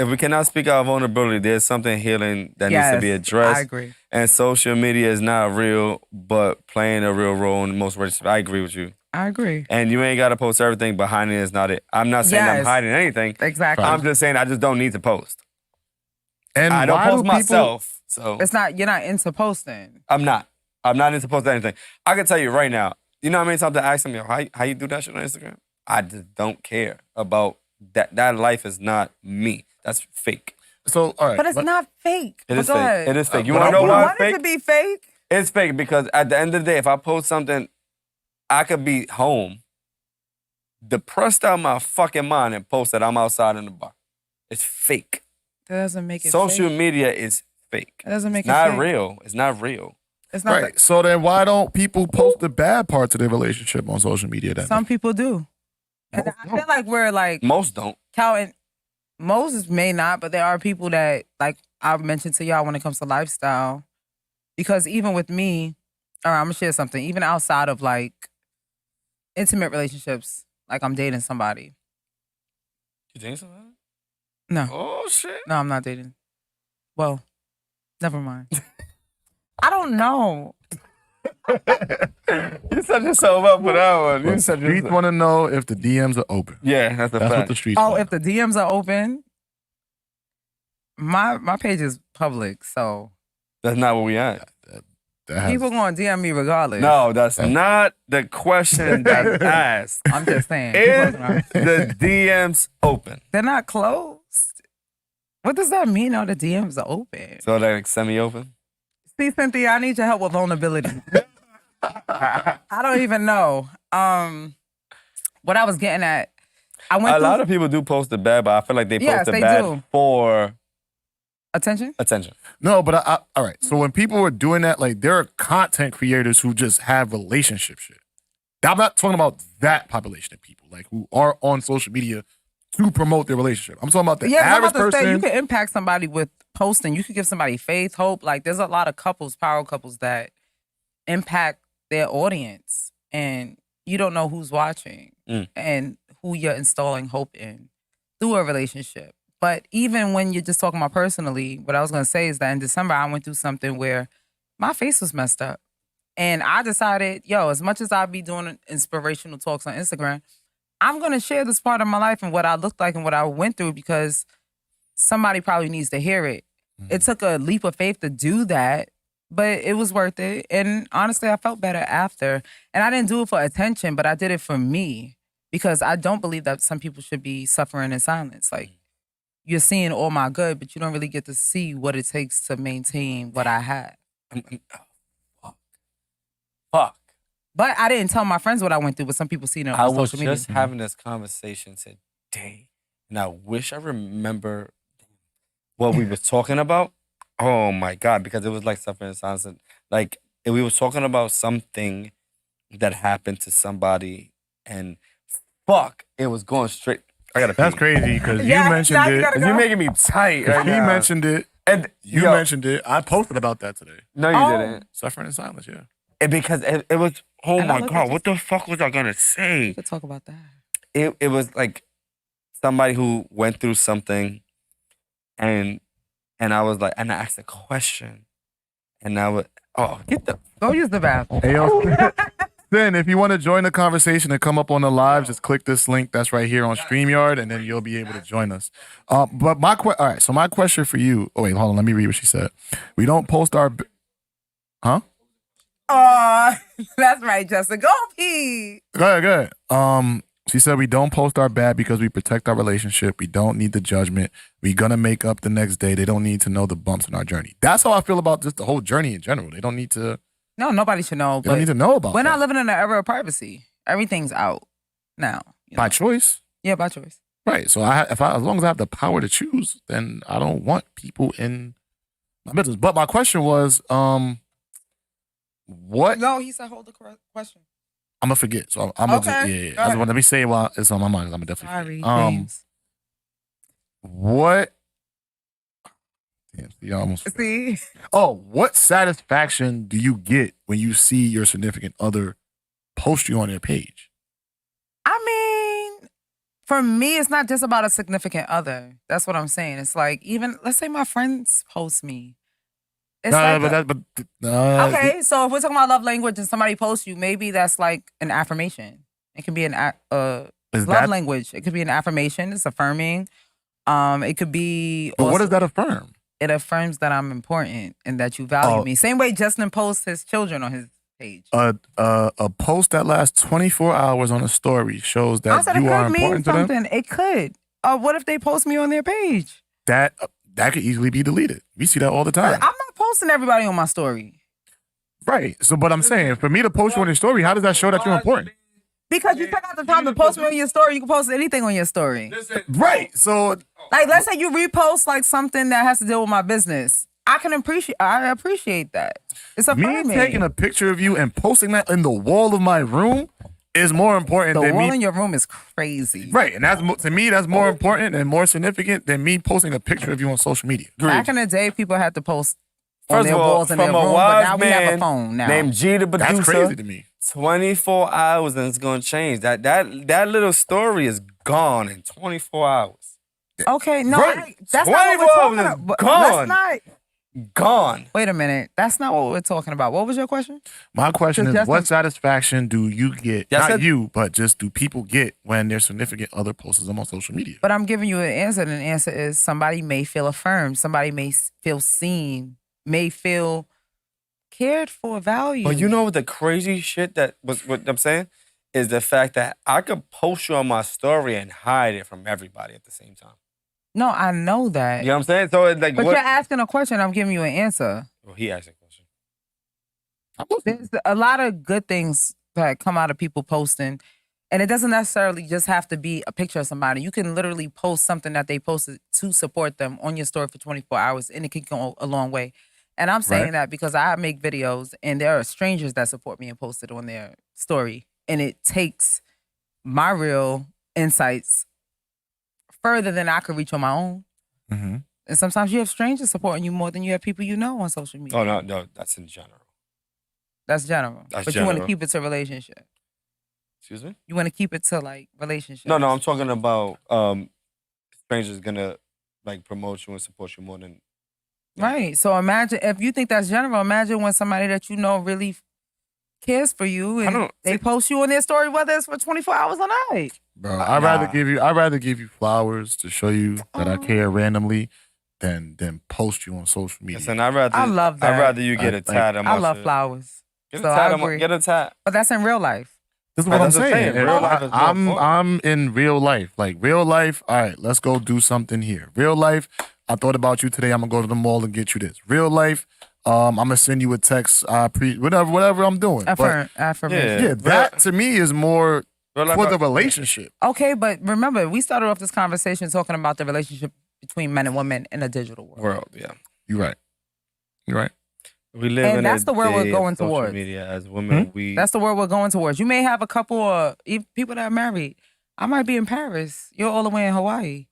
we cannot speak our vulnerability, there's something healing that needs to be addressed. I agree. And social media is not real, but playing a real role in most relationships. I agree with you. I agree. And you ain't got to post everything, but hiding is not it. I'm not saying I'm Yes. hiding anything. Exactly. I'm just saying I just don't need to post. And I don't why post do people- myself, so It's not, you're not into posting. I'm not. I'm not into posting anything. I can tell you right now. You know what I mean? Something to ask them, yo, how you do that shit on Instagram? I just don't care about that. That life is not me. That's fake. So, all right. But it's not fake. It But is go fake. ahead. It is fake. You but want to know You why want it's fake? it to be fake? It's fake because at the end of the day, if I post something, I could be home, depressed out my fucking mind, and post that I'm outside in the bar. It's fake. That doesn't make it Social fake. media is fake. That doesn't make It's it not fake. real. It's not real. It's not Right. So then why don't people post the bad parts of their relationship on social media then? Some people do. And I feel like we're like Most don't. counting. Most may not, but there are people that, like I mentioned to y'all when it comes to lifestyle. Because even with me, all right, I'm gonna share something. Even outside of like intimate relationships, like I'm dating somebody. You think so? No. Oh shit. No, I'm not dating. Well, never mind. I don't know. You set yourself up for that one. But You set streets yourself. want to know if the DMs are open. Yeah, that's a That's fact. what the streets Oh, want. if the DMs are open, my page is public, so That's not what we at. That has- people gonna DM me regardless. No, that's not the question that's asked. I'm just saying. Is people are- the DMs open? They're not closed. What does that mean? All the DMs are open. So they're like semi-open? See, Cynthia, I need your help with vulnerability. I don't even know. What I was getting at, I went A through lot of people do post the bad, but I feel like they Yes, post the they bad do. for attention. attention. No, but all right. So when people are doing that, like there are content creators who just have relationship shit. I'm not talking about that population of people, like who are on social media to promote their relationship. I'm talking about the Yeah, 'cause I'm average about to say, person. you can impact somebody with posting. You could give somebody faith, hope. Like there's a lot of couples, power couples that impact their audience, and you don't know who's watching and who you're installing hope in through a relationship. But even when you're just talking about personally, what I was gonna say is that in December I went through something where my face was messed up, and I decided, yo, as much as I be doing inspirational talks on Instagram, I'm gonna share this part of my life and what I looked like and what I went through because somebody probably needs to hear it. It took a leap of faith to do that, but it was worth it. And honestly, I felt better after. And I didn't do it for attention, but I did it for me because I don't believe that some people should be suffering in silence. Like you're seeing all my good, but you don't really get to see what it takes to maintain what I have. Fuck. But I didn't tell my friends what I went through, but some people seen it on I was social media. just having this conversation today, and I wish I remember what we was talking about. Oh my God, because it was like suffering in silence. Like we was talking about something that happened to somebody, and fuck, it was going straight. I gotta. That's crazy because you mentioned it. You're making me tight right He now. mentioned it. And you mentioned it. I posted about that today. No, you didn't. Suffering in silence, yeah. Because it was, oh And my look, God, what the fuck was I gonna say? We could talk about that. It was like somebody who went through something, and I was like, and I asked a question, and I would, Go use the bathroom. Hey, yo, Then, if you want to join the conversation and come up on the live, just click this link that's right here on StreamYard, and then you'll be able to join us. But all right, so my question for you. Oh wait, hold on, let me read what she said. We don't post our, huh? That's right, Justin. Go, Pete. Good. She said we don't post our bad because we protect our relationship. We don't need the judgment. We gonna make up the next day. They don't need to know the bumps in our journey. That's how I feel about just the whole journey in general. They don't need to. No, nobody should know. They don't need to know about. We're not living in an era of privacy. Everything's out now. By choice. Yeah, by choice. Right. So as long as I have the power to choose, then I don't want people in my business. But my question was, what? No, he said hold the question. I'm gonna forget. So I'm gonna Okay. just, let me say it while it's on my mind. I'm gonna definitely. Sorry, forget. What? Damn, see, I almost. See? Oh, what satisfaction do you get when you see your significant other post you on their page? I mean, for me, it's not just about a significant other. That's what I'm saying. It's like even let's say my friends post me. It's okay, so if we're talking about love language and somebody posts you, maybe that's like an affirmation. It can be an love language. It could be an affirmation. It's affirming. It could be. But what does that affirm? It affirms that I'm important and that you value me. Same way Justin posts his children on his page. A post that lasts 24 hours on a story shows that you are important to them. It could. What if they post me on their page? That could easily be deleted. We see that all the time. I'm not posting everybody on my story. Right. So, but I'm saying, for me to post you on your story, how does that show that you're important? Because you took out the time to post me on your story, you can post anything on your story. Right. So, like, let's say you repost like something that has to deal with my business. I appreciate that. It's affirming. Me taking a picture of you and posting that in the wall of my room is more important the than wall me. in your room is crazy. Right. And to me, that's more important and more significant than me posting a picture of you on social media. Back in the day, people had to post on First their of all, walls in their from a room, but wise now we have a man phone now. named G the producer. That's crazy to me. 24 hours and it's gonna change. That little story is gone in 24 hours. Okay, no, Right. that's not what we're 24 talking hours is about. gone. Let's not. Gone. Wait a minute. That's not what we're talking about. What was your question? My question is, Justin- what satisfaction do you get? Yes, Not sir. you, but just do people get when their significant other posts them on social media? But I'm giving you an answer, and the answer is somebody may feel affirmed, somebody may feel seen, may feel cared for, valued. But you know what the crazy shit that was what I'm saying is the fact that I could post you on my story and hide it from everybody at the same time. No, I know that. You know what I'm saying? So it's like, But what? you're asking a question, I'm giving you an answer. Well, he asked a question. There's a lot of good things that come out of people posting, and it doesn't necessarily just have to be a picture of somebody. You can literally post something that they posted to support them on your story for 24 hours, and it can go a long way. And I'm saying that because I make videos, and there are strangers that support me and post it on their story, and it takes my real insights further than I could reach on my own. Mm-hmm. And sometimes you have strangers supporting you more than you have people you know on social media. Oh no, that's in general. That's general. That's but you want to general. keep it to relationship. Excuse me? You want to keep it to like relationship. No, I'm talking about strangers gonna like promote you and support you more than. Right. So imagine if you think that's general. Imagine when somebody that you know really cares for you and they post you on their story, whether it's for 24 hours a night. Bro, I'd rather give you flowers to show you that I care randomly than post you on social media. Listen, I love that. I'd rather you get a tat on my I love shit. flowers. Get a So tat I on my- agree. get a tat. But that's in real life. This is what I'm That's what I'm saying. saying. Real life is more important. I'm in real life. Like real life, all right, let's go do something here. Real life, I thought about you today. I'm gonna go to the mall and get you this. Real life, I'm gonna send you a text. Whatever I'm doing. Affirmation. Yeah, that to me is more for the relationship. Okay, but remember, we started off this conversation talking about the relationship between men and women in a digital world. Yeah. You're right. We live And in that's a the world we're day of going social towards. media as women. That's the world we're going towards. You may have a couple of people that are married. I might be in Paris. You're all the way in Hawaii.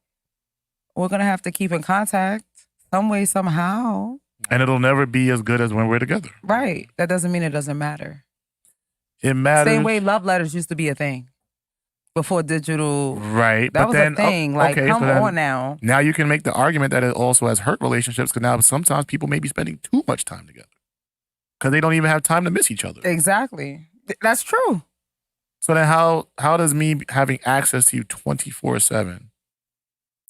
We're going to have to keep in contact some way, somehow. And it'll never be as good as when we're together. Right. That doesn't mean it doesn't matter. It matters. Same way love letters used to be a thing before digital. Right. That but was then, a thing. Like, okay, come so then on now. Now you can make the argument that it also has hurt relationships because now sometimes people may be spending too much time together because they don't even have time to miss each other. Exactly. That's true. So then how does me having access to you 24/7?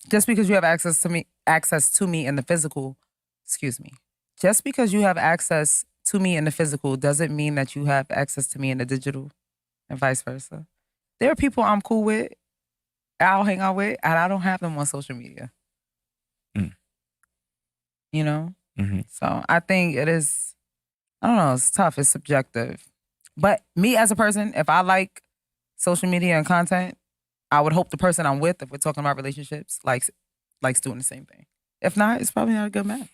Just because you have access to me in the physical, excuse me. Just because you have access to me in the physical doesn't mean that you have access to me in the digital and vice versa. There are people I'm cool with, I'll hang out with, and I don't have them on social media. You know? Mm-hmm. So I think it is, I don't know, it's tough, it's subjective. But me as a person, if I like social media and content, I would hope the person I'm with, if we're talking about relationships, likes doing the same thing. If not, it's probably not a good match.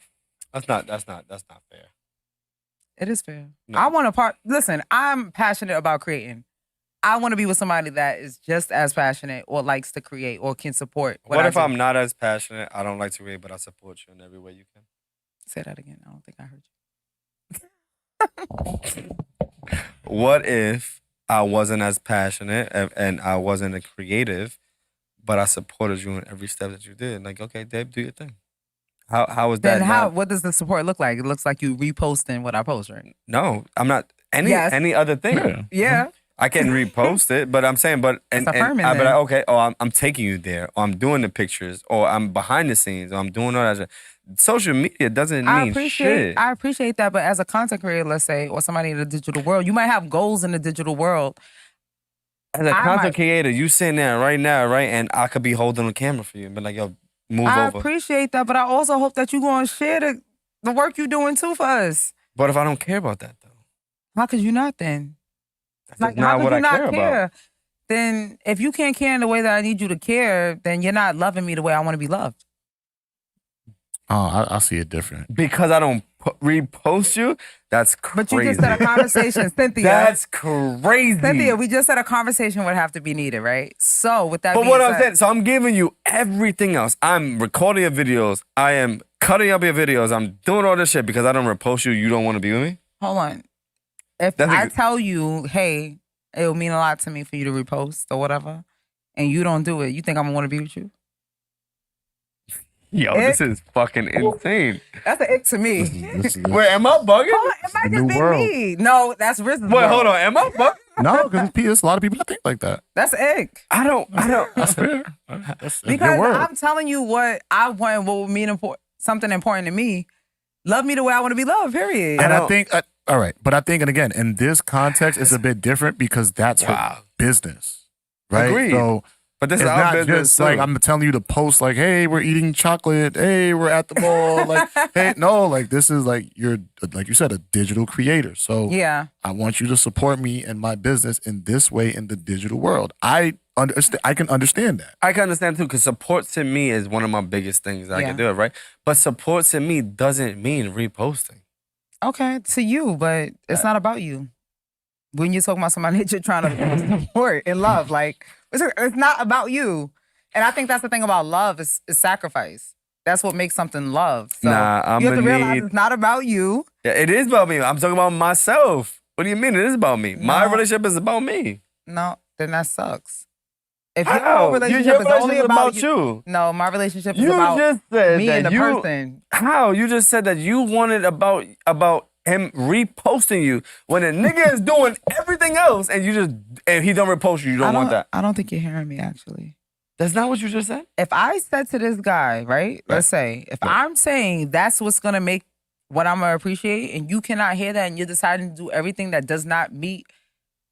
That's not fair. It is fair. No. I want to listen, I'm passionate about creating. I want to be with somebody that is just as passionate or likes to create or can support. What if I'm not as passionate? I don't like to read, but I support you in every way you can. Say that again. I don't think I heard you. What if I wasn't as passionate and I wasn't a creative, but I supported you in every step that you did? Like, okay, Dave, do your thing. How is that? Then what does the support look like? It looks like you reposting what I post, right? No, I'm not any other thing. Yeah. I can repost it, but I'm saying, It's affirming I'd be then. like, okay, I'm taking you there, or I'm doing the pictures, or I'm behind the scenes, or I'm doing all that shit. Social media doesn't mean shit. I appreciate that, but as a content creator, let's say, or somebody in the digital world, you might have goals in the digital world. As a content creator, you sitting there right now, right, and I could be holding the camera for you and be like, yo, move I over. appreciate that, but I also hope that you're going to share the work you're doing too for us. But if I don't care about that, though? How could you not then? That's not what I care about. Then if you can't care in the way that I need you to care, then you're not loving me the way I want to be loved. Oh, I see it different. Because I don't repost you? That's crazy. But you just said a conversation, Cynthia. That's crazy. Cynthia, we just said a conversation would have to be needed, right? So with that But being what said, I'm saying, so I'm giving you everything else. I'm recording your videos. I am cutting up your videos. I'm doing all this shit because I don't repost you. You don't want to be with me? hold on. If I tell you, hey, it will mean a lot to me for you to repost or whatever, and you don't do it, you think I'm gonna want to be with you? Yo, this is fucking insane. That's an ick to me. Wait, am I bugging? Hold on, it might just be me. No, that's Riz's Wait, world. hold on. Am I bugging? No, because there's a lot of people that think like that. That's ick. I don't. That's fair. That's Because your world. I'm telling you what I want, what would mean something important to me. Love me the way I want to be loved, period. And I think, all right, but I think, and again, in this context, it's a bit different because that's her business, right? Agreed. So, but this it's is our not business just too. like I'm telling you to post like, hey, we're eating chocolate, hey, we're at the mall, like, hey, no, like this is like you're like you said, a digital creator. So yeah, I want you to support me in my business in this way in the digital world. I can understand that. I can understand too, because support to me is one of my biggest things that I can do it, right? But support to me doesn't mean reposting. Okay, to you, but it's not about you. When you're talking about somebody that you're trying to support and love, like it's not about you. And I think that's the thing about love is sacrifice. That's what makes something love. So Nah, you have to realize it's not about you. Yeah, it is about me. I'm talking about myself. What do you mean? It is about me. My relationship is about me. No, then that sucks. If How? your whole relationship is only about you. No, my relationship is You about just said me that and the person. How? You just said that you wanted about him reposting you when a nigga is doing everything else and he don't repost you. You don't want that. I don't think you're hearing me actually. That's not what you just said? If I said to this guy, right? Let's say, if I'm saying that's what's gonna make what I'm gonna appreciate, and you cannot hear that and you're deciding to do everything that does not meet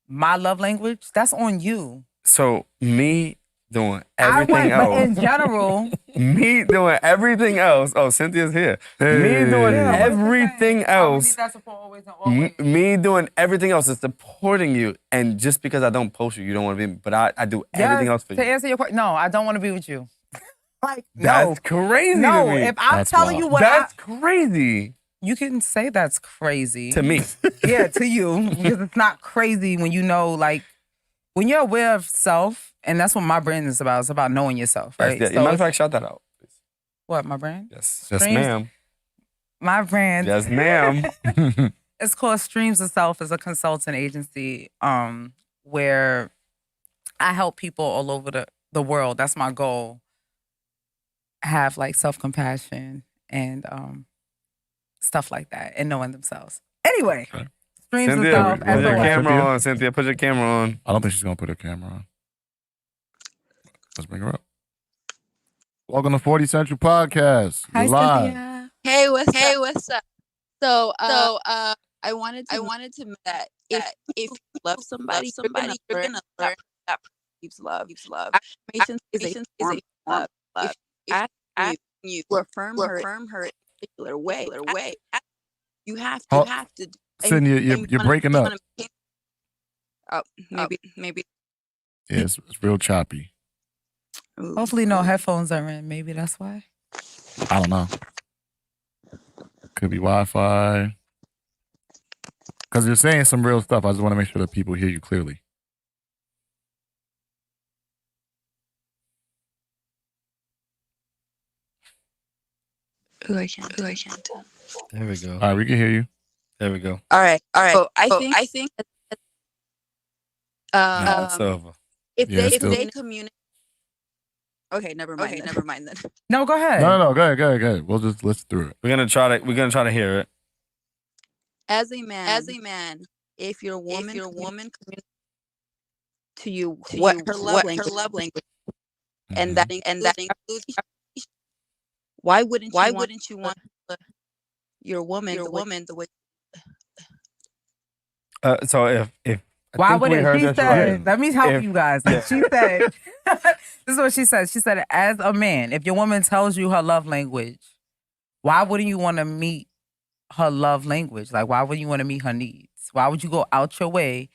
my love language, that's on you. So me doing everything else. But in general, me doing everything else. Oh, Cynthia's here. Me doing everything else. Me doing everything else is supporting you. And just because I don't post you, you don't want to be. But I do everything else for you. To answer your question, no, I don't want to be with you. Like, That's crazy. No, to me. if I'm telling you what that's crazy. You can say that's crazy. To me. Yeah, to you. Because it's not crazy when you know, like, when you're aware of self, and that's what my brand is about. It's about knowing yourself, right? Yes, yeah. Matter of fact, shout that out. What, my brand? Yes. Yes, Streams- ma'am. My brand. Yes, ma'am. It's called Streams of Self. It's a consultant agency where I help people all over the world. That's my goal. Have like self-compassion and stuff like that and knowing themselves. Anyway, Streams of Self. Put your camera on, Cynthia. Put your camera on. I don't think she's going to put her camera on. Let's bring her up. Welcome to 40 Central Podcast. Hi, You're live. Cynthia. Hey, what's up? So, I wanted to know that if you love somebody, you're gonna learn that perceives love. Affirmation is a form of love. If you affirm her in a particular way, you have to. Cindy, you're breaking up. Oh, maybe. Yeah, it's real choppy. Hopefully no headphones are in. Maybe that's why. I don't know. Could be Wi-Fi. Because you're saying some real stuff. I just want to make sure that people hear you clearly. I can't. There we go. All right, we can hear you. There we go. All right. So I think No, it's over. if Yeah, they communicate. Okay, never mind then. No, go ahead. No, go ahead. We'll just listen through it. We're gonna try to hear it. As a man, if your woman communicates to you what her love language, and that includes, why wouldn't you want your woman the way? So if Why would it? She said, right. let me help you guys. Yeah. She said, this is what she said. She said, as a man, if your woman tells you her love language, why wouldn't you want to meet her love language? Like, why wouldn't you want to meet her needs? Why would you go out your way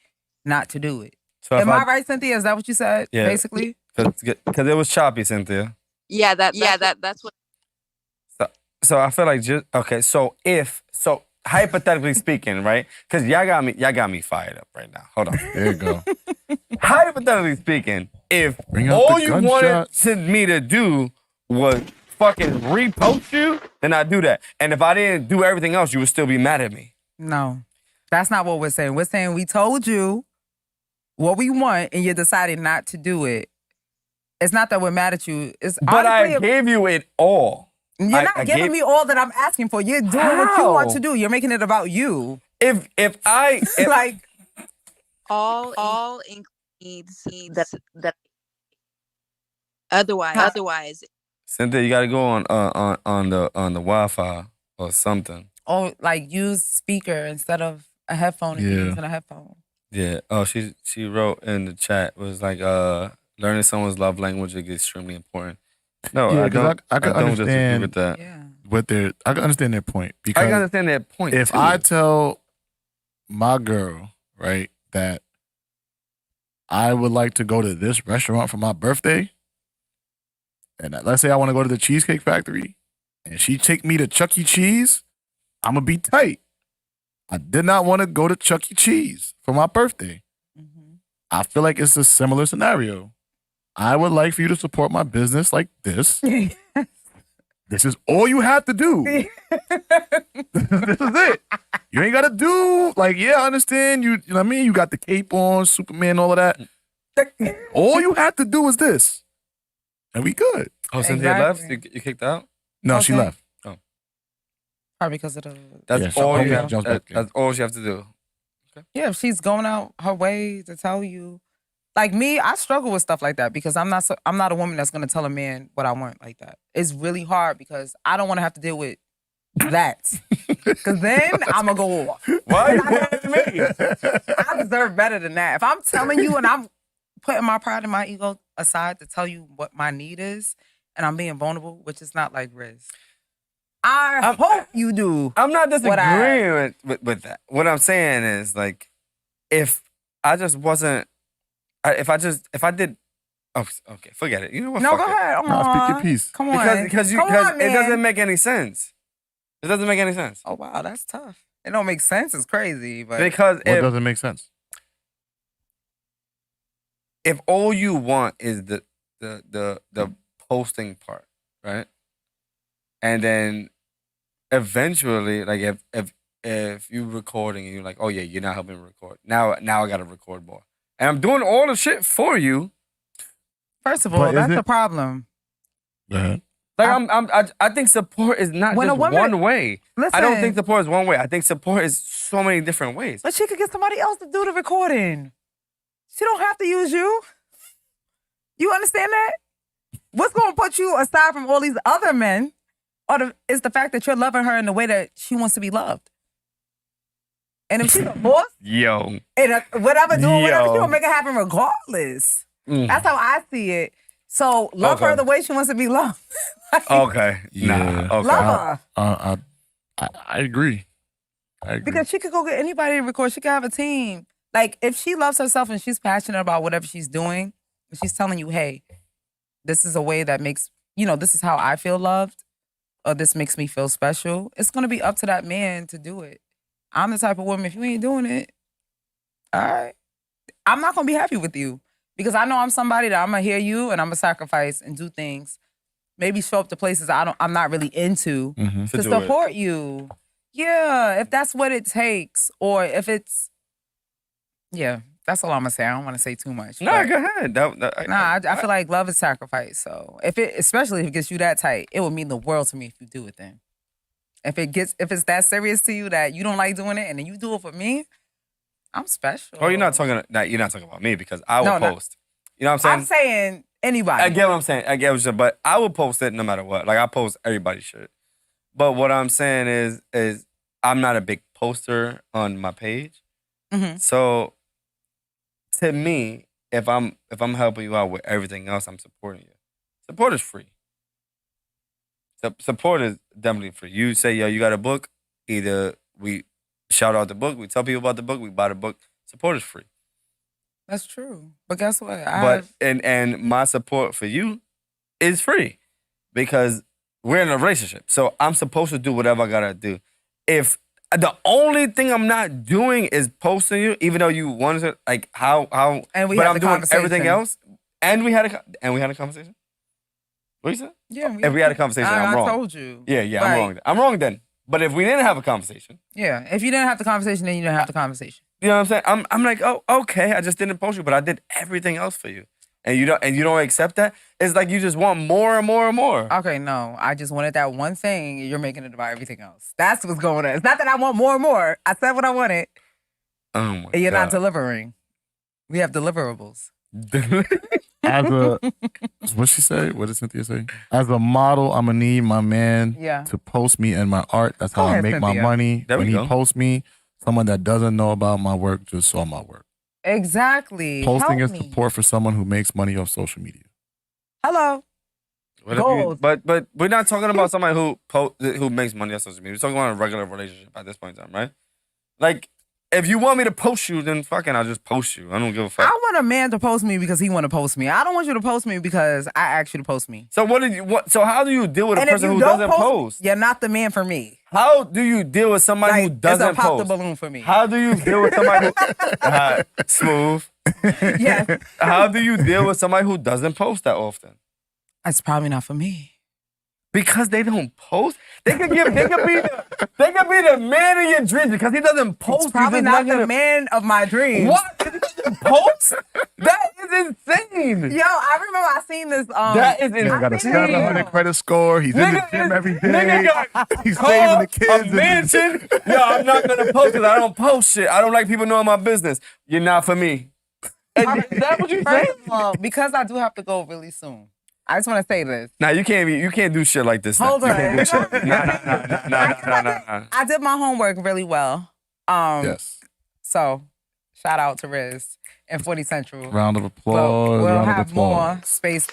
not to do it? So Am I right, Cynthia? Is that what you said, Yeah. basically? Because it was choppy, Cynthia. Yeah, that's what. So I feel like So hypothetically speaking, right? Because y'all got me fired up right now. Hold on. There you go. Hypothetically speaking, if Bring out all the you gunshot. wanted me to do was fucking repost you, then I'd do that. And if I didn't do everything else, you would still be mad at me. No, that's not what we're saying. We're saying we told you what we want and you decided not to do it. It's not that we're mad at you. It's But honestly, I gave you it all. You're not giving me all that I'm asking for. You're doing what you want to do. You're making it about you. If like all needs that otherwise Cynthia, you gotta go on the Wi-Fi or something. or like use speaker instead of a headphone if you're using a headphone. Yeah. Oh, she wrote in the chat was like learning someone's love language is extremely important. No, Yeah, I don't. I can don't disagree understand with that. I can understand their point. I Because can understand that point. if too. I tell my girl, right, that I would like to go to this restaurant for my birthday, and let's say I want to go to the Cheesecake Factory, and she take me to Chuck E. Cheese, I'm going to be tight. I did not want to go to Chuck E. Cheese for my birthday. I feel like it's a similar scenario. I would like for you to support my business like this. This is all you have to do. This is it. You ain't got to do, like, yeah, I understand. You know what I mean? You got the cape on, Superman, all of that. All you have to do is this. And we good. Oh, Cynthia left? You kicked out? No, she left. Oh. Probably because of the... That's Yeah, all okay, you have. jump back in. That's all you have to do. Yeah, if she's going out her way to tell you. Like me, I struggle with stuff like that because I'm not a woman that's going to tell a man what I want like that. It's really hard because I don't want to have to deal with that. Because then I'm going to go off. Why are you mad at me? I deserve better than that. If I'm telling you and I'm putting my pride and my ego aside to tell you what my need is and I'm being vulnerable, which is not like Riz. I hope you do. I'm not disagreeing with that. What I'm saying is, like, if I just wasn't, if I did, oh, okay, forget it. You know what? No, Fuck go it. ahead. Speak your piece. Come on. Because Come on, it doesn't man. make any sense. It doesn't make any sense. Oh wow, that's tough. It don't make sense. It's crazy, but Because What doesn't make sense? if all you want is the posting part, right? And then eventually, like if you recording and you're like, oh yeah, you're not helping me record. Now I gotta record more. And I'm doing all the shit for you. first of all, But that's isn't- the problem. Go ahead. Like I think support is not When a just woman- one way. I don't Listen. think support is one way. I think support is so many different ways. But she could get somebody else to do the recording. She don't have to use you. You understand that? What's going to put you aside from all these other men is the fact that you're loving her in the way that she wants to be loved. And if she's a boss, Yo. and whatever, doing whatever, she Yo. gonna make it happen regardless. Mm. That's how I see it. So love Okay. her the way she wants to be loved. Okay. Yeah. Nah. Okay. Love her. I agree. I agree. Because she could go get anybody to record. She could have a team. Like, if she loves herself and she's passionate about whatever she's doing, and she's telling you, hey, this is a way that makes, this is how I feel loved, or this makes me feel special, it's going to be up to that man to do it. I'm the type of woman, if you ain't doing it, all right, I'm not going to be happy with you. Because I know I'm somebody that I'm going to hear you and I'm going to sacrifice and do things. Maybe show up to places I'm not really into Mhm. to support you. Yeah, if that's what it takes, or if it's, yeah, that's all I'm gonna say. I don't want to say too much. No, but- go ahead. I feel like love is sacrifice. So especially if it gets you that tight, it would mean the world to me if you do it. Then, if it's that serious to you that you don't like doing it, and then you do it for me, I'm special. Oh, you're not talking about me because I will No, no. post. You know what I'm saying? I'm saying anybody. I get what I'm saying. I get what you're saying, but I will post it no matter what. Like I post everybody's shit. But what I'm saying is I'm not a big poster on my page. Mhm. So to me, if I'm helping you out with everything else, I'm supporting you. Support is free. Support is definitely free. You say, yo, you got a book, either we shout out the book, we tell people about the book, we buy the book. Support is free. That's true. But guess what? And my support for you is free because we're in a relationship. So I'm supposed to do whatever I gotta do. If the only thing I'm not doing is posting you, even though you wanted to, like how And we but had I'm the doing everything conversation. else, and we had a conversation. What you said? Yeah, If we had a conversation, I'm wrong. I told you. Yeah, Right. I'm wrong. I'm wrong then. But if we didn't have a conversation, Yeah, if you didn't have the conversation, then you didn't have the conversation. you know what I'm saying? I'm like, oh, okay, I just didn't post you, but I did everything else for you. And you don't accept that? It's like you just want more and more and more. Okay, no, I just wanted that one thing, and you're making it about everything else. That's what's going on. It's not that I want more and more. I said what I wanted, Oh my and you're not God. delivering. We have deliverables. As a, what she say? What did Cynthia say? As a model, I'm gonna need my man Yeah. to post me and my art. That's how Go I ahead, make my Cynthia. money. There we When he go. posts me, someone that doesn't know about my work just saw my work. Exactly. Posting Help is me. support for someone who makes money off social media. Hello. What if you- Goals. but we're not talking about somebody who makes money on social media. We're talking about a regular relationship at this point in time, right? Like, if you want me to post you, then fucking I'll just post you. I don't give a fuck. I want a man to post me because he want to post me. I don't want you to post me because I asked you to post me. So so how do you deal with a And if person you who don't doesn't post, post? you're not the man for me. How do you deal with somebody who Like, doesn't it's a pop post? the balloon for me. How do you deal with somebody who smooth? Yes. How do you deal with somebody who doesn't post that often? That's probably not for me. Because they don't post. They could be the man of your dreams because he doesn't post. He's probably he's not gonna- the man of my dreams. What? He doesn't post? That is insane. Yo, I remember I seen this. That is He got a insane. 700 credit score. He's in the Nigga gym is- every nigga day. got He's car, saving the kids. a and- mansion. Yo, I'm not gonna post because I don't post shit. I don't like people knowing my business. You're not for me. Is that what you First say? of all, because I do have to go really soon, I just want to say this. Nah, you can't do shit like this. now. Hold You on. can't do shit. Nah. I did my homework really well. Yes. So, shout out to Riz and 40 Central. Round of applause. We'll round of have applause. more space.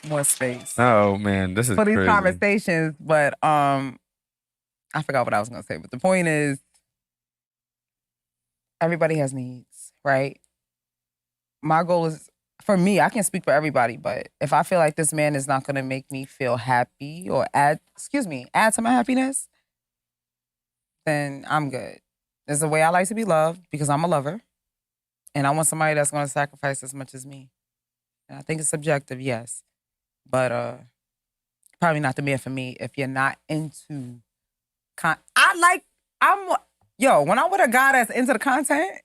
More space Oh man, this is for these crazy. conversations, but I forgot what I was gonna say. But the point is, everybody has needs, right? My goal is for me, I can speak for everybody, but if I feel like this man is not gonna make me feel happy or add to my happiness, then I'm good. There's a way I like to be loved because I'm a lover, and I want somebody that's gonna sacrifice as much as me. And I think it's subjective, yes, but probably not the man for me if you're not into. When I'm with a guy that's into the content,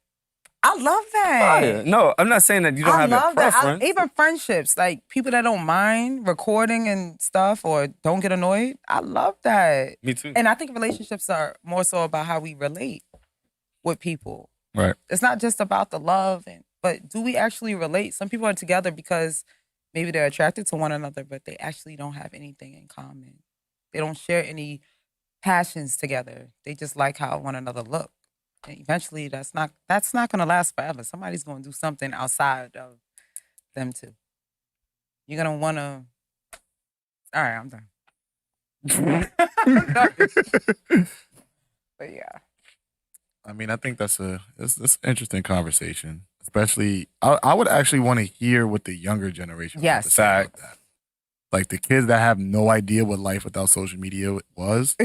I love that. Oh, yeah. No, I'm not saying that you don't have a preference. Even friendships, like people that don't mind recording and stuff or don't get annoyed, I love that. Me too. And I think relationships are more so about how we relate with people. Right. It's not just about the love, but do we actually relate? Some people are together because maybe they're attracted to one another, but they actually don't have anything in common. They don't share any passions together. They just like how one another look. And eventually, that's not going to last forever. Somebody's going to do something outside of them too. You're going to want to. All right, I'm done. But yeah. I mean, I think that's an interesting conversation. Especially, I would actually want to hear what the younger generation has to say about that. Like the kids that have no idea what life without social media was.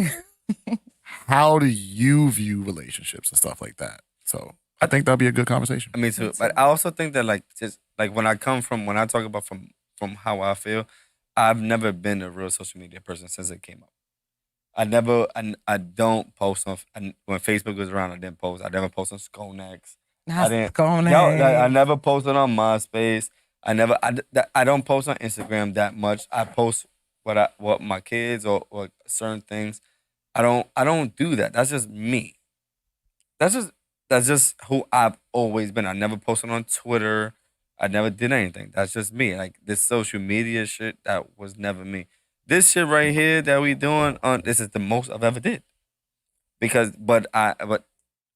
How do you view relationships and stuff like that? So I think that'd be a good conversation. Me too. But I also think that when I talk about from how I feel, I've never been a real social media person since it came up. I don't post on when Facebook was around. I didn't post. I never posted on Skonex. I never posted on MySpace. I don't post on Instagram that much. I post what my kids or certain things. I don't do that. That's just me. That's just who I've always been. I never posted on Twitter. I never did anything. That's just me. Like this social media shit, that was never me. This shit right here that we doing this is the most I've ever did. But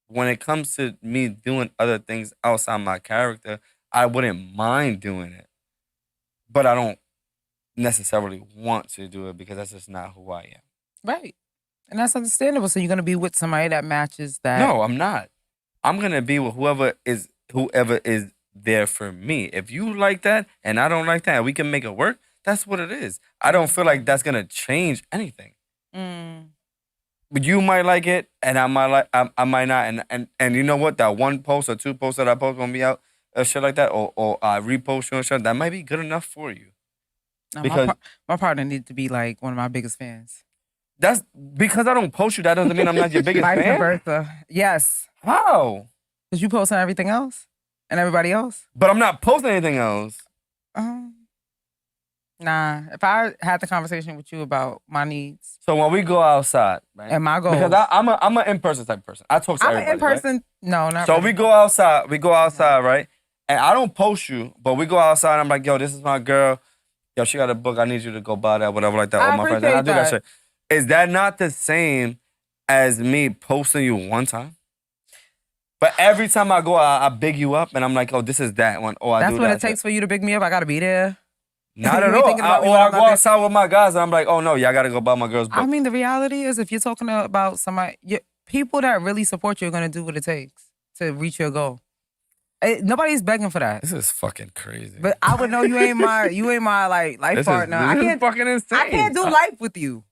when it comes to me doing other things outside my character, I wouldn't mind doing it. But I don't necessarily want to do it because that's just not who I am. Right. And that's understandable. So you're going to be with somebody that matches that. No, I'm not. I'm going to be with whoever is there for me. If you like that and I don't like that, we can make it work. That's what it is. I don't feel like that's going to change anything. But you might like it and I might not. And you know what? That one post or two posts that I post going to be out, shit like that, or I repost you and shit, that might be good enough for you. Because my partner needs to be like one of my biggest fans. That's because I don't post you. That doesn't mean I'm not your biggest fan. Vice versa. Yes. How? Because you post on everything else and everybody else. But I'm not posting anything else. Nah. If I had the conversation with you about my needs. So when we go outside, right? And my goals. Because I'm an in-person type person. I talk to everybody. I'm an in-person. Right? No, not So really. we go outside, right? And I don't post you, but we go outside. I'm like, yo, this is my girl. Yo, she got a book. I need you to go buy that, whatever like that. All my friends. And I do that shit. Is that not the same as me posting you one time? But every time I go, I big you up, and I'm like, oh, this is that one. Oh, That's what it takes for you to big me up. I gotta be there. Not at all. I go outside with my guys, and I'm like, oh no, y'all gotta go buy my girl's book. I mean, the reality is, if you're talking about somebody, people that really support you are gonna do what it takes to reach your goal. Nobody's begging for that. This is fucking crazy. But I would know you ain't my like life partner. This is fucking insane. I can't do life with you.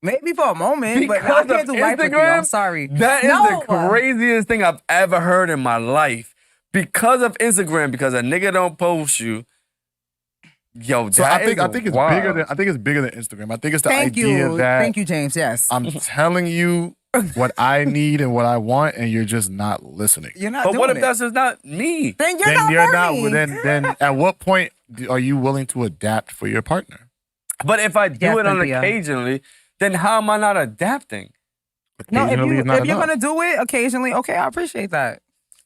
Maybe for a moment, but I can't do life with you. I'm sorry. That is the craziest thing I've ever heard in my life. Because of Instagram, because a nigga don't post you. Yo, so I think it's bigger than Instagram. I think it's the idea that thank you, James. Yes, I'm telling you what I need and what I want, and you're just not listening. You're not. But what if that's just not me? Then you're not. Then at what point are you willing to adapt for your partner? But if I do it on occasionally, then how am I not adapting? No, if you're gonna do it occasionally, okay, I appreciate that.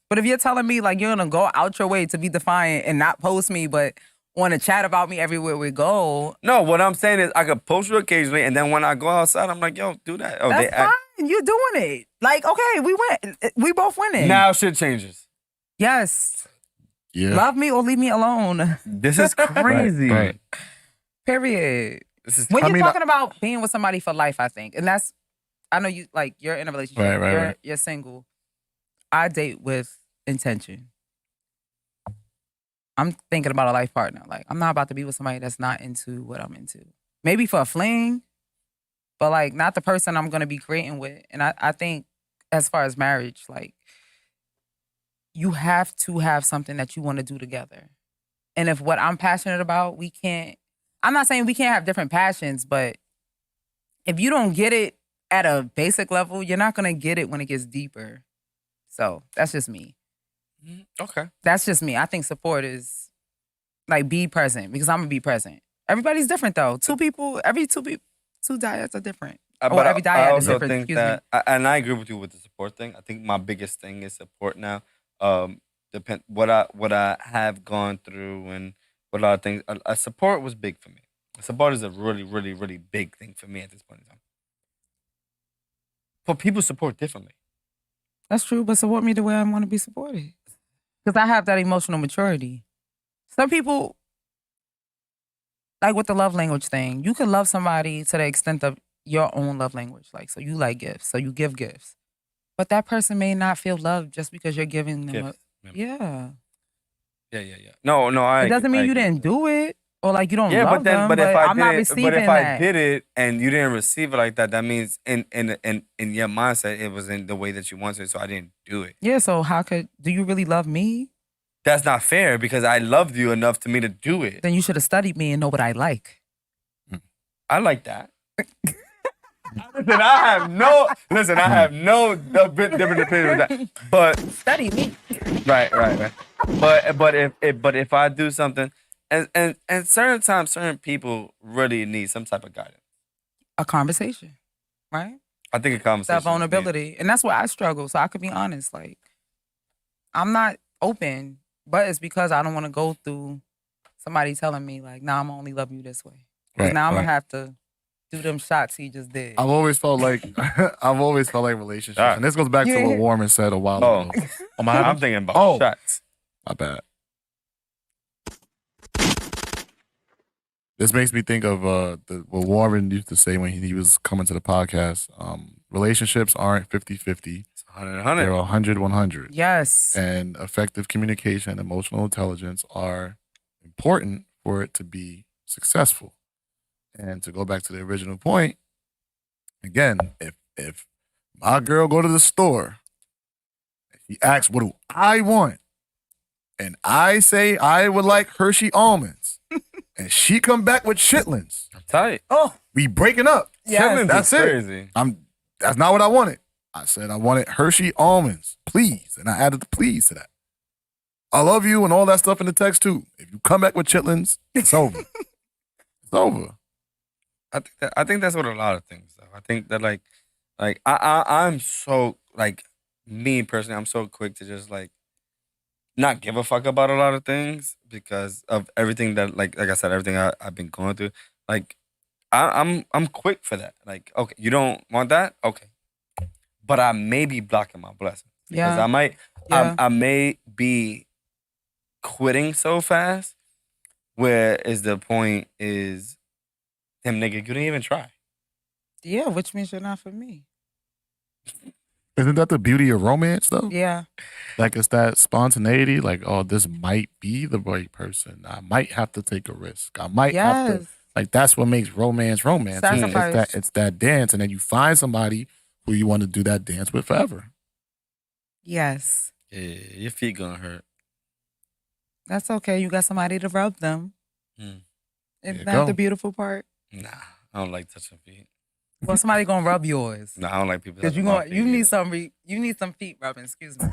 But if you're telling me like you're gonna go out your way to be defiant and not post me, but want to chat about me everywhere we go. No, what I'm saying is I could post you occasionally, and then when I go outside, I'm like, yo, do that. Oh, that's fine. You're doing it. Like, okay, we win. We both winning. Now shit changes. Yes. Yeah. Love me or leave me alone. This is crazy. Right. Period. When you're talking about being with somebody for life, I think, and that's, I know you like you're in a relationship. Right. You're single. I date with intention. I'm thinking about a life partner. Like, I'm not about to be with somebody that's not into what I'm into. Maybe for a fling, but like not the person I'm gonna be creating with. And I think as far as marriage, like you have to have something that you want to do together. And if what I'm passionate about, I'm not saying we can't have different passions, but if you don't get it at a basic level, you're not gonna get it when it gets deeper. So that's just me. Okay. That's just me. I think support is like be present because I'm gonna be present. Everybody's different though. Two diets are different. Or every I diet is also different. think Excuse me. that, and I agree with you with the support thing. I think my biggest thing is support now. What I have gone through and what a lot of things. Support was big for me. Support is a really, really, really big thing for me at this point in time. But people support differently. That's true, but support me the way I want to be supported. Because I have that emotional maturity. Some people, like with the love language thing, you can love somebody to the extent of your own love language. Like, so you like gifts, so you give gifts. But that person may not feel loved just because you're giving them Gifts. Yeah. Yeah. No, It doesn't mean you didn't do it or like you don't love them, but if I I'm not did it, receiving but if that. I did it and you didn't receive it like that, that means in your mindset it was in the way that you wanted it, so I didn't do it. Yeah, so do you really love me? That's not fair because I loved you enough to me to do it. Then you should have studied me and know what I like. I like that. Listen, I have no different opinion with that. But study me. Right. But if I do something, and certain times, certain people really need some type of guidance. A conversation, right? I think a conversation. That vulnerability. And that's where I struggle. So I could be honest. Like, I'm not open, but it's because I don't want to go through somebody telling me, like, nah, I'm only love you this way. Because now I'm going to have to do them shots he just did. I've always felt like relationships. Right. And this goes back to what Warren said a while ago. I'm thinking about shots. My bad. This makes me think of what Warren used to say when he was coming to the podcast. Relationships aren't 50-50. It's 100-100. They're 100-100. Yes. And effective communication and emotional intelligence are important for it to be successful. And to go back to the original point, again, if my girl go to the store, she asks, what do I want? And I say I would like Hershey almonds. And she come back with chitlins. Tight. Oh. We breaking up. Yes. That's it. Crazy. That's not what I wanted. I said I wanted Hershey almonds, please. And I added the please to that. I love you and all that stuff in the text too. If you come back with chitlins, it's over. It's over. I think that's what a lot of things though. I think that like I'm so like me personally, I'm so quick to just like not give a fuck about a lot of things because of everything that like I said, everything I've been going through. Like I'm quick for that. Like, okay, you don't want that? Okay. But I may be blocking my blessings. Because I may be quitting so fast where is the point is damn nigga, you didn't even try. Yeah, which means you're not for me. Isn't that the beauty of romance though? Yeah. Like it's that spontaneity, like, oh, this might be the right person. I might have to take a risk. I might have to, like, that's what makes romance. It's that dance. And then you find somebody who you want to do that dance with forever. Yes. Yeah, your feet gonna hurt. That's okay. You got somebody to rub them. Isn't that the beautiful part? Nah, I don't like touching feet. Well, somebody gonna rub yours. Nah, I don't like people. Because you need some feet rubbing. Excuse me.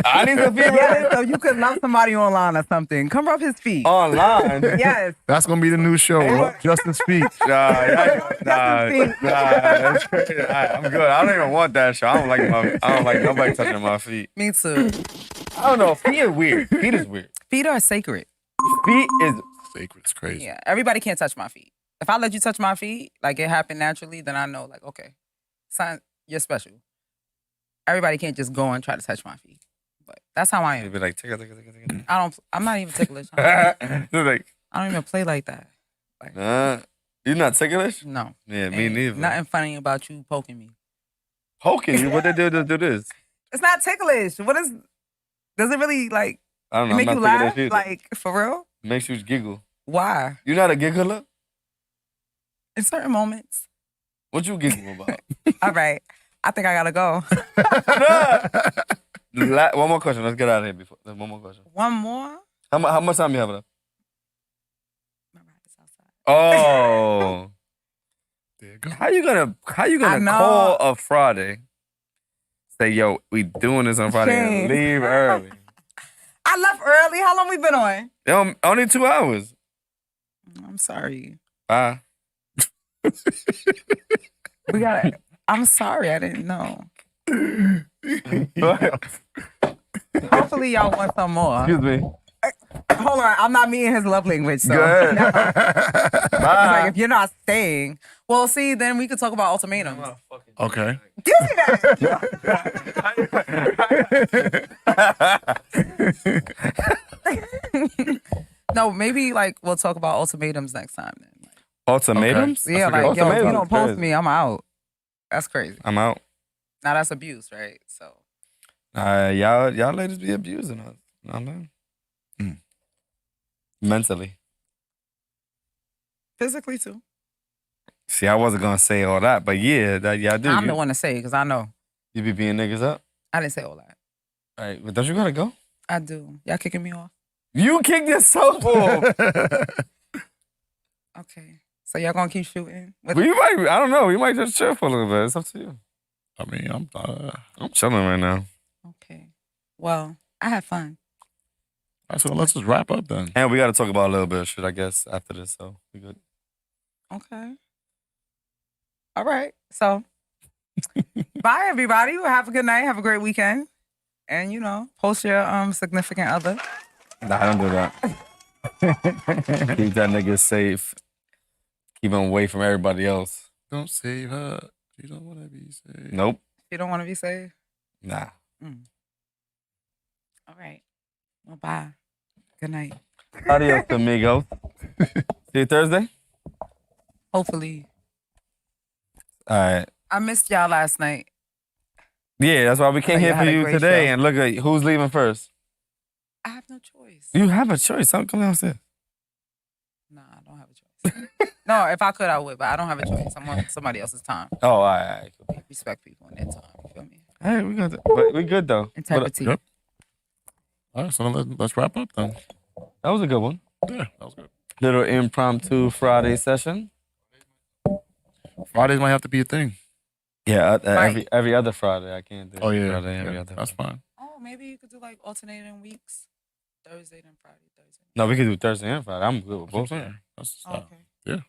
I need some feet rubbing. Yeah, so you could love somebody online or something. Come rub his feet. Online. Yes. That's gonna be the new show. Justin's feet. Nah, that's crazy. I'm good. I don't even want that show. I don't like nobody touching my feet. Me too. I don't know. Feet are weird. Feet is weird. Feet are sacred. Feet is sacred. It's crazy. Yeah, everybody can't touch my feet. If I let you touch my feet, like it happened naturally, then I know, like, okay, son, you're special. Everybody can't just go and try to touch my feet. But that's how I am. You'd be like, tickle. I'm not even ticklish. I don't even play like that. Like, you're not ticklish? No. Yeah, me neither. Nothing funny about you poking me. Poking you? What they do to do this? It's not ticklish. Does it really, like, I don't It know. make I'm you not thinking laugh? this either. Like, for real? Makes you giggle. Why? You're not a giggler? In certain moments. What you giggle about? All right. I think I gotta go. One more question. Let's get out of here before. One more question. One more? How much time you have left? Oh. How you gonna call a Friday? Say, yo, we doing this on Friday and Shame. leave early. I left early. How long we been on? Only 2 hours. I'm sorry. Bye. I'm sorry. I didn't know. Hopefully y'all want some more. Excuse me. Hold on. I'm not meeting his love language. So. Go ahead. No. Bye. Like, if you're not staying, well, see, then we could talk about ultimatums. Okay. Give me that. No, maybe like we'll talk about ultimatums next time then. Ultimatums? Yeah, like, yo, if you don't post me, I'm out. That's crazy. I'm out. Now that's abuse, right? So Y'all ladies be abusing us. I know. Mentally. physically too. See, I wasn't gonna say all that, but yeah, that y'all do. I'm the one to say because I know. You be beating niggas up? I didn't say all that. All right, but don't you gotta go? I do. Y'all kicking me off? You kicked yourself off. Okay. So y'all gonna keep shooting? I don't know. We might just chill for a little bit. It's up to you. I mean, I'm chilling right now. Okay. Well, I had fun. All right, so let's just wrap up then. And we got to talk about a little bit of shit, I guess, after this. So we good. Okay. All right. So, bye everybody. Have a good night. Have a great weekend. And post your significant other. Nah, don't do that. Keep that nigga safe. Keep him away from everybody else. Don't save her. She don't want to be saved. Nope. You don't want to be saved? Nah. All right. Well, bye. Good night. Adios, amigos. See you Thursday? Hopefully. All right. I missed y'all last night. Yeah, that's why we came here y'all for had a you great today. show. And look at who's leaving first. I have no choice. You have a choice. Come downstairs. Nah, I don't have a choice. No, if I could, I would, but I don't have a choice. I'm on somebody else's time. Oh, all right. Respect people in their time. You feel me? All right, we good. But we good though. Integrity. Yep. All right, so let's wrap up then. That was a good one. Yeah, that was good. Little impromptu Friday session. Fridays might have to be a thing. Yeah, every other Friday I can't do. Oh yeah, Friday, every other that's Friday. fine. Oh, maybe you could do like alternating weeks. Thursday then Friday, Thursday. No, we can do Thursday and Friday. I'm good with both. That's okay. Yeah.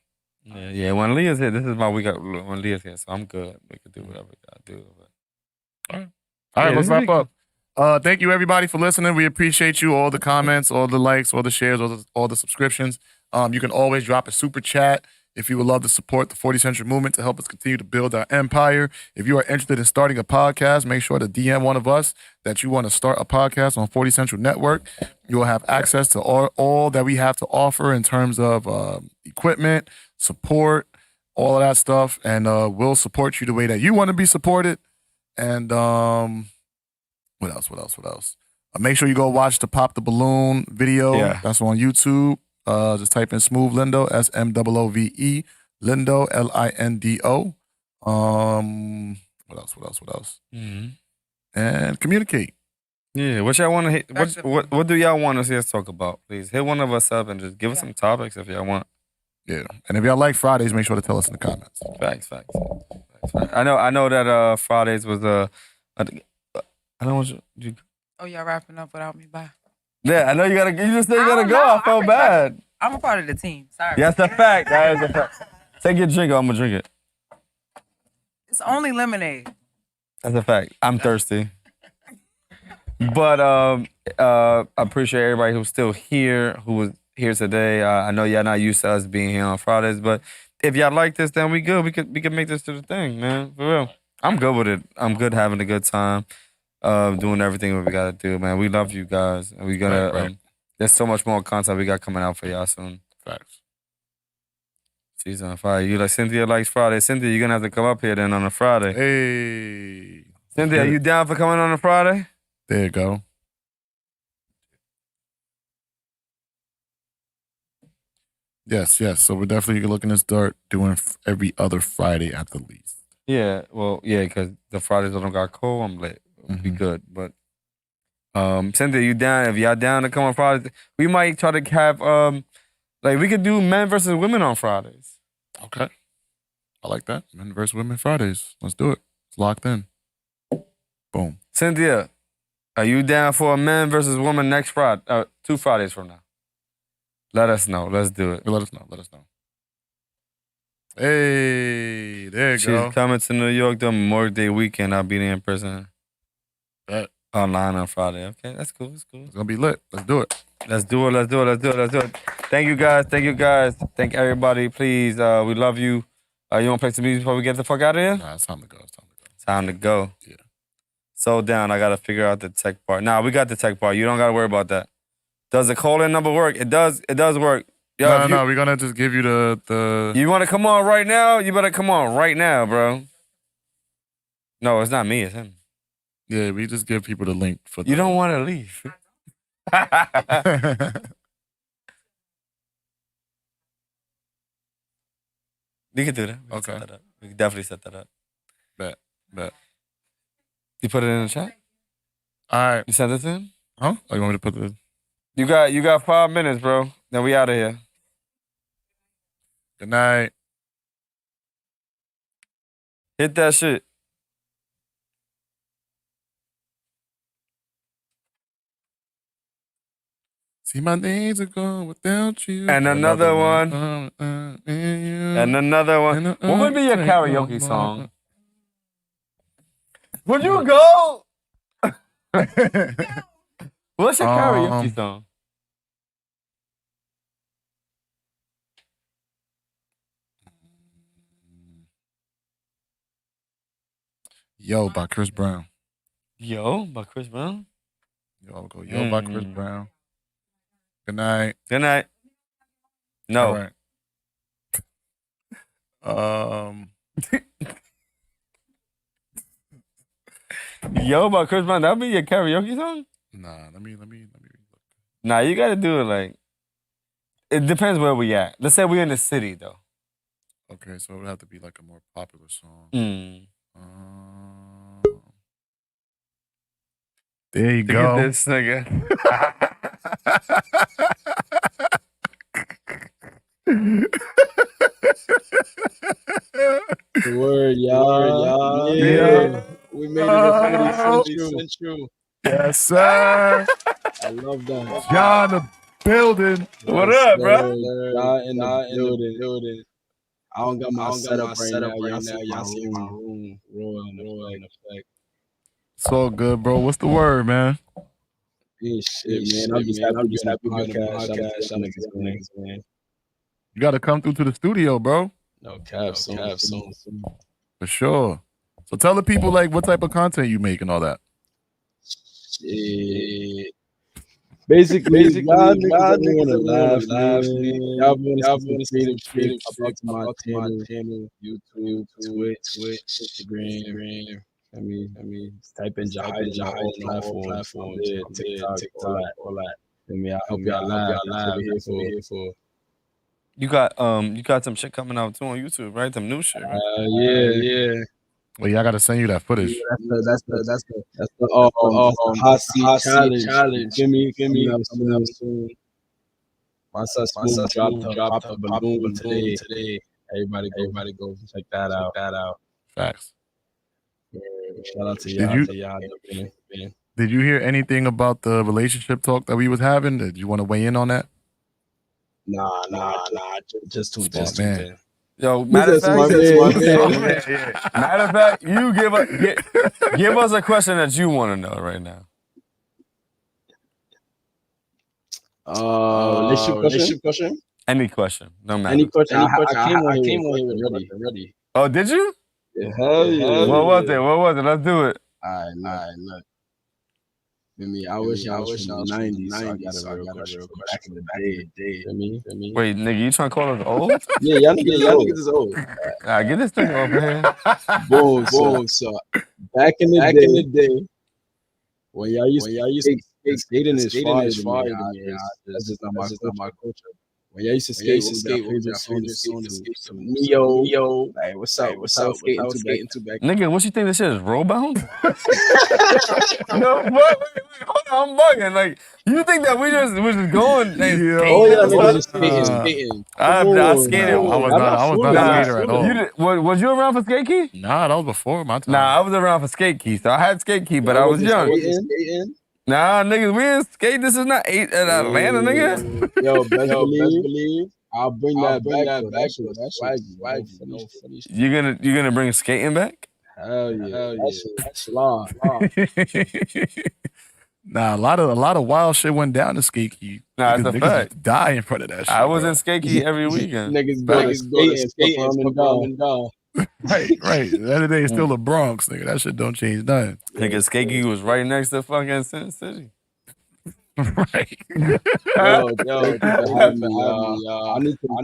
Yeah. When Leah's here, this is my week. When Leah's here, so I'm good. We can do whatever we gotta do. But... All right, Yeah, let's this wrap week- up. Thank you everybody for listening. We appreciate you. All the comments, all the likes, all the shares, all the subscriptions. You can always drop a super chat if you would love to support the 40Central movement to help us continue to build our empire. If you are interested in starting a podcast, make sure to DM one of us that you want to start a podcast on 40Central Network. You will have access to all that we have to offer in terms of equipment, support, all of that stuff, and we'll support you the way that you want to be supported. And what else? Make sure you go watch the Pop the Balloon video. Yeah. That's on YouTube. Just type in Smooth Lindo, SMOOVE, Lindo, LINDO. What else? Mm-hmm. And communicate. Yeah, what y'all want to hit? What do y'all want to see us talk about? Please hit one of us up and just give us some topics if y'all want. Yeah, and if y'all like Fridays, make sure to tell us in the comments. Facts. I know that Fridays was I don't want you. Oh, y'all wrapping up without me? Bye. Yeah, I know you gotta. You just said you gotta don't go. know. I felt bad. I'm a part of the team. Sorry. That's a fact. That is a fact. Take your drink. I'm gonna drink it. It's only lemonade. That's a fact. I'm thirsty. But I appreciate everybody who's still here, who was here today. I know y'all not used to us being here on Fridays, but if y'all like this, then we good. We could make this to the thing, man. For real. I'm good with it. I'm good having a good time. Doing everything what we gotta do, man. We love you guys, and we gonna. Right. There's so much more content we got coming out for y'all soon. Facts. She's on fire. You like Cynthia likes Friday. Cynthia, you're gonna have to come up here then on a Friday. Hey, Cynthia, are you down for coming on a Friday? there you go. Yes. So we're definitely looking to start doing every other Friday at the least. Yeah, well, yeah, because the Fridays I don't got cold, I'm lit. It'll be good. But Cynthia, you down? If y'all down to come on Fridays, we might try to have like we could do men versus women on Fridays. Okay. I like that. Men versus women Fridays. Let's do it. It's locked in. Boom. Cynthia, are you down for a men versus woman next Friday? 2 Fridays from now. Let us know. Let's do it. Let us know. Hey, there you go. She's coming to New York during Memorial Day weekend. I'll be there in person. Bet. Online on Friday. Okay, that's cool. It's gonna be lit. Let's do it. Let's do it. Thank you guys. Thank everybody. Please, we love you. You want to play some music before we get the fuck out of here? Nah, it's time to go. Time to go. Yeah. So down. I gotta figure out the tech part. Nah, we got the tech part. You don't gotta worry about that. Does the call-in number work? It does work. Yo, No, we're gonna just give you the. You want to come on right now? You better come on right now, bro. No, it's not me. It's him. Yeah, we just give people the link for. You don't want to leave. We can do that. We can set that up. We can definitely set that up. Bet. You put it in the chat? All right. You sent it to him? Huh? Oh, you want me to put the? You got 5 minutes, bro. Then we out of here. Good night. Hit that shit. See, my days are gone without you. And another one. And another one. What would be your karaoke song? Would you go? What's your karaoke song? Yo by Chris Brown. Yo by Chris Brown? I'll go Yo by Chris Brown. Good night. Good night. No. All right. Yo by Chris Brown, that'll be your karaoke song? Nah, let me. Nah, you gotta do it like. It depends where we at. Let's say we're in the city though. Okay, so it would have to be like a more popular song. There you go. Look at this nigga. Word, y'all. Yeah. We made it to 40 Central. Yes, sir. I love that. John the building. What up, bro? Y'all in the building. I don't got my setup right now. Y'all see my room royal in effect. It's all good, bro. What's the word, man? Yeah, shit, man. I'm just happy to be on the podcast. Man. You got to come through to the studio, bro. No cap, soon. For sure. So tell the people like what type of content you make and all that. Shit. Basically, y'all want to laugh, man. Y'all want to see creative shit to my channel, YouTube, Twitch, Instagram. I mean, type in Jahai on all platforms, TikTok, all that. I mean, I hope y'all laugh. That's what we're here for. You got some shit coming out too on YouTube, right? Some new shit, right? Yeah. Well, yeah, I gotta send you that footage. That's the hot seat challenge. Give me. Soon. My son dropped a balloon today. Everybody go check that out. Facts. Yeah, shout out to y'all. Did you hear anything about the relationship talk that we was having? Did you want to weigh in on that? Nah. Just too man. Yo, matter of fact, you give us a question that you want to know right now. Relationship question? Any question, no matter. Any question? I came on here ready. Oh, did you? Yeah, hell yeah. What was it? Let's do it. All right, look. I wish I was from the 90s, so I got a real question back in the day. Wait, nigga, you trying to call us old? Yeah, y'all niggas is old. Get this thing over here. Boom. So back in the day, when y'all used to skating is fire to me. That's just not my culture. When I used to skate, what was our favorite song to skate to? Neo. Like, what's up? What's up? Skating to back. Nigga, what you think this shit is roll bound? No, wait, hold on, I'm bugging. Like, you think that we just going and skating? Oh yeah, niggas just skating. I skated. I was not a skater at all. Was you around for skate key? Nah, that was before my time. Nah, I was around for skate key, so I had skate key, but I was young. Nah, niggas, we didn't skate. This is not Atlanta, nigga. Yo, best believe. I'll bring that back. Swaggy. You gonna bring skating back? Hell yeah. That's law. Nah, a lot of wild shit went down to skate key. Nah, it's a Niggas fact. die in front of that shit. I was in skate key every weekend. Niggas go to skating and down. Right. The other day, it's still the Bronx, nigga. That shit don't change nothing. Nigga, skate key was right next to fucking Sin City. Right. Yo, I need to go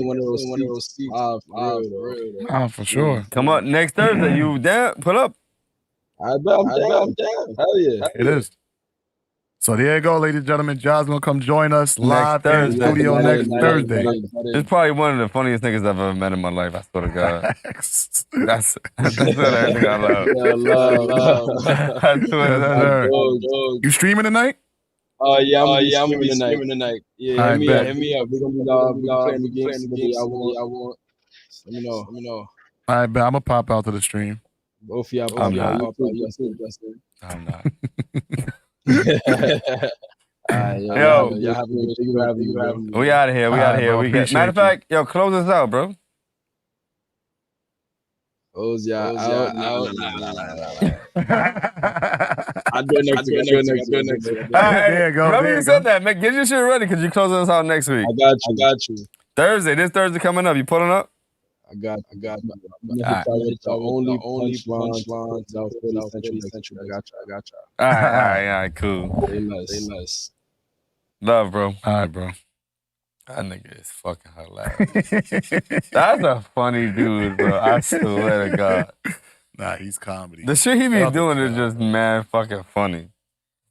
one of those seats. For real. For sure. Come on, next Thursday, you down? Pull up. I'm down. Hell yeah. It is. So there you go, ladies and gentlemen. John's gonna come join us live in the studio next Thursday. It's probably one of the funniest niggas I've ever met in my life. I swear to God. That's everything I love. I swear. You streaming tonight? Yeah, I'm gonna be streaming tonight. Yeah, hit me up. We're gonna be playing the games. I want. Let me know. All right, bet I'm gonna pop out to the stream. Both of y'all. I'm not. Yo, we out of here. Matter of fact, yo, close us out, bro. Close y'all out. I'll do it next week. There you go. Remember you said that, man. Get your shit ready because you closing us out next week. I got you. Thursday. This Thursday coming up. You pulling up? I got. The only punchline. 40Central. I got you. All right, cool. Stay nice. Love, bro. All right, bro. That nigga is fucking hilarious. That's a funny dude, bro. I swear to God. Nah, he's comedy. The shit he be doing is just mad fucking funny.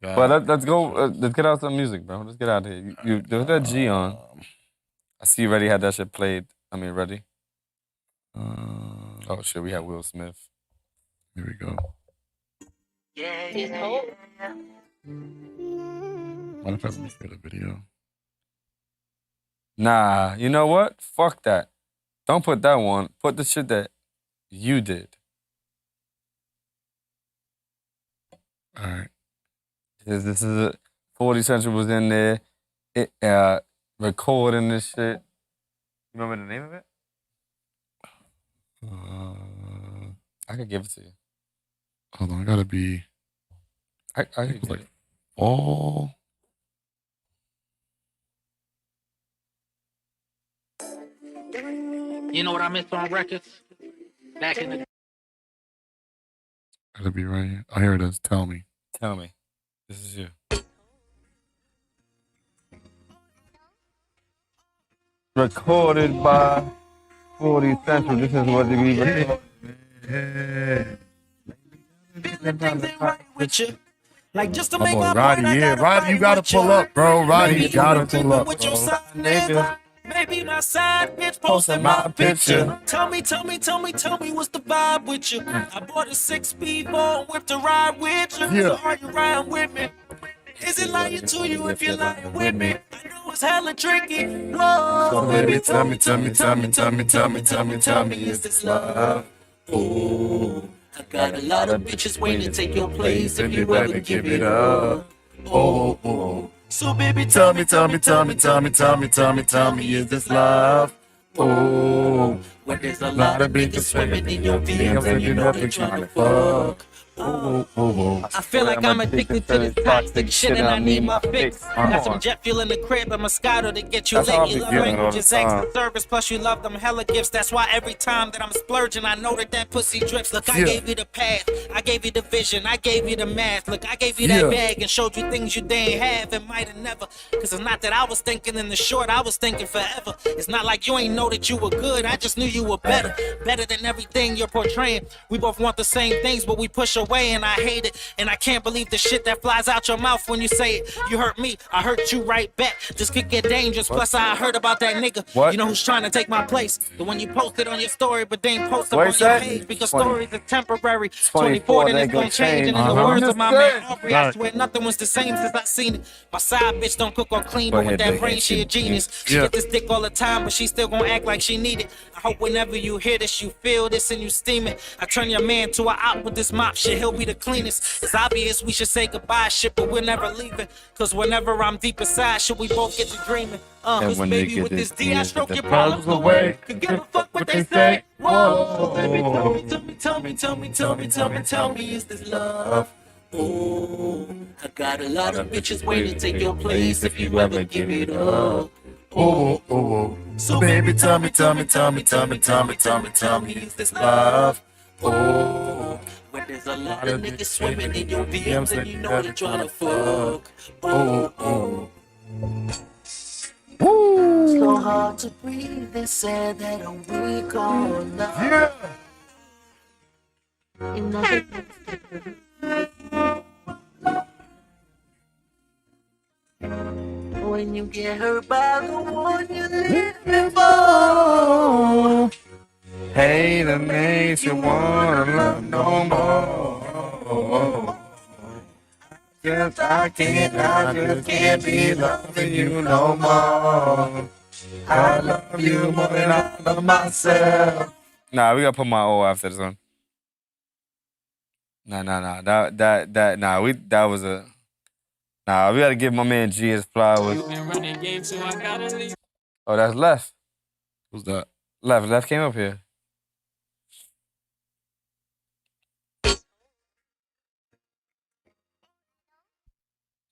But let's go. Let's get out some music, bro. Let's get out of here. You put that G on. I see you already had that shit played. Ready? Oh shit, we have Will Smith. Here we go. What if I let me hear the video? Nah, you know what? Fuck that. Don't put that one. Put the shit that you did. All right. This is 40Central was in there, recording this shit. You remember the name of it? I could give it to you. Hold on, I gotta be. I could like fall. You know what I missed on records? Back in the Gotta be right here. Oh, here it is. Tell me. This is you. Recorded by 40Central. This is what we recorded. Like just to My make boy my Roddy, point, I yeah. gotta Roddy, you fight gotta with pull up, bro. Roddy, you gotta pull up, bro. with your side nigga. Maybe my side bitch posting my picture. Tell me what's the vibe with you? I bought a 6-speed ball, whipped to ride with you. Yeah. So are you riding with me? Is it lying to you if you're lying with me? I know it's hella tricky. Whoa, So baby, tell me, is this love? Ooh, I got a lot of bitches waiting to take your place if you ever give it up. Oh. So baby, tell me, is this love? Oh, when there's a lot of bitches swimming in your DMs and you know they're trying to fuck. I feel like I'm addicted to this toxic shit and I need my fix. Got some jet fuel in the crib and Moscato to get you lit. You love languages, acts and service, plus you love them hella gifts. That's why every time that I'm splurging, I know that pussy drips. Look, I gave you the path, I gave you the vision, I gave you the math. Look, I gave you that bag and showed you things you didn't have and might have never. Cause it's not that I was thinking in the short, I was thinking forever. It's not like you ain't know that you were good, I just knew you were better. Better than everything you're portraying. We both want the same things, but we push away away and I hate it. And I can't believe the shit that flies out your mouth when you say it. You hurt me, I hurt you right back. This could get dangerous. Plus I heard about that nigga. What? You know who's trying to take my place? The one you posted on your story but they ain't post up What on is your that? page because 20. stories are temporary. 24, 24 then it's gonna change. And in the words of my man Aubrey, I swear nothing was the same since I seen it. My side bitch don't cook or clean, but with that brain she a genius. She get this dick all the time, but she still gonna act like she need it. I hope whenever you hear this, you feel this and you steam it. I turn your man to a op with this mop shit, he'll be the cleanest. It's obvious we should say goodbye shit, but we're never leaving. Cause whenever I'm deep inside, shit, we both get to dreaming. And when Baby, you with get this this D, I D, stroke the your problems problems away. away. Could give a fuck what they say. Whoa, baby, tell me, is this love? Oh, I got a lot of bitches waiting to take your place if you ever give it up. Oh. So baby, tell me, is this love? Oh, when there's a lot of niggas swimming in your DMs and you know they're trying to fuck. Oh. So hard to breathe, they said that I'm weak on love. When you get hurt by the one you live for. Hate that makes you wanna love no more. Just I just can't be loving you no more. I love you more than I love myself. Nah, we gotta put my O after this one. Nah. That was a. Nah, we gotta give my man G his flowers. Oh, that's Left. Who's that? Left came up here.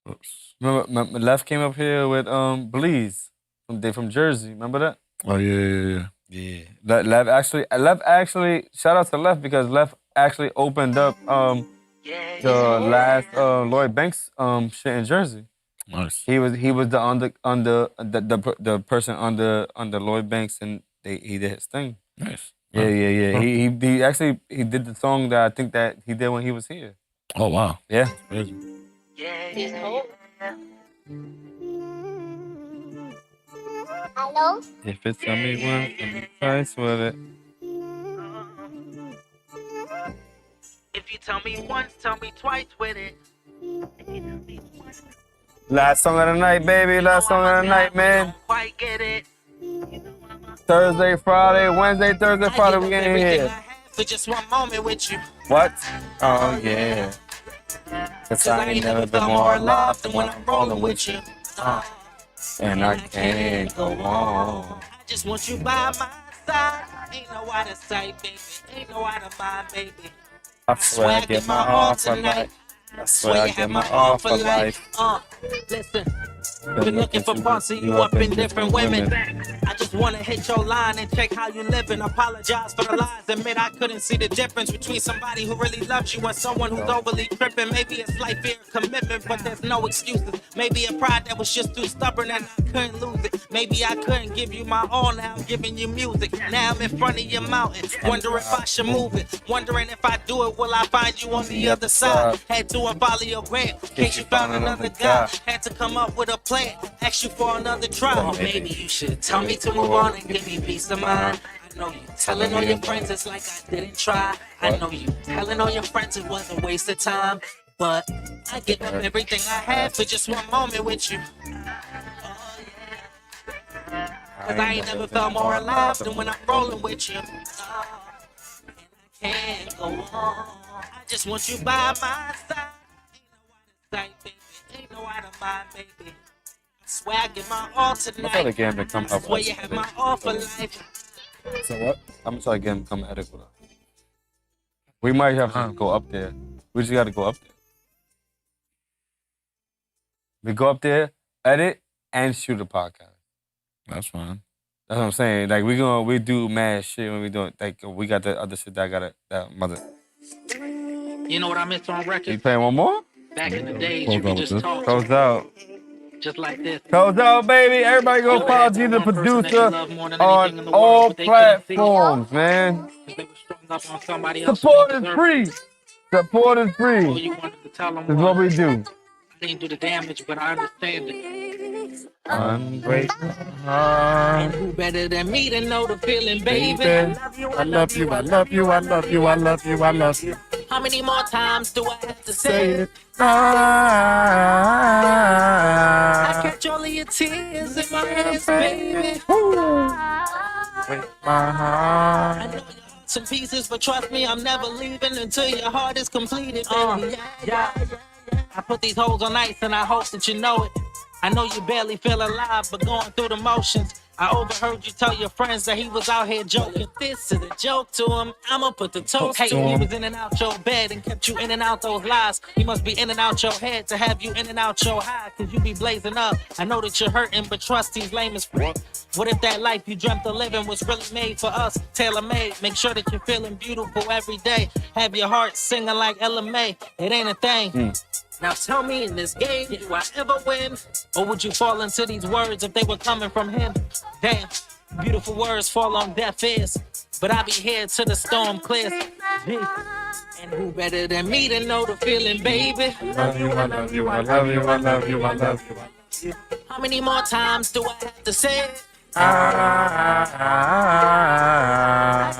Oops. Remember, Left came up here with Bleeze from Jersey. Remember that? Oh yeah. Yeah. Left actually shout out to Left because Left actually opened up the last Lloyd Banks shit in Jersey. Nice. He was the person under Lloyd Banks and he did his thing. Nice. Yeah. He actually did the song that I think that he did when he was here. Oh wow. Yeah. Crazy. Hello? If it's tell me once, tell me twice with it. If you tell me once, tell me twice with it. Last song of the night, baby. Last song of the night, man. Quite get it. Thursday, Friday, Wednesday, Thursday, Friday, we ain't here. For just one moment with you. What? Oh, yeah. Cause I ain't never been more alive than when I'm rolling with you. And I can't go on. I just want you by my side. Ain't no out of sight, baby. Ain't no out of mind, baby. I swear I get my all for life. I swear I get my all for life. Listen. Been looking for parts of you up in different women. I just wanna hit your line and check how you living. Apologize for the lies. Admit I couldn't see the difference between somebody who really loves you and someone who's overly tripping. Maybe a slight fear of commitment, but there's no excuses. Maybe a pride that was just too stubborn and I couldn't lose it. Maybe I couldn't give you my all, now I'm giving you music. Now I'm in front of your mountain, wonder if I should move it. Wondering if I do it, will I find you on the other side? Had to unfollow your grant, in case you found another guy. Had to come up with a plan, ask you for another try. Maybe you should tell me to move on and give me peace of mind. I know you telling all your friends it's like I didn't try. I know you telling all your friends it was a waste of time. But I give up everything I had for just one moment with you. Cause I ain't never felt more alive than when I'm rolling with you. And I can't go on. I just want you by my side. Ain't no out of sight, baby. Ain't no out of mind, baby. I swear I give my all tonight. I'm trying to get him to come I up swear with you have my all for life. So what? I'm gonna try to get him to come edit with us. We might have to go up there. We just gotta go up there. We go up there, edit, and shoot a podcast. That's fine. That's what I'm saying. Like we do mad shit when we do it. Like we got the other shit that mother. You know what I missed on record? You playing one more? Back in the days, you could just talk Close out. just like this. Close out, baby. Everybody go follow G the producer on all platforms, man. They were strung up on somebody else. Support is free. Support is free. Oh, you wanted to tell them This is what we do. I didn't do the damage, but I understand it. Ungrateful And heart. who better than me to know the feeling, baby? Baby, I love you, I love you, I love you, I love you, I love you. How many more times do I have to say Say it? it. I Ah, catch all of your tears in my hands, baby. with my heart. I know you have some pieces, but trust me, I'm never leaving until your heart is completed, baby. Yeah. I put these hoes on ice and I hope that you know it. I know you barely feel alive, but going through the motions. I overheard you tell your friends that he was out here joking. This is a joke to him. I'ma put the toast to him. He was in and out your bed and kept you in and out those lies. He must be in and out your head to have you in and out your high, cause you be blazing up. I know that you're hurting, but trust he's lame as fuck. What if that life you dreamt of living was really made for us? Tailor-made. Make sure that you're feeling beautiful every day. Have your heart singing like Ella May. It ain't a thing. Now tell me, in this game, do I ever win? Or would you fall into these words if they were coming from him? Damn, beautiful words fall on deaf ears. But I be here till the storm clears. And who better than me to know the feeling, baby? I love you, I love you, I love you, I love you, I love you. How many more times do I have to say it? I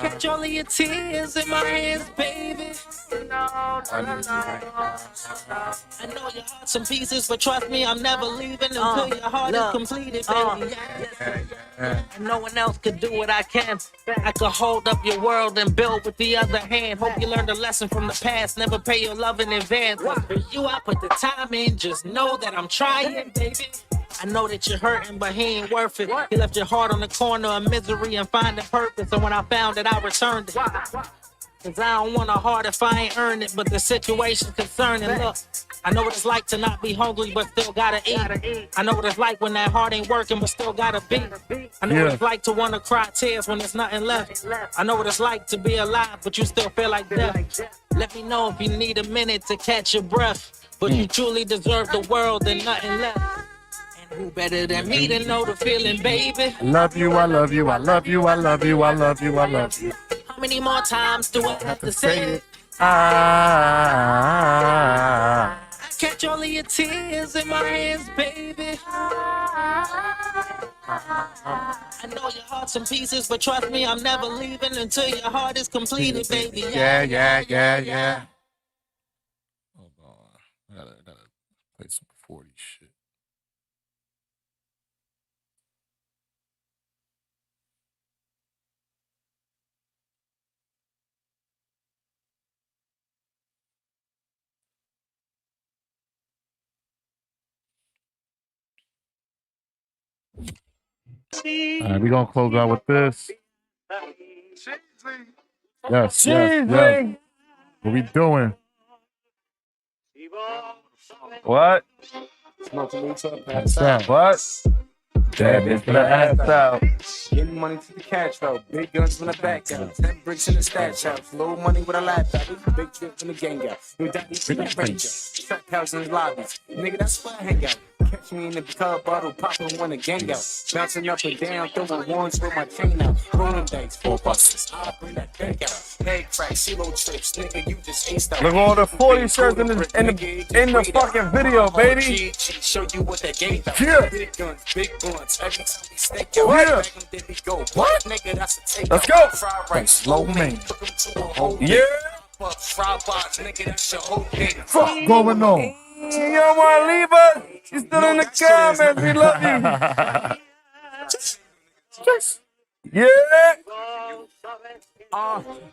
catch all of your tears in my hands, baby. I know your heart's some pieces, but trust me, I'm never leaving until your heart is completed, baby. And no one else could do what I can. I could hold up your world and build with the other hand. Hope you learned a lesson from the past. Never pay your love in advance. For you, I put the time in. Just know that I'm trying, baby. I know that you're hurting, but he ain't worth it. He left your heart on the corner of misery and finding purpose. And when I found it, I returned it. Cause I don't want a heart if I ain't earned it, but the situation's concerning. Look, I know what it's like to not be hungry, but still gotta eat. I know what it's like when that heart ain't working, but still gotta beat. I know what it's like to wanna cry tears when there's nothing left. I know what it's like to be alive, but you still feel like death. Let me know if you need a minute to catch your breath, but you truly deserve the world and nothing left. Who better than me to know the feeling, baby? I love you, I love you, I love you, I love you, I love you, I love you. How many more times do I have to say it? I catch all of your tears in my hands, baby. I know your heart's in pieces, but trust me, I'm never leaving until your heart is completed, baby. Yeah. Hold on. I gotta play some 40 shit. All right, we're gonna close out with this. Yes. What we doing? What? That's out. What? That bitch for the ass out. Getting money to the cash out. Big guns from the back out. 10 bricks in the stash house. Low money with a laptop. Big trip from the gang out. Your daddy from the ranger. Trap house in the lobbies. Nigga, that's where I hang out. Catch me in the club bottle, popping when the gang out. Bouncing up and down, throwing ones with my chain out. Rolling dice, 4 buses. I'll bring that bank out. Head crack, CeeLo trips. Nigga, you just aced out. Look at all the 40 shirts in the fucking video, baby. Show you what that game about. Yeah. Big guns, big blunts. Every time we stake out, Yeah. then we go. What? Nigga, that's a take. Let's go. Fried rice, low man. Took 'em to a whole Yeah. Fried box, nigga, that's your whole game. Fuck going on? You don't want to leave us? You still in the comments. We love you. Yeah.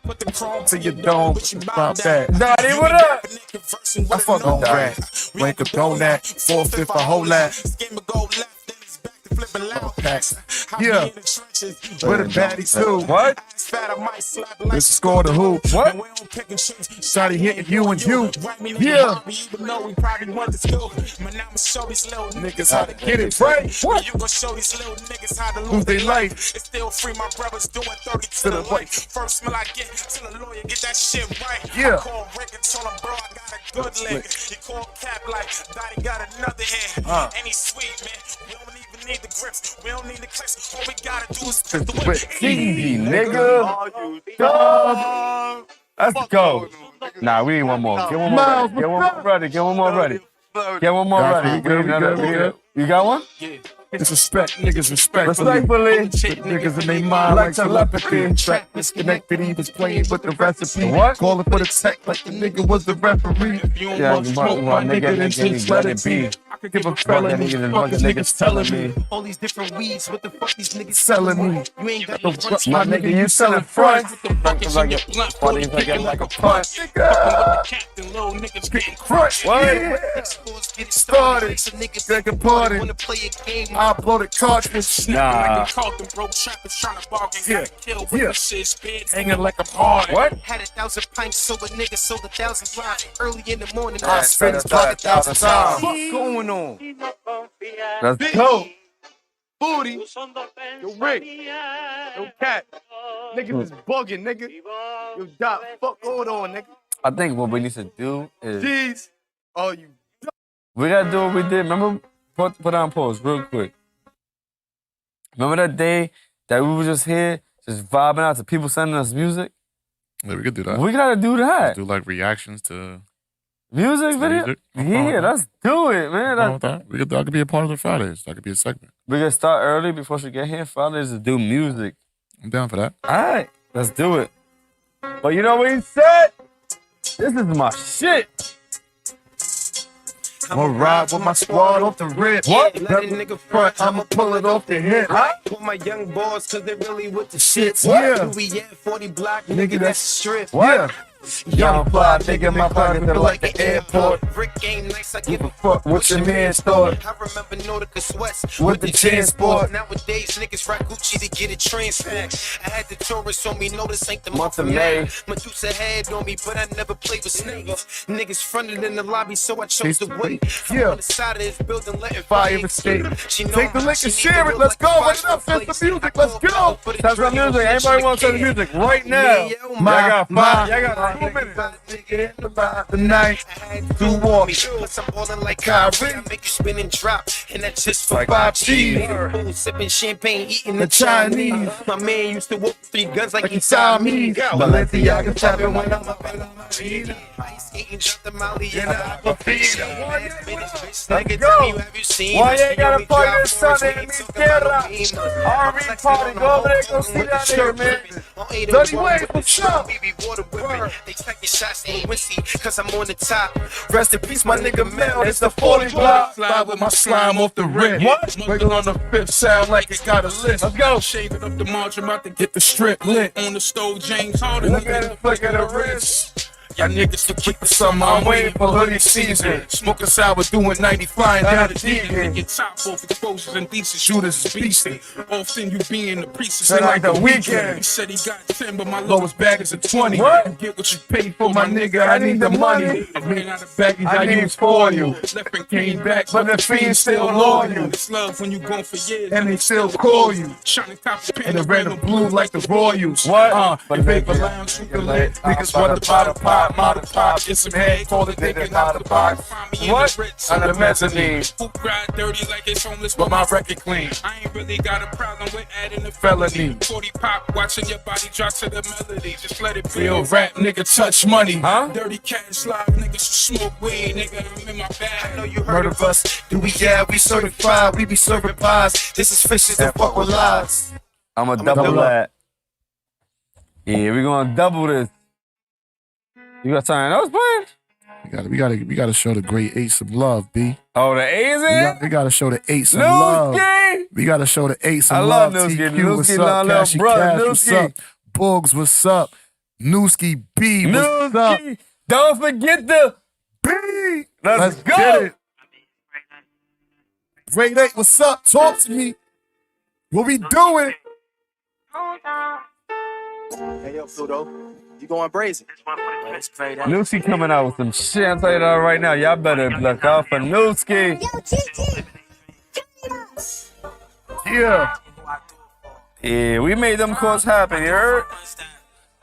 Put the chrome To your dome. About that. Naughty, what up? I fuck on that. Wake up on that. 4/5 a whole lot. Yeah. With a baddie too. What? This is score the hoop. What? Started hitting you and you. Yeah. Niggas how to get it right. What? Who they like? It's still free, my brothers doing 30 To the right. First smell I get till the lawyer get that shit right. Yeah. I call Rick and told him, bro, I got a good leg. He called Cap like, Dottie got another head. And he's sweet, man. We don't even need the grips. We don't need the clicks. All we gotta do is click the whip. Easy, nigga. Let's go. Nah, we need one more. Get one more Miles, ready. Get one more ready. Get one more ready. Get one more Got ready. you. We good. You got one? Disrespect niggas respectfully. Respectfully. Niggas in their mind like telepathy. Track disconnected, he was playing with the recipe. What? Calling for the tech like the nigga was the referee. Yeah, Smoke my nigga, then just let it be. I could give a felony. Fuck these niggas telling me. All these different weeds, what the fuck these niggas Selling me. You ain't got The no fuck, fronts. my nigga, you selling fronts. Like a punch. Getting crushed. What? Get started. Second party. I'll blow the cartridge. Nah. Hanging like a hard. What? Had 1,000 pints, so a nigga sold 1,000 lines. Early in the morning, I spent his pocket 1,000 times. What's going on? Let's go. Booty. Yo, Rick. Yo, Cat. Niggas is bugging, nigga. Yo, Doc, fuck going on, nigga. I think what we need to do is Jeez. Oh, you. we gotta do what we did. Remember, put on pause real quick. Remember that day that we were just here, just vibing out to people sending us music? Yeah, we could do that. We gotta do that. Do like reactions to Music video? Yeah, let's do it, man. that could be a part of the Fridays. That could be a segment. We can start early before she get here. Fridays to do music. I'm down for that. All right, let's do it. But you know what he said? This is my shit. I'ma ride with my squad off the rip. What? Let a nigga front, I'ma pull it off the hip. With my young boys, cause they really with the shits. Yeah. Who we at? 40 block, nigga, that's a strip. What? Young fly, nigga, my pocket feel like the airport. Brick game nice, I give a Fuck what your man thought. I remember Nautica sweats With the transport. Nowadays, niggas rock Gucci to get a transport. I had the tourists on me, know this ain't the Month of May. Medusa had on me, but I never played with snakes. Niggas fronted in the lobby, so I chose to wait. Yeah. On the side of this building, letting Fire escape. She know Take the how lick she and need share to it. look Let's like go. a Run it up. five Set the music. Let's go. Touch my music. Anybody want to touch the music right now? Y'all got 5. Y'all got 2 minutes. The night to walk. Plus I'm ballin' like Kyrie. I make you spin and drop, and that's just for 5G. Pool sipping champagne, eating the Chinese. My man used to walk 3 guns like he saw me. Balenciaga tapping when I'm up in Ice skating, drop the molly, and I Let's go. Why you ain't got a party this Sunday in mi tierra? R&B party. Go over there, go see that nigga, man. Dirty Wave, what's up? They taking shots, they ain't wincy, cause I'm on the top. Rest in peace, my nigga Mel. It's the 40 block. Slide with my slime off the rip. What? Wiggle on the 5th, sound like it got a list. Let's go. Shaving up the margin, about to Get the strip lit. on the stove, James Harden. Look at the flick of the wrist. Y'all niggas to keep the summer. I'm waiting for hoodie season. Smoking sour, doing 90, flying down the Deegan. Get top off exposures and thesis. Shooters is beasting. Often you be in the precinct. Sound like the weekend. He said he got 10, but my Lowest bag is a 20. You get what you Pay for my nigga, I need the money. I ran out of Baggies I use for you. left and Came back, but the fiends still loyal. It's love when you gone for years. And they still call you. Trying to cop the And the red and blue like the Royals. What? But paper lounge, super lit. Niggas wanna buy the pop, model pop. Get some head, call it nigga, not the box. Find me in What? the Ritz. On the mezzanine. Who ride dirty like it's homeless, But my record clean. I ain't really got a problem with adding a Felony. 40 pop, watching your body drop to the melody. Just let it Real feel. rap nigga touch money. Huh? Dirty cash live, niggas who smoke weed, nigga. I'm in my bag. I know you Heard of us? Do we? Yeah, we certified. We be serving pies. This is fishes and fuck with lies. I'm going to double that. Yeah, we're going to double this. You got something else playing? We gotta show the great 8 some love, B. Oh, the A's in? We gotta show the 8 some love. Newski! We gotta show the 8 some I love. love Newski. TQ, what's Newski, up? little Cashy brother, Cash, what's Newski. up? Bugs, what's up? Newski B, what's up? Newski! Don't forget the B. Let's go. Get it. Great 8, what's up? Talk to me. What we doing? Hey, yo, Pluto. You going brazen? Newski coming out with some shit. I'm telling you that right now. Y'all better look out for Newski. Yeah. Yeah, we made them calls happen, you heard?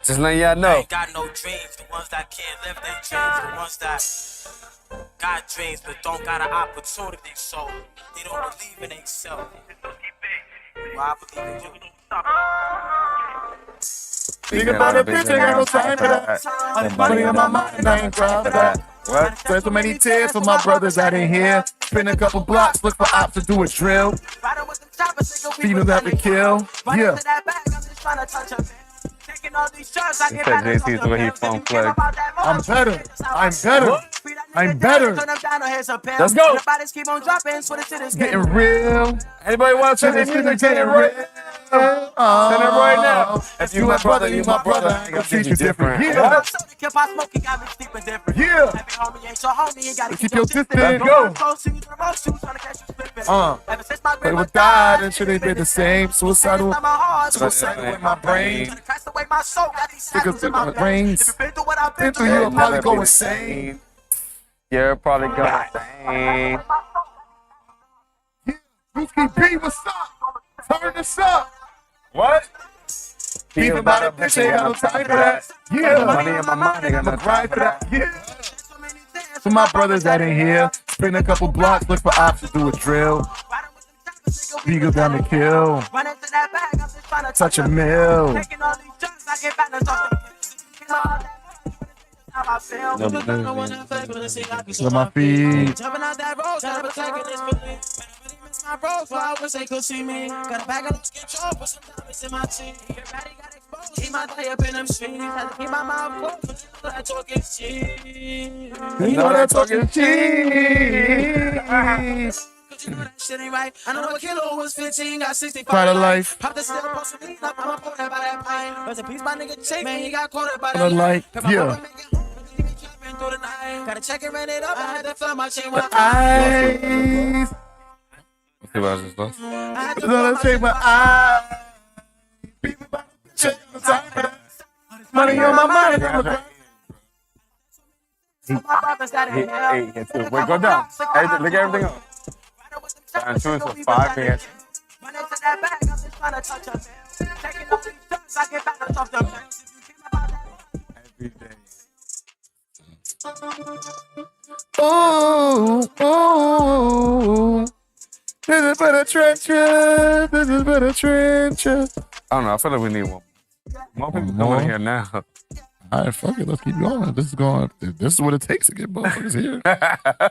Just letting y'all know. Ain't got no dreams. The ones that can't live their dreams. The ones that got dreams but don't got an opportunity. So they don't believe in themselves. Well, I believe in you. Think about it, bitch, ain't got no time for that. Money on my mind, I ain't proud of that. What? There's so many tears for my brothers out in here. Spin a couple blocks, look for ops to do a drill. Females have to kill. Yeah. He said JT's the way he phone flag. I'm better. I'm better. I'm better. Let's go. Getting real. Anybody want to turn this music getting real? Turn it right now. If you my brother, you my brother. I ain't gonna treat you different. Yeah. Yeah. Keep your distance. Let's go. But with that, it should have been the same. Suicidal with my brain. Niggas in my brains. Into you, I'll probably go insane. You're probably going insane. Brewski B, what's up? Turn this up. What? Beef about a bitch, ain't got no time for that. Yeah. Money in my mind, ain't got no grind for that. Yeah. For my brothers that ain't here, spin a couple blocks, look for ops to do a drill. We go down to kill. Touch a mill. To my feet. My bros for hours they could see me. Got a bag of loose control, put some diamonds in my teeth. Your body got exposed, keep my day up in them streets. Had to keep my mouth closed, but you know that talking cheese. You know that talking cheese. Cause you know that shit ain't right. I know a kilo was 15, got 65 Pride of life. Pop the still post me up, I'ma pull that by that pine. Rest in peace, my nigga Chick, man, he got caught by Pride of life, yeah. Gotta check and run it up, I had to fill my chain with eyes. See what I just lost? Gonna take my eyes. Money on my mind. Hey, wait, go down. Hey, look at everything up. And two is for 5 minutes. Every day. Oh, oh. This is for the trenches. This is for the trenches. I don't know. I feel like we need one. More people coming in here now. All right, fuck it. Let's keep going. This is going. This is what it takes to get motherfuckers here.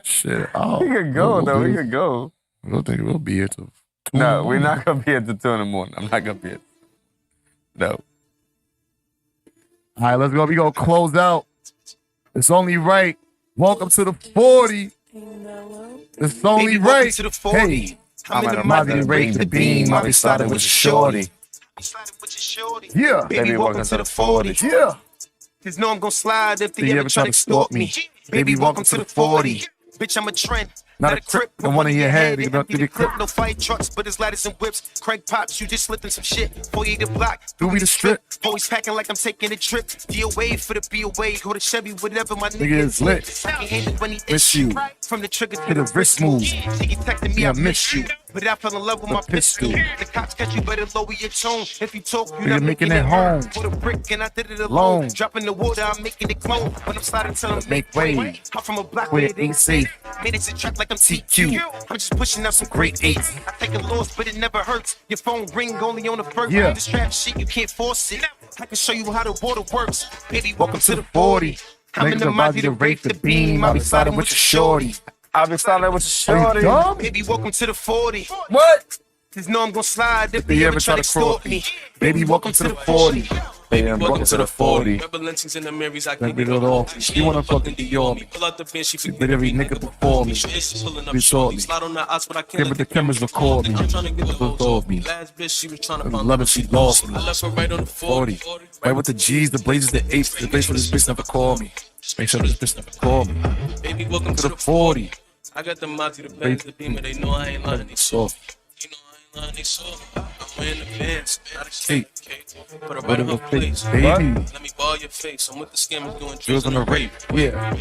Shit. Oh, we could go though. We could go. We'll be here till 2. No, we're not gonna be here till 2 in the morning. I'm not gonna be here. No. All right, let's go. We gonna close out. It's only right. Welcome to the 40. It's only right. To the 40. Hey, I'm in the Mozzie to raise the beam. I'll be sliding with your shorty. Yeah. Baby, welcome to the 40. Yeah. Cause know I'm gon' slide if they ever try to extort me. Baby, welcome to the 40. Bitch, I'm a trend. Not a crip, the one in your head. You don't the clip. No fire trucks, but it's ladders and whips. Crank pops, you just slipping some shit. 48 the block, do we the strip? Always packing like I'm taking a trip. DOA for the BOA, hold a Chevy, whatever my nigga is lit. I can handle when he miss you. From the trigger to the wrist move. He texting me, I miss you. But I fell in love with my pistol. The cops catch you, better lower your tone. If you talk, you're making it home. Put a brick and I did it alone. Dropping the water, I'm making it clone. When I'm sliding, tell them make way. I'm from a block where it ain't safe. Made it to track like I'm TQ. I'm just pushing out some great 8s. I take a loss, but it never hurts. Your phone ring only on the first. Yeah. This trap shit, you can't force it. I can show you how the water works. Baby, welcome to the 40. I'm in the Mozzie to raise the beam. I'll be sliding with your shorty. I'll be sliding with your shorty. Baby, welcome to the 40. What? Cause know I'm gon' slide if they ever try to extort me. Baby, welcome to the 40. Baby, welcome to the 40. Rebel lynchings in the Marys, I Let can me get go it all. off. You wanna fucking Dior me. Pull out the bench, she But forget every nigga before me. She's pulling up Be shortly. shortly. Slide on the odds, but I can't Yeah, but the cameras record me. I'm trying to get the Look whole off me. Last bitch, she was trying to I find love it, she lost me. I left her right on the 40. Right with the G's, the blazers, the 8s. The base for this bitch never call me. Make sure this bitch never call me. Baby, welcome to the 40. I got the Mozzie, the blaze, the beamer. They know I ain't lying. They soft. You know I ain't lying. They soft. I'm in the fence, not a Hey. Put her right in her place. Baby. Let me ball your face. I'm with the scammers doing Drills on the rape. Yeah.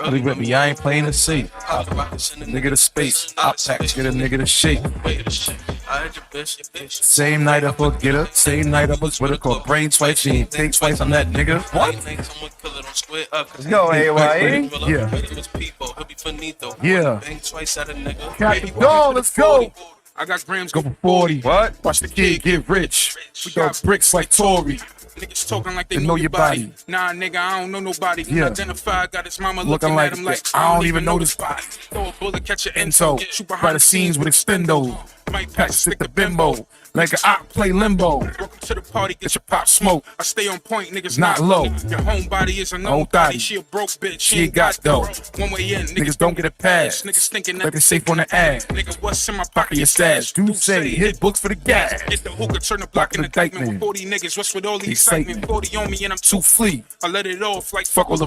Really with me, I ain't playing it safe. Nigga to space. Op packs, get a nigga to shake. I had your bitch. Same night I forget her. Same night I was with her. Called brain swipe. She ain't think twice on that nigga. What? Let's go, AYE. Yeah. Yeah. Yeah. Got the goal. Let's go. I got grams Go for 40. What? Watch the kid get rich. We got bricks like Tory. Niggas talking like they They know your body. Nah, nigga, I don't know nobody. Yeah. Unidentified, got his mama Looking looking like at him like, I don't even know this body. Throw a bullet, catch your And so, shoot by the scenes with extendo. Pack stick the bimbo. Like an op play limbo. Welcome to the party, Get your pop smoke. I stay on point, niggas Not low. Your homebody is a Old nobody. thotty. She a broke bitch. She ain't got dough. One way in, Niggas don't get a pass. Niggas thinking Like that they safe on the ass. nigga, what's in my Pocket pocket? your stash. Dude say, hit books for the gas. Get the hookah, turn the block in the indictment with 40 niggas. What's with all the excitement? 40 on me and I'm Too fleet. I let it off like Fuck all the